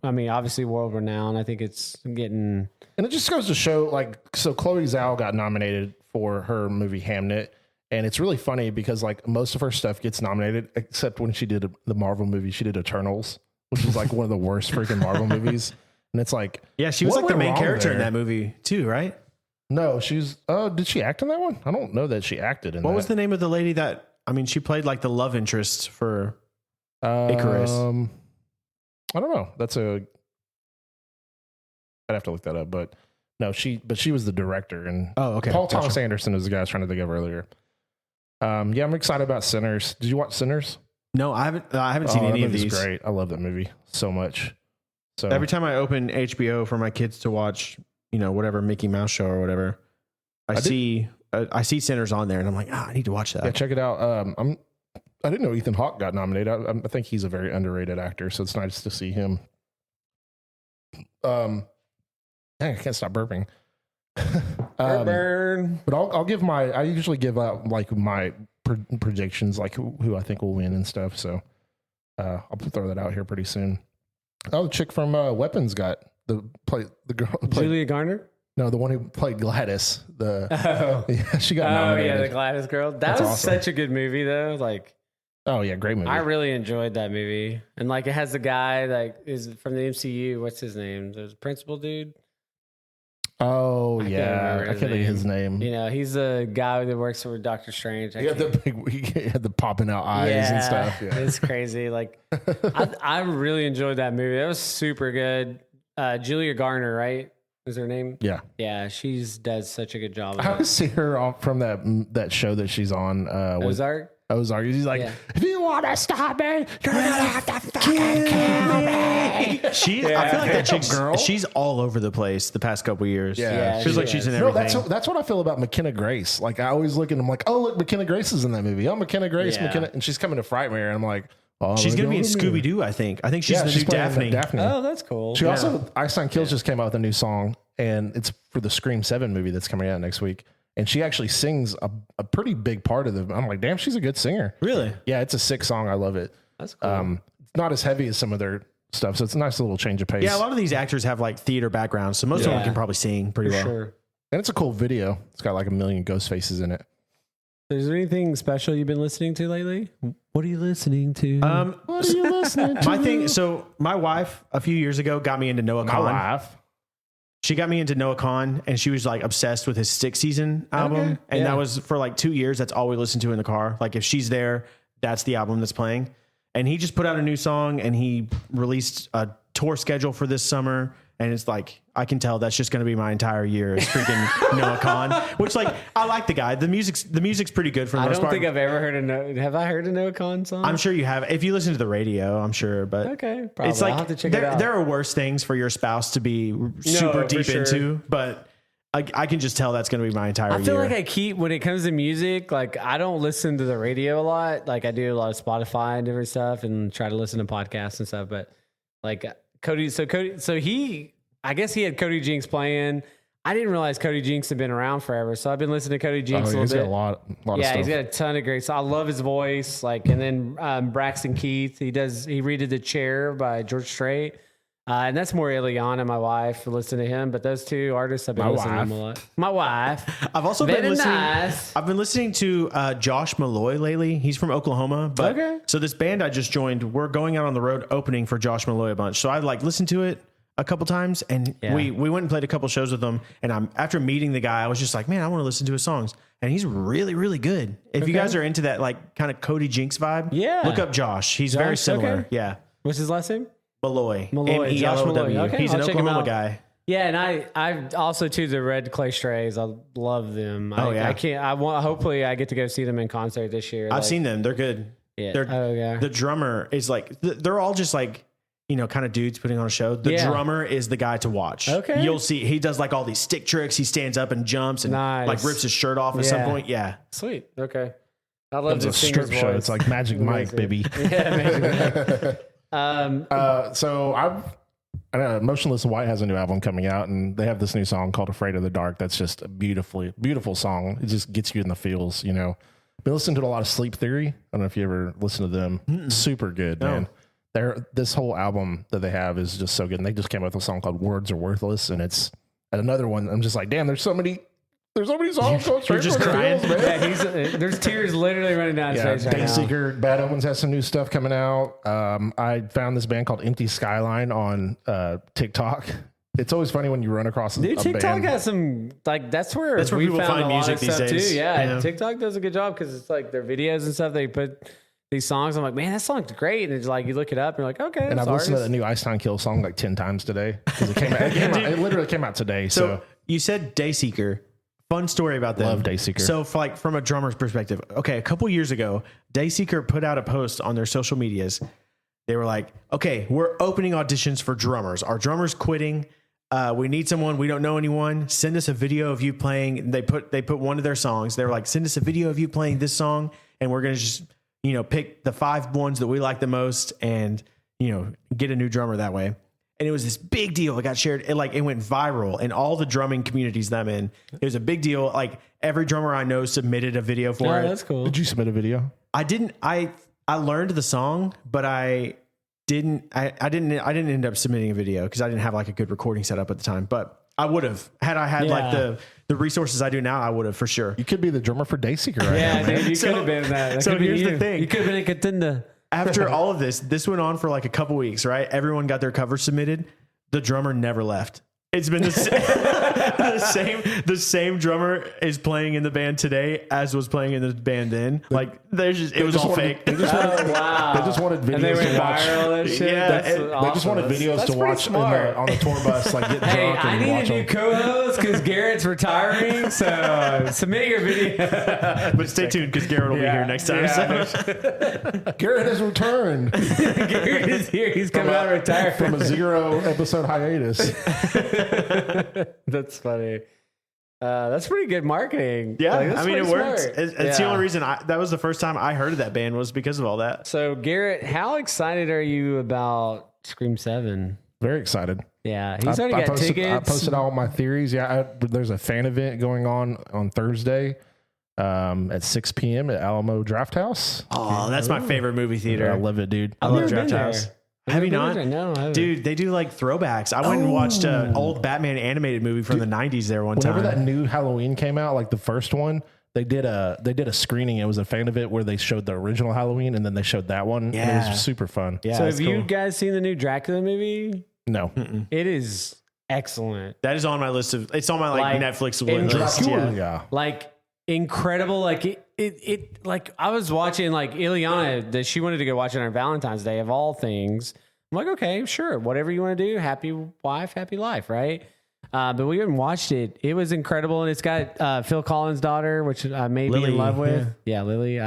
Obviously world renowned. I think it's getting. And it just goes to show, like, so Chloe Zhao got nominated for her movie Hamnet, and it's really funny because like most of her stuff gets nominated except when she did the Marvel movie. She did Eternals, which is like one of the worst freaking Marvel movies. And it's like, yeah, she was like the main character in that movie too, right? No, she's. Oh, did she act in that one? I don't know that she acted in. What was the name of the lady that? I mean, she played like the love interest for Icarus. I don't know. I'd have to look that up, but no, she was the director. And Paul Thomas Anderson is the guy I was trying to think of earlier. Yeah, I'm excited about Sinners. Did you watch Sinners? No, I haven't seen any of these. Great. I love that movie so much. So every time I open HBO for my kids to watch, whatever Mickey Mouse show or whatever, I see Sinners on there, and I'm like, I need to watch that. Yeah, check it out. I didn't know Ethan Hawke got nominated. I think he's a very underrated actor, so it's nice to see him. Dang, I can't stop burping. Burn. But I'll give I usually give out like my predictions, like who I think will win and stuff. So I'll throw that out here pretty soon. Oh, the chick from Weapons got the girl who played, Julia Garner? No, the one who played Gladys. Oh. Yeah, she got Oh, nominated. yeah, the Gladys girl. That That's was awesome. such a good movie, though. Like, Oh yeah, great movie. I really enjoyed that movie. And, like, it has the guy that is from the MCU. What's his name? The principal dude? Oh I can't yeah, remember I his can't think of his name. name. You know, he's the guy that works for Doctor Strange. He had the popping out eyes and stuff. Yeah. It's crazy. Like, I really enjoyed that movie. That was super good. Julia Garner, right? Is her name? Yeah. Yeah, does such a good job. I Of always see her from that show that she's on. With Ozark. Ozark. She's like, Yeah. if you want to stop me, you're gonna have to fucking kill me. I feel like that chick's girl. She's all over the place the past couple years. Yeah, feels she like she's in is. No, everything. that's what I feel about McKenna Grace. Like I always look and I'm like, oh look, McKenna Grace is in that movie. Oh, McKenna Grace, Yeah. McKenna, and she's coming to Frightmare, and I'm like, oh, She's gonna be in me. Scooby Doo. I think she's the new playing Daphne. Oh, that's cool. She also Einstein Kills just came out with a new song, and it's for the Scream 7 movie that's coming out next week. And she actually sings a pretty big part of the. I'm like, damn, she's a good singer. Really? Yeah, it's a sick song. I love it. That's cool. It's not as heavy as some of their stuff, so it's a nice little change of pace. Yeah, a lot of these actors have like theater backgrounds, so most of them Yeah. can probably sing pretty well. Sure. And it's a cool video. It's got like 1 million ghost faces in it. Is there anything special you've been listening to lately? What are you listening to? What are you listening to? My thing. So my wife a few years ago got me into Noah My Kahan. wife. She got me into Noah Kahan, and she was like obsessed with his 6 Season album. Okay. And Yeah. that was for like 2 years. That's all we listened to in the car. Like if she's there, that's the album that's playing. And he just put out a new song, and he released a tour schedule for this summer. And it's like, I can tell that's just going to be my entire year is freaking Noah Kahan, which like, I like the guy. The music's pretty good for the I most don't part. think I've ever heard Have I heard a Noah Kahan song? I'm sure you have. If you listen to the radio, I'm sure. But Okay, probably. it's like I'll have to check it there, out. there are worse things for your spouse to be super for deep sure. into. But I can just tell that's going to be my entire I feel year. like when it comes to music, like I don't listen to the radio a lot. Like I do a lot of Spotify and different stuff and try to listen to podcasts and stuff. But like Cody, I guess he had Cody Jinks playing. I didn't realize Cody Jinks had been around forever. So I've been listening to Cody Jinks a He's little got bit. a lot of stuff. He's got a ton of great. So I love his voice. Like, and then Braxton Keith, he redid The Chair by George Strait. And that's more Ileana, my wife, listen to him. But those two artists, I've been listening to them a lot. My wife. I've also Very been listening. nice. I've been listening to Josh Malloy lately. He's from Oklahoma. But Okay. so this band I just joined, we're going out on the road opening for Josh Malloy a bunch. So I like listened to it a couple times, and Yeah. we went and played a couple shows with him. And after meeting the guy, I was just like, man, I want to listen to his songs. And he's really, really good. If you guys are into that like kind of Cody Jinks vibe, Yeah. look up Josh. He's very Josh, similar. okay. Yeah. What's his last name? Malloy. Malloy, Josh M-E-L-O-W. Malloy. Okay, He's an I'll check him Oklahoma out. guy. Yeah, and I also too the Red Clay Strays. I love them. yeah. I can't. I want. Hopefully, I get to go see them in concert this year. I've seen them. They're good. Yeah. They're, Oh, yeah. The drummer is like, they're all just like, kind of dudes putting on a show. The Yeah. drummer is the guy to watch. Okay. You'll see, he does like all these stick tricks. He stands up and jumps and Nice. like rips his shirt off at some Yeah. point. Yeah. Sweet. Okay. I love It's a the singer's strip show. voice. It's like Magic Mike, baby. Yeah, Magic Mike. So I know Motionless in White has a new album coming out, and they have this new song called "Afraid of the Dark." That's just a beautiful song. It just gets you in the feels. Been listening to a lot of Sleep Theory. I don't know if you ever listen to them. Super good, man. This whole album that they have is just so good. And they just came out with a song called "Words Are Worthless," and it's another one. I'm just like, damn, there's so many songs going straight just for the crying. feels, man. Yeah, there's tears literally running down his face right now. Dayseeker, Bad Omens has some new stuff coming out. I found this band called Empty Skyline on TikTok. It's always funny when you run across Dude, a TikTok band. has some that's where we people found find a lot music of these stuff days. too. Yeah, Yeah. TikTok does a good job because it's like their videos and stuff. They put these songs. I'm like, man, that song's great. And it's like you look it up and you're like, okay. And I've listened to the new Einstein Kill song like 10 times today because it came out. It literally came out today. So you said Dayseeker. Fun story about them. Love Dayseeker. So from a drummer's perspective, okay, a couple years ago, Dayseeker put out a post on their social medias. They were like, okay, we're opening auditions for drummers. Our drummer's quitting. We need someone. We don't know anyone. Send us a video of you playing. They put one of their songs. They were like, send us a video of you playing this song, and we're gonna just pick the 5 ones that we like the most, and get a new drummer that way. And it was this big deal. It got shared. It went viral in all the drumming communities that I'm in. It was a big deal. Like every drummer I know submitted a video for it. That's cool. Did you submit a video? I didn't. I learned the song, but I didn't end up submitting a video because I didn't have like a good recording setup at the time. But I would have had I had like the resources I do now. I would have for sure. You could be the drummer for Dayseeker right now. Dude, you could have been that. So here's the thing. You could have been a contender. After all of this went on for like a couple weeks, right? Everyone got their cover submitted. The drummer never left. It's been the same drummer is playing in the band today as was playing in the band then. Like it was all fake. They just wanted videos And they went to watch. viral and shit. Yeah, That's they They just wanted videos to watch on the tour bus, like get Hey, drunk I and need watch a new them. co-host because Garrett's retiring. So submit your video. But stay tuned because Garrett will be here next time. So. Garrett has returned Garrett is here. He's coming out of retirement. from a 0 episode hiatus. That's funny. That's pretty good marketing. Yeah, Like, that's I mean, it pretty works. smart. It's the only reason that was the first time I heard of that band was because of all that. So, Garrett, how excited are you about Scream 7? Very excited. Yeah, he's already got tickets. I posted all my theories. Yeah, there's a fan event going on Thursday at 6 p.m. at Alamo Draft House. Oh, that's my favorite movie theater. I love it, dude. I I've love never Draft been House. there. Have you not? No, I haven't. Dude, they do like throwbacks. I went and watched an old Batman animated movie from the 90s there one time. Whenever that new Halloween came out, like the first one, they did a screening. It was a fan event where they showed the original Halloween and then they showed that one. Yeah. And it was super fun. Yeah, So, it's have you cool. guys seen the new Dracula movie? No. It is excellent. That is on my list of. It's on my like Netflix list. Dracula. Yeah. Yeah. Like incredible. Like it like I was watching like Ileana that she wanted to go watch it on Valentine's Day of all things. I'm like, okay, sure, whatever you want to do. Happy wife, happy life, right? But we haven't watched it. It was incredible, and it's got Phil Collins' daughter, which I may be Lily, in love with. Yeah, Lily.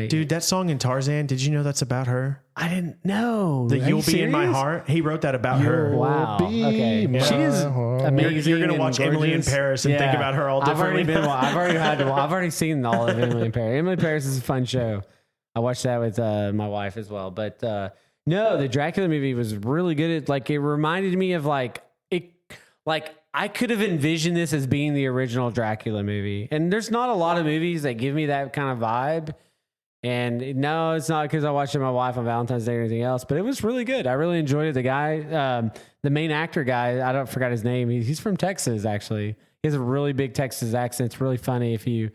Dude, that song in Tarzan. Did you know that's about her? I didn't know. The Are You'll you Be in My serious? Heart. He wrote that about her. Wow. Be Okay. my She is heart. amazing. You're gonna and watch Emily in gorgeous. Paris and think about her all differently. I've already seen all of Emily in Paris. Emily in Paris is a fun show. I watched that with my wife as well. But no, the Dracula movie was really good. It reminded me of I could have envisioned this as being the original Dracula movie. And there's not a lot of movies that give me that kind of vibe. And no, it's not because I watched it with my wife on Valentine's Day or anything else, but it was really good. I really enjoyed it. The guy, the main actor guy, I forgot his name. He's from Texas, actually. He has a really big Texas accent. It's really funny if you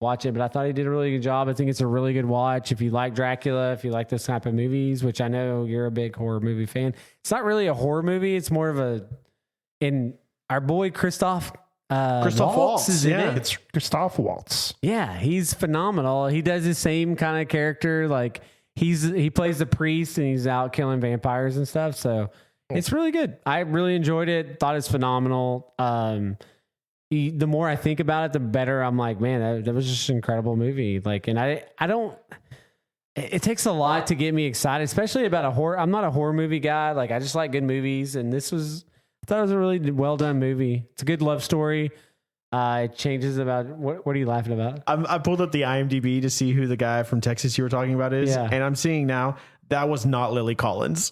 watch it, but I thought he did a really good job. I think it's a really good watch. If you like Dracula, if you like those type of movies, which I know you're a big horror movie fan. It's not really a horror movie. It's more of and our boy Christoph Waltz is in it. It's Christoph Waltz. Yeah, he's phenomenal. He does the same kind of character. Like he plays the priest and he's out killing vampires and stuff. So it's really good. I really enjoyed it. Thought it's phenomenal. The more I think about it, the better I'm like, man, that was just an incredible movie. Like, and I don't. It takes a lot to get me excited, especially about a horror. I'm not a horror movie guy. Like, I just like good movies, and I thought it was a really well done movie. It's a good love story. It changes about what are you laughing about? I pulled up the IMDb to see who the guy from Texas you were talking about is, and I'm seeing now that was not Lily Collins.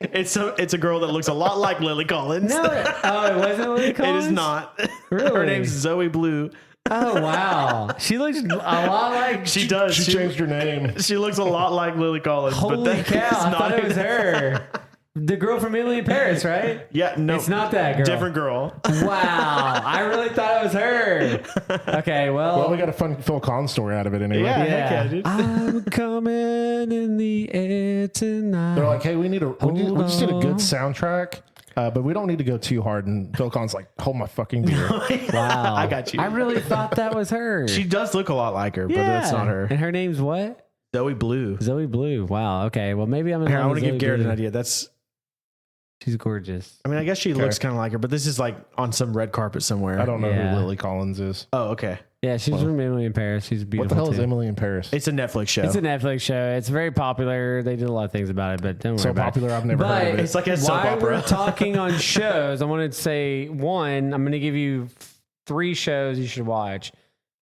It's a girl that looks a lot like Lily Collins. No, it wasn't Lily Collins. It is not. Really? Her name's Zoe Blue. Oh wow, she looks a lot like. She does. She changed her name. She looks a lot like Lily Collins. but Holy that cow! is I not thought it was her. The girl from Emily in Paris, right? Yeah, no, It's not that girl. Different girl. Wow, I really thought it was her. Okay, Well, we got a fun Phil Collins story out of it anyway. Yeah, heck yeah, dude. I'm coming in the air tonight. They're like, hey, we just need a good soundtrack, but we don't need to go too hard. And Phil Collins like, hold my fucking beer. Wow, I got you. I really thought that was her. She does look a lot like her, but that's not her. And her name's what? Zoe Blue. Zoe Blue. Wow. Okay. Well, maybe I'm in Here, love I want with to give Zoe Garrett Blue. an idea. She's gorgeous. I mean, I guess she looks kind of like her, but this is like on some red carpet somewhere. I don't know Yeah. who Lily Collins is. Oh, okay. Yeah, she's from Emily in Paris. She's beautiful. What the hell is too. Emily in Paris? It's a Netflix show. It's a Netflix show. It's very popular. They did a lot of things about it, but don't worry So about popular, it. I've never heard of it. It's like a soap While opera. we're talking on shows, I wanted to say one. I'm going to give you 3 shows you should watch.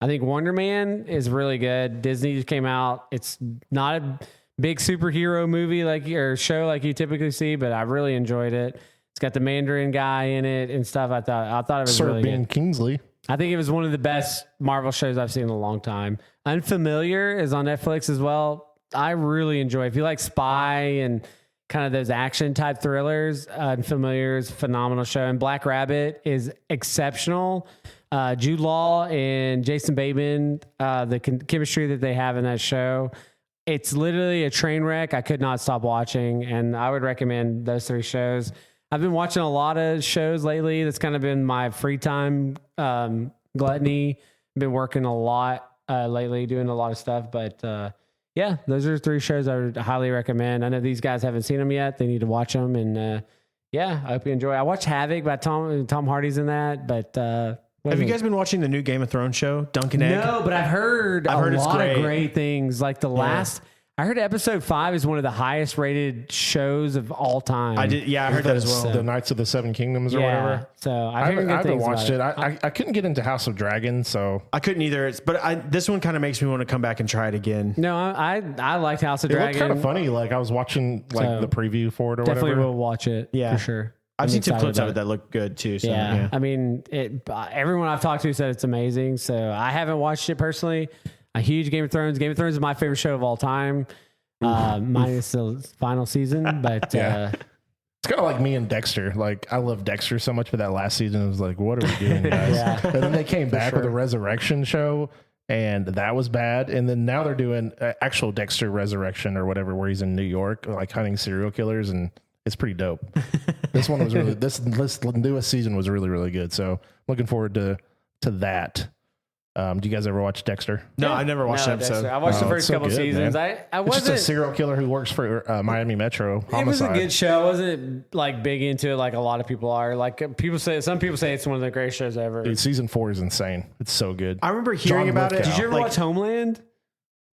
I think Wonder Man is really good. Disney just came out. It's not a big superhero movie or show like you typically see, but I really enjoyed it. It's got the Mandarin guy in it and stuff. I thought it was Sir really Ben good. Kingsley. I think it was one of the best Marvel shows I've seen in a long time. Unfamiliar is on Netflix as well. I really enjoy it. If you like spy and kind of those action type thrillers, Unfamiliar is a phenomenal show. And Black Rabbit is exceptional. Jude Law and Jason Bateman, the chemistry that they have in that show, it's literally a train wreck. I could not stop watching, and I would recommend those 3 shows. I've been watching a lot of shows lately. That's kind of been my free time gluttony. Been working a lot lately, doing a lot of stuff. But yeah, those are 3 shows I would highly recommend. I know these guys haven't seen them yet. They need to watch them. And yeah, I hope you enjoy. I watched Havoc by Tom Hardy's in that. But have you guys been watching the new Game of Thrones show, Dunk and Egg? No, but I've heard a lot of great things. Like I heard episode 5 is one of the highest rated shows of all time. I heard that as well. The Knights of the Seven Kingdoms or whatever. So I haven't watched it. I couldn't get into House of Dragons, so I couldn't either. This one kind of makes me want to come back and try it again. No, I liked House of it Dragons. looked kind of funny. Like I was watching the preview for it or definitely whatever. will watch it. Yeah, for sure. I've seen some clips of it that look good too. So, yeah. I mean, everyone I've talked to said it's amazing. So I haven't watched it personally. A huge Game of Thrones. Game of Thrones is my favorite show of all time. Minus the final season, but it's kind of like me and Dexter. Like I love Dexter so much, but that last season was like, what are we doing, guys? And then they came back with a Resurrection show, and that was bad. And then now they're doing actual Dexter Resurrection or whatever, where he's in New York, like hunting serial killers, and it's pretty dope. This one was really this newest season was really, really good. So looking forward to that. Do you guys ever watch Dexter? No, I never watched an episode. I watched the first couple seasons. Man. I It's wasn't just a serial killer who works for Miami Metro Homicide. It was a good show. I wasn't like big into it like a lot of people are. Like some people say it's one of the greatest shows ever. Dude, season 4 is insane. It's so good. I remember hearing about it. Did you ever watch Homeland?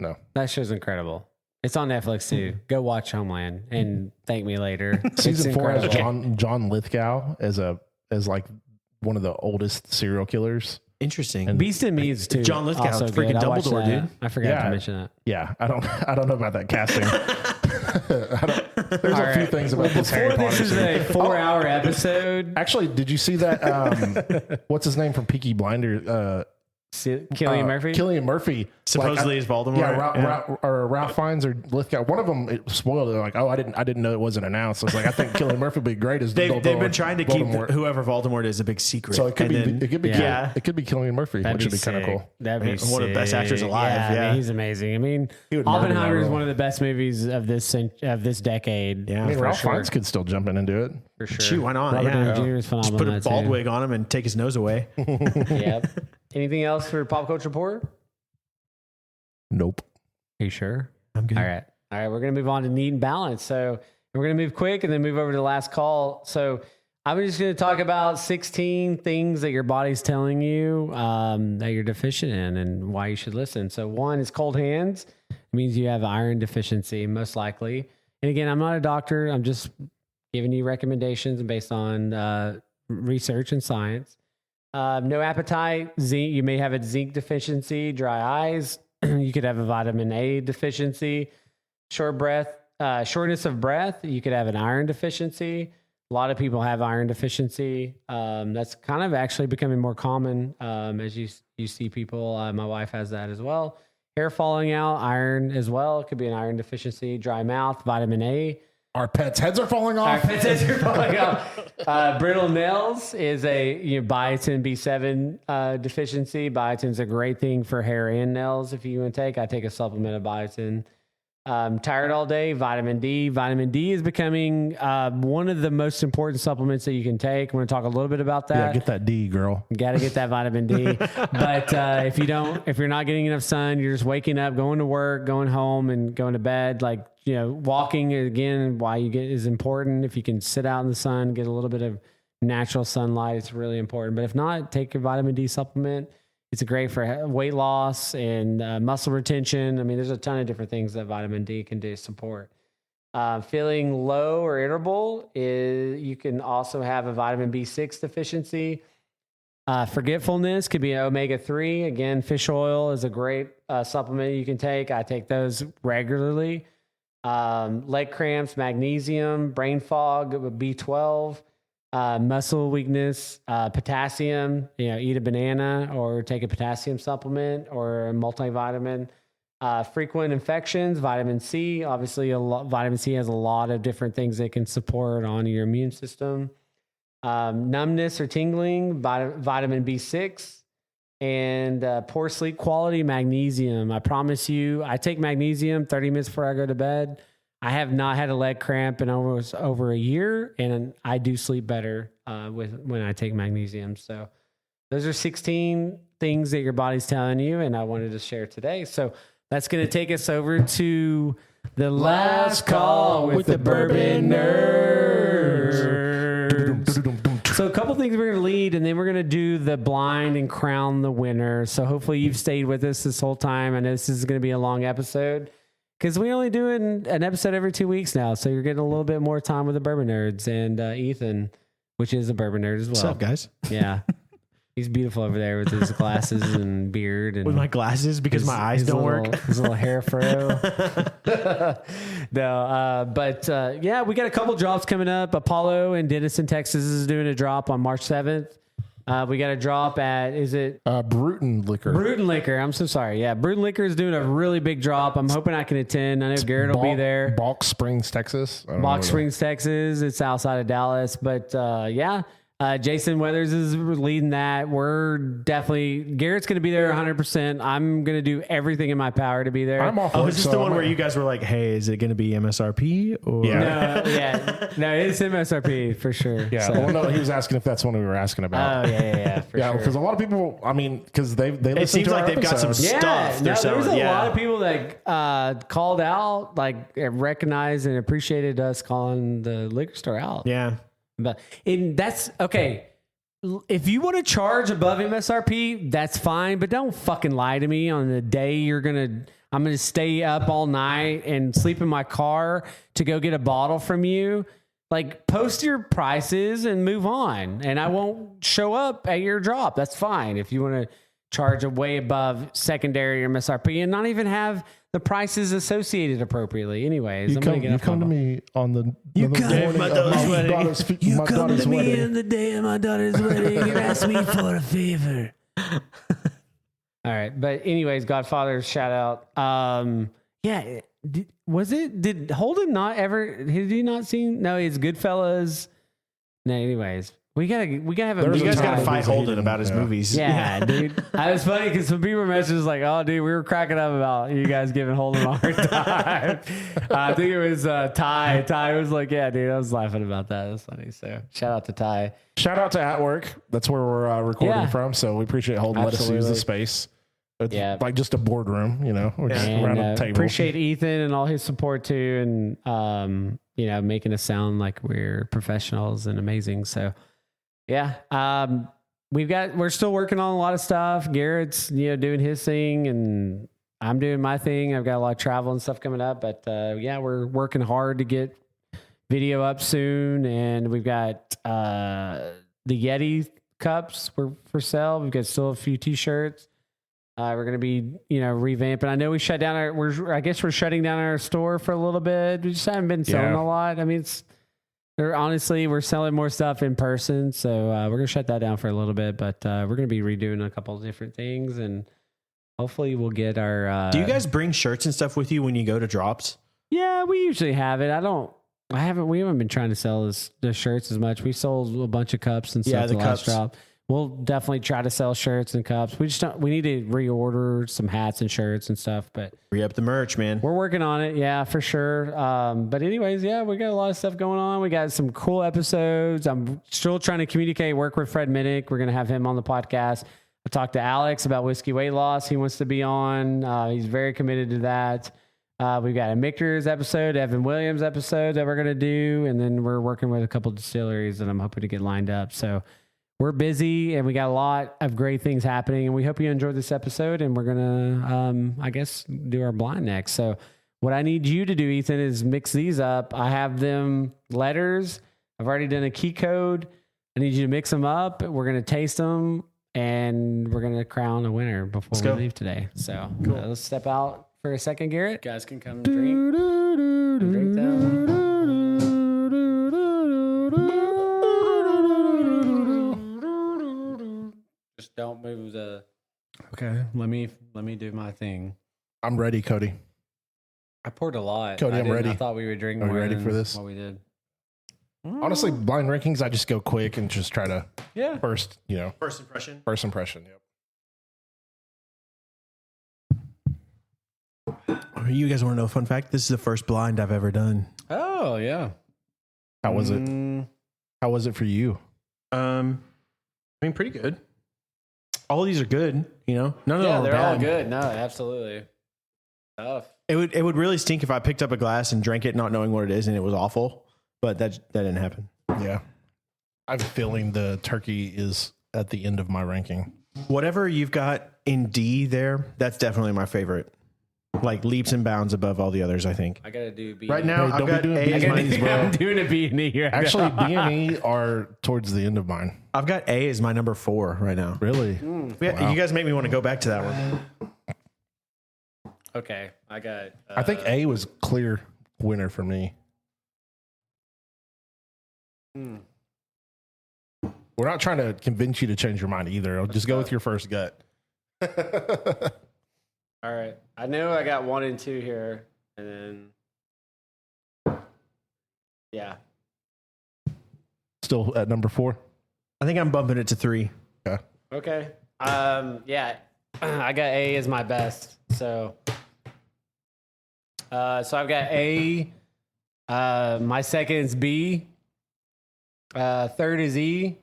No. That show's incredible. It's on Netflix too. Go watch Homeland and thank me later. Season 4 has John Lithgow as like one of the oldest serial killers. Interesting. And Beast in Me is too. John Lithgow, also freaking good. Dumbledore, dude. I forgot to mention that. Yeah, I don't know about that casting. There's a few things about this Harry Before Potter. this is a 4-hour episode. Actually, did you see that? What's his name from Peaky Blinders? Cillian Murphy. Cillian Murphy Supposedly is Voldemort. Yeah, Ralph Fiennes or Lithgow. One of them it spoiled it. Like, I didn't know it wasn't announced. I was like, I think Cillian Murphy would be great as they've been trying to keep whoever Voldemort is a big secret. So it could be Cillian Murphy, which would be kind of cool. That'd be one of the best actors alive. Yeah, I mean, he's amazing. I mean, Oppenheimer is one of the best movies of this decade. Yeah, I mean, Ralph Fiennes could still jump into it for sure. Shoot, why not? Robert Downey Jr. is phenomenal. Just put a bald wig on him and take his nose away. Yep. Anything else for Pop Culture Report? Nope. Are you sure? I'm good. All right. We're going to move on to Neat and Balance. So we're going to move quick and then move over to the last call. So I'm just going to talk about 16 things that your body's telling you that you're deficient in and why you should listen. So one is cold hands. It means you have iron deficiency, most likely. And again, I'm not a doctor. I'm just giving you recommendations based on research and science. No appetite. Zinc. You may have a zinc deficiency. Dry eyes. You could have a vitamin A deficiency. Shortness of breath. You could have an iron deficiency. A lot of people have iron deficiency. That's kind of actually becoming more common as you see people. My wife has that as well. Hair falling out, iron as well. It could be an iron deficiency. Dry mouth, vitamin A. Our pets' heads are falling off. Brittle nails is a biotin B7 deficiency. Biotin's a great thing for hair and nails. If you want to take, I take a supplement of biotin. Tired all day, vitamin D. Vitamin D is becoming one of the most important supplements that you can take. I'm going to talk a little bit about that. Yeah, get that D, girl. You got to get that vitamin D. But if you're not getting enough sun, you're just waking up, going to work, going home, and going to bed. Like, walking again, why you get is important. If you can sit out in the sun, get a little bit of natural sunlight, it's really important. But if not, take your vitamin D supplement. It's great for weight loss and muscle retention. I mean, there's a ton of different things that vitamin D can do to support. Feeling low or irritable, you can also have a vitamin B6 deficiency. Forgetfulness could be an omega-3. Again, fish oil is a great supplement you can take. I take those regularly. leg cramps, magnesium, brain fog, B12, muscle weakness, potassium, eat a banana or take a potassium supplement or a multivitamin, frequent infections, vitamin C. Obviously, vitamin C has a lot of different things that can support on your immune system. Numbness or tingling, vitamin B6, and poor sleep quality, magnesium. I promise you, I take magnesium 30 minutes before I go to bed. I have not had a leg cramp in almost over a year, and I do sleep better when I take magnesium. So those are 16 things that your body's telling you, and I wanted to share today. So that's going to take us over to the last call with the Bourbon Nerdz. So a couple things we're going to lead, and then we're going to do the blind and crown the winner. So hopefully you've stayed with us this whole time. I know this is going to be a long episode because we only do an episode every 2 weeks now. So you're getting a little bit more time with the Bourbon Nerdz and Ethan, which is a Bourbon Nerd as well. What's up, guys? Yeah. He's beautiful over there with his glasses and beard. And with my glasses because my eyes don't work. His little hair furrow. But we got a couple drops coming up. Apollo in Denison, Texas is doing a drop on March 7th. We got a drop at, is it? Bruton Liquor. Bruton Liquor. I'm so sorry. Yeah, Bruton Liquor is doing a really big drop. I'm hoping I can attend. I know Garrett will be there. Balk Springs, Texas. Balk Springs, Texas. It's outside of Dallas. But Jason Weathers is leading that. We're definitely, Garrett's going to be there 100%. I'm going to do everything in my power to be there. I'm off. Oh, is this the one where you guys were like, hey, is it going to be MSRP? Or? Yeah. No, it's MSRP for sure. Yeah. So. Well, no, he was asking if that's what we were asking about. Oh, yeah, for sure. Because a lot of people, because they listen it seems to like our they've got some episodes. stuff. There was a lot of people that called out, like recognized and appreciated us calling the liquor store out. Yeah. But that's okay. If you want to charge above MSRP, that's fine, but don't fucking lie to me on the day I'm going to stay up all night and sleep in my car to go get a bottle from you. Like, post your prices and move on, and I won't show up at your drop. That's fine. If you want to charge a way above secondary or MSRP and not even have the prices associated appropriately. Anyways, You come to me on the day of my daughter's wedding. You come to me on the day of my daughter's wedding and ask me for a favor. All right. But anyways, Godfather shout out. Did Holden not ever, had he not seen? No, it's Goodfellas. No, anyways. We gotta have a. You guys gotta fight Holden about his movies. Yeah, dude. I was funny because some people messaged like, "Oh, dude, we were cracking up about you guys giving Holden a hard time." I think it was Ty. Ty was like, "Yeah, dude, I was laughing about that. It was funny." So shout out to Ty. Shout out to At Work. That's where we're recording from. So we appreciate Holden let us use the space. It's like just a boardroom, We're just around a table. Appreciate Ethan and all his support too, and making us sound like we're professionals and amazing. So. Yeah. We're still working on a lot of stuff. Garrett's, doing his thing and I'm doing my thing. I've got a lot of travel and stuff coming up, but we're working hard to get video up soon. And we've got, the Yeti cups for sale. We've got still a few t-shirts. We're going to be, revamping. I know we shut down we're shutting down our store for a little bit. We just haven't been selling a lot. I mean, honestly, we're selling more stuff in person, so we're gonna shut that down for a little bit. But we're gonna be redoing a couple of different things, and hopefully, we'll get our. Do you guys bring shirts and stuff with you when you go to drops? Yeah, we usually have it. We haven't been trying to sell the shirts as much. We sold a bunch of cups and stuff. Yeah, the last cups. drop. We'll definitely try to sell shirts and cups. We need to reorder some hats and shirts and stuff, but Re-up the merch, man. we're working on it. Yeah, for sure. But anyways, we got a lot of stuff going on. We got some cool episodes. I'm still trying to work with Fred Minnick. We're going to have him on the podcast. I talked to Alex about whiskey weight loss. He wants to be on. He's very committed to that. We've got a Michter's episode, Evan Williams episode that we're going to do. And then we're working with a couple distilleries that I'm hoping to get lined up. So we're busy and we got a lot of great things happening, and we hope you enjoyed this episode, and we're going to, do our blind next. So what I need you to do, Ethan, is mix these up. I have them letters. I've already done a key code. I need you to mix them up. We're going to taste them, and we're going to crown a winner before we leave today. So let's step out for a second, Garrett. You guys can come drink. me do my thing. I'm ready, Cody. I poured a lot. Cody, I'm ready. I thought we would drink Are more you ready than for this? what we did. Honestly, blind rankings, I just go quick and just try to first First impression. Yep. You guys want to know a fun fact? This is the first blind I've ever done. Oh yeah. How was it? How was it for you? I mean, pretty good. All of these are good, you know. None of them are they're bad. all good. No, absolutely. Tough. It would really stink if I picked up a glass and drank it not knowing what it is and it was awful. But that didn't happen. Yeah. I'm feeling the turkey is at the end of my ranking. Whatever you've got in D there, that's definitely my favorite. Like leaps and bounds above all the others, I think. I gotta do B. Right now, Hey, I've don't be got doing A B as and my, E's, bro. I'm doing a B and E here. Actually, B and E are towards the end of mine. I've got A as my number 4 right now. Really? Yeah, Wow. you guys make me want to go back to that one. Okay, I got. I think A was clear winner for me. We're not trying to convince you to change your mind either. I'll just go with your first gut. All right, I know I got 1 and 2 here, and then yeah. Still at number 4? I think I'm bumping it to 3. Yeah. Okay. Yeah, I got A as my best. So I've got A. My second is B. Third is E.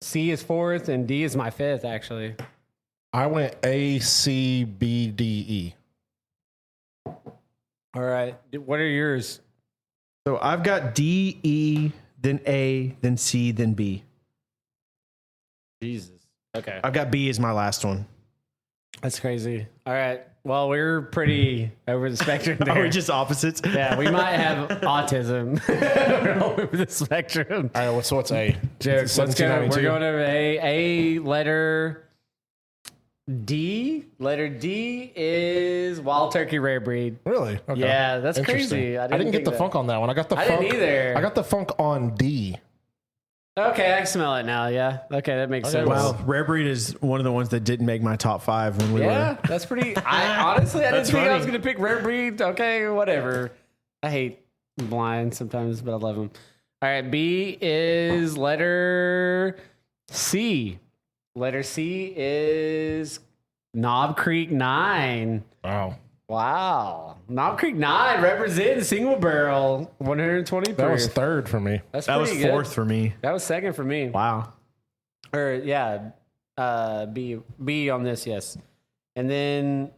C is 4th, and D is my 5th. Actually. I went A, C, B, D, E. All right. What are yours? So I've got D, E, then A, then C, then B. Jesus. Okay. I've got B as my last one. That's crazy. All right. Well, we're pretty over the spectrum there. Are we just opposites? Yeah, we might have autism. We're all over the spectrum. All right, so what's A? Jokes. Let's go. We're 1792. going over A. Letter D. Letter D is Wild Turkey Rare Breed. Really? Okay. Yeah, that's Interesting. crazy. I didn't get think the that. funk on that one. I got the I funk. didn't either. I got the funk on D. Okay, I can smell it now. Yeah. Okay, that makes sense. Wow, Rare Breed is one of the ones that didn't make my top 5 when we Yeah, were. that's pretty. I honestly, I didn't That's think I was funny. going to pick Rare Breed. Okay, whatever. I hate blind sometimes, but I love them. All right, B is letter C. Letter C is Knob Creek 9. Wow. Wow. Knob Creek 9 representing single barrel 120 proof. That was third for me. That's That was pretty good. 4th for me. That was second for me. Wow. Or yeah, B on this, yes. And then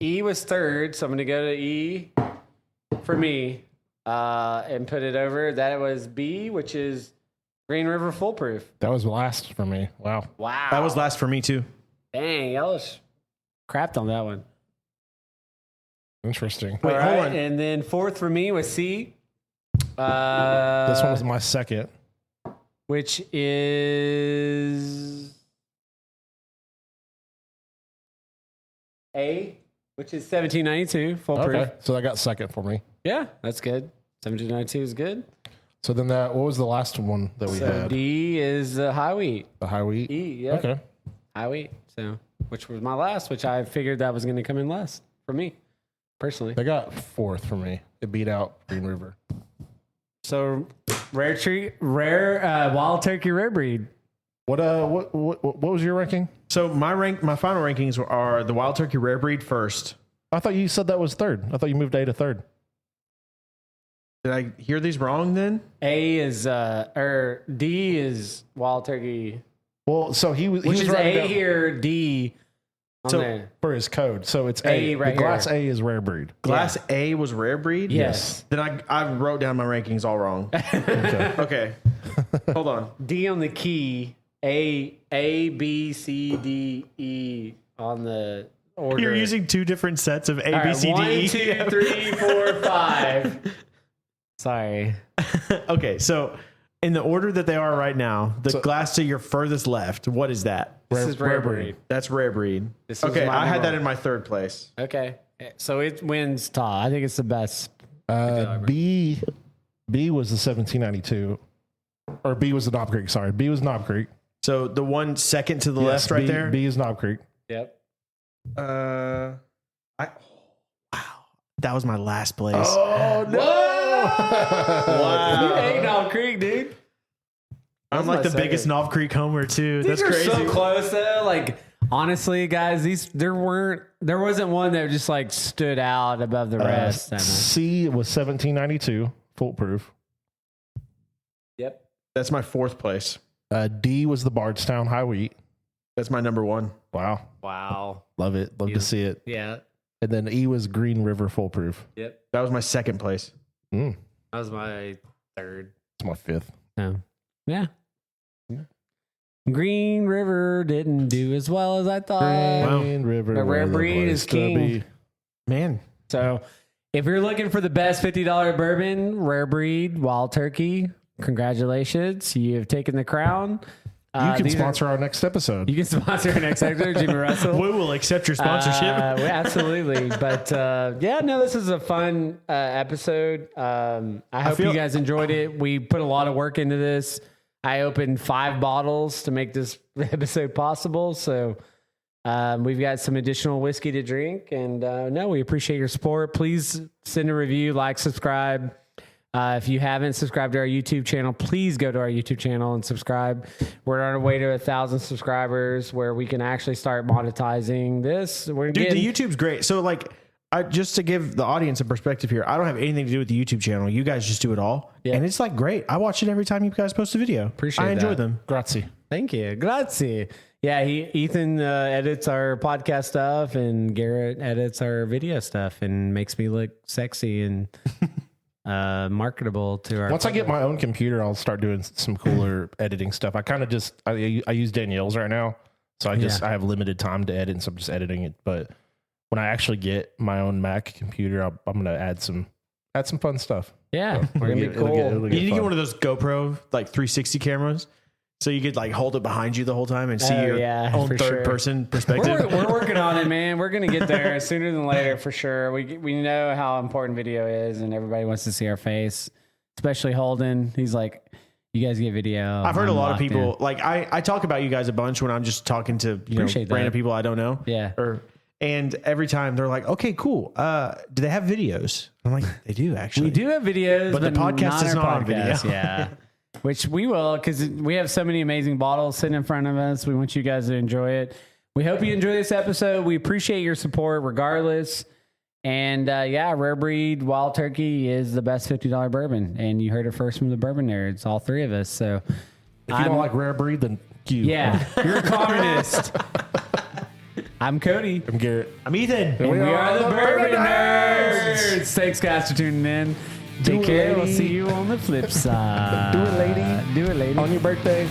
E was third, so I'm gonna go to E for me and put it over. That was B, which is Green River Foolproof. That was last for me. Wow. Wow, That was last for me too. dang, y'all was crapped on that one. Interesting. Wait, All hold right, on. and then fourth for me was C. This one was my second. Which is A, which is 1792 Foolproof. Okay. So that got second for me. Yeah, that's good. 1792 is good. So then what was the last one that we So had? D is high wheat. The high wheat? E, yeah. Okay. High wheat. So, which was my last, which I figured that was going to come in last for me, personally. They got fourth for me. It beat out Green River. So, rare wild turkey rare breed. What was your ranking? So my final rankings are the Wild Turkey Rare Breed first. I thought you said that was third. I thought you moved A to third. Did I hear these wrong then? A is or D is wild turkey, Well, so he was which is writing A down here, D on So- there. for his code. So it's A A. right the glass here. A is rare breed. Glass A was Rare Breed? Yes. Then I wrote down my rankings all wrong. Okay. Hold on. D on the key. A B C D E on the order. You're using 2 different sets of A, All B, right, C, D, E. 1, 2, 3, 4, 5. Sorry. Okay, so in the order that they are right now, the So- glass to your furthest left, what is that? This is rare breed. That's Rare Breed. This is Okay, my I had number that in my 3rd place. Okay. So it wins top. I think it's the best. B was the 1792. Or B was the Knob Creek. Sorry. B was Knob Creek. So the one second to the Yes, left right B, there? B is Knob Creek. Yep. Wow, that was my last place. Oh no! Wow. You ate Knob Creek, dude. I'm like the biggest Knob Creek homer too. These That's are crazy. so close though. Like honestly, guys, there wasn't one that just like stood out above the rest. C was 1792 foolproof. Yep. That's my fourth place. D was the Bardstown High Wheat. That's my number one. Wow, love it. Love to see it. Yeah. And then E was Green River foolproof. Yep. That was my second place. That was my third. It's my fifth. Yeah. Green River didn't do as well as I thought. Green River. The rare where breed place is to king. be. Man, So if you're looking for the best $50 bourbon, rare breed, wild turkey, congratulations. You have taken the crown. You can these sponsor our next episode. You can sponsor our next episode, Jimmy Russell. we will accept your sponsorship. Absolutely. But this is a fun episode. I hope you guys enjoyed it. We put a lot of work into this. I opened 5 bottles to make this episode possible. So we've got some additional whiskey to drink. And we appreciate your support. Please send a review, like, subscribe. If you haven't subscribed to our YouTube channel, please go to our YouTube channel and subscribe. We're on our way to 1,000 subscribers where we can actually start monetizing this. Dude, the YouTube's great. So like, just to give the audience a perspective here, I don't have anything to do with the YouTube channel. You guys just do it all. Yeah. And it's like great. I watch it every time you guys post a video. I enjoy them. Grazie. Thank you. Grazie. Yeah, Ethan edits our podcast stuff and Garrett edits our video stuff and makes me look sexy and marketable to our. Once I get my own computer, I'll start doing some cooler editing stuff. I kind of just I use Danielle's right now, so I have limited time to edit, so I'm just editing it. But when I actually get my own Mac computer, I'm gonna add some fun stuff. Yeah, we're gonna be cool. You need to get one of those GoPro like 360 cameras, so you could like hold it behind you the whole time and see your own third person perspective. We're working on it, man. We're gonna get there sooner than later for sure. We know how important video is, and everybody wants to see our face, especially Holden. He's like, "You guys get video." I've heard a lot of people like I talk about you guys a bunch when I'm just talking to random people I don't know. Yeah. And every time they're like, "Okay, cool. Do they have videos?" I'm like, "They do actually. We do have videos, but the podcast is not on video." Yeah. Which we will, because we have so many amazing bottles sitting in front of us. We want you guys to enjoy it. We hope you enjoy this episode. We appreciate your support regardless. And Rare Breed Wild Turkey is the best $50 bourbon. And you heard it first from the Bourbon Nerds, all 3 of us. So if you don't like Rare Breed, then you. Yeah, you're a communist. I'm Cody. I'm Garrett. I'm Ethan. And we are the Bourbon Nerds. Thanks, guys, for tuning in. Take care. We'll see you on the flip side. Do it, lady. Do it, lady. On your birthday.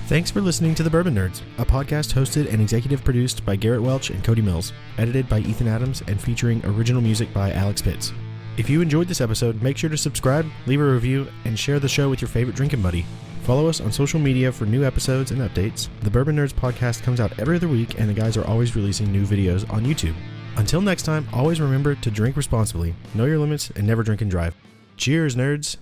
Thanks for listening to The Bourbon Nerds, a podcast hosted and executive produced by Garrett Welch and Cody Mills, edited by Ethan Adams, and featuring original music by Alex Pitts. If you enjoyed this episode, make sure to subscribe, leave a review, and share the show with your favorite drinking buddy. Follow us on social media for new episodes and updates. The Bourbon Nerds podcast comes out every other week, and the guys are always releasing new videos on YouTube. Until next time, always remember to drink responsibly, know your limits, and never drink and drive. Cheers, nerds!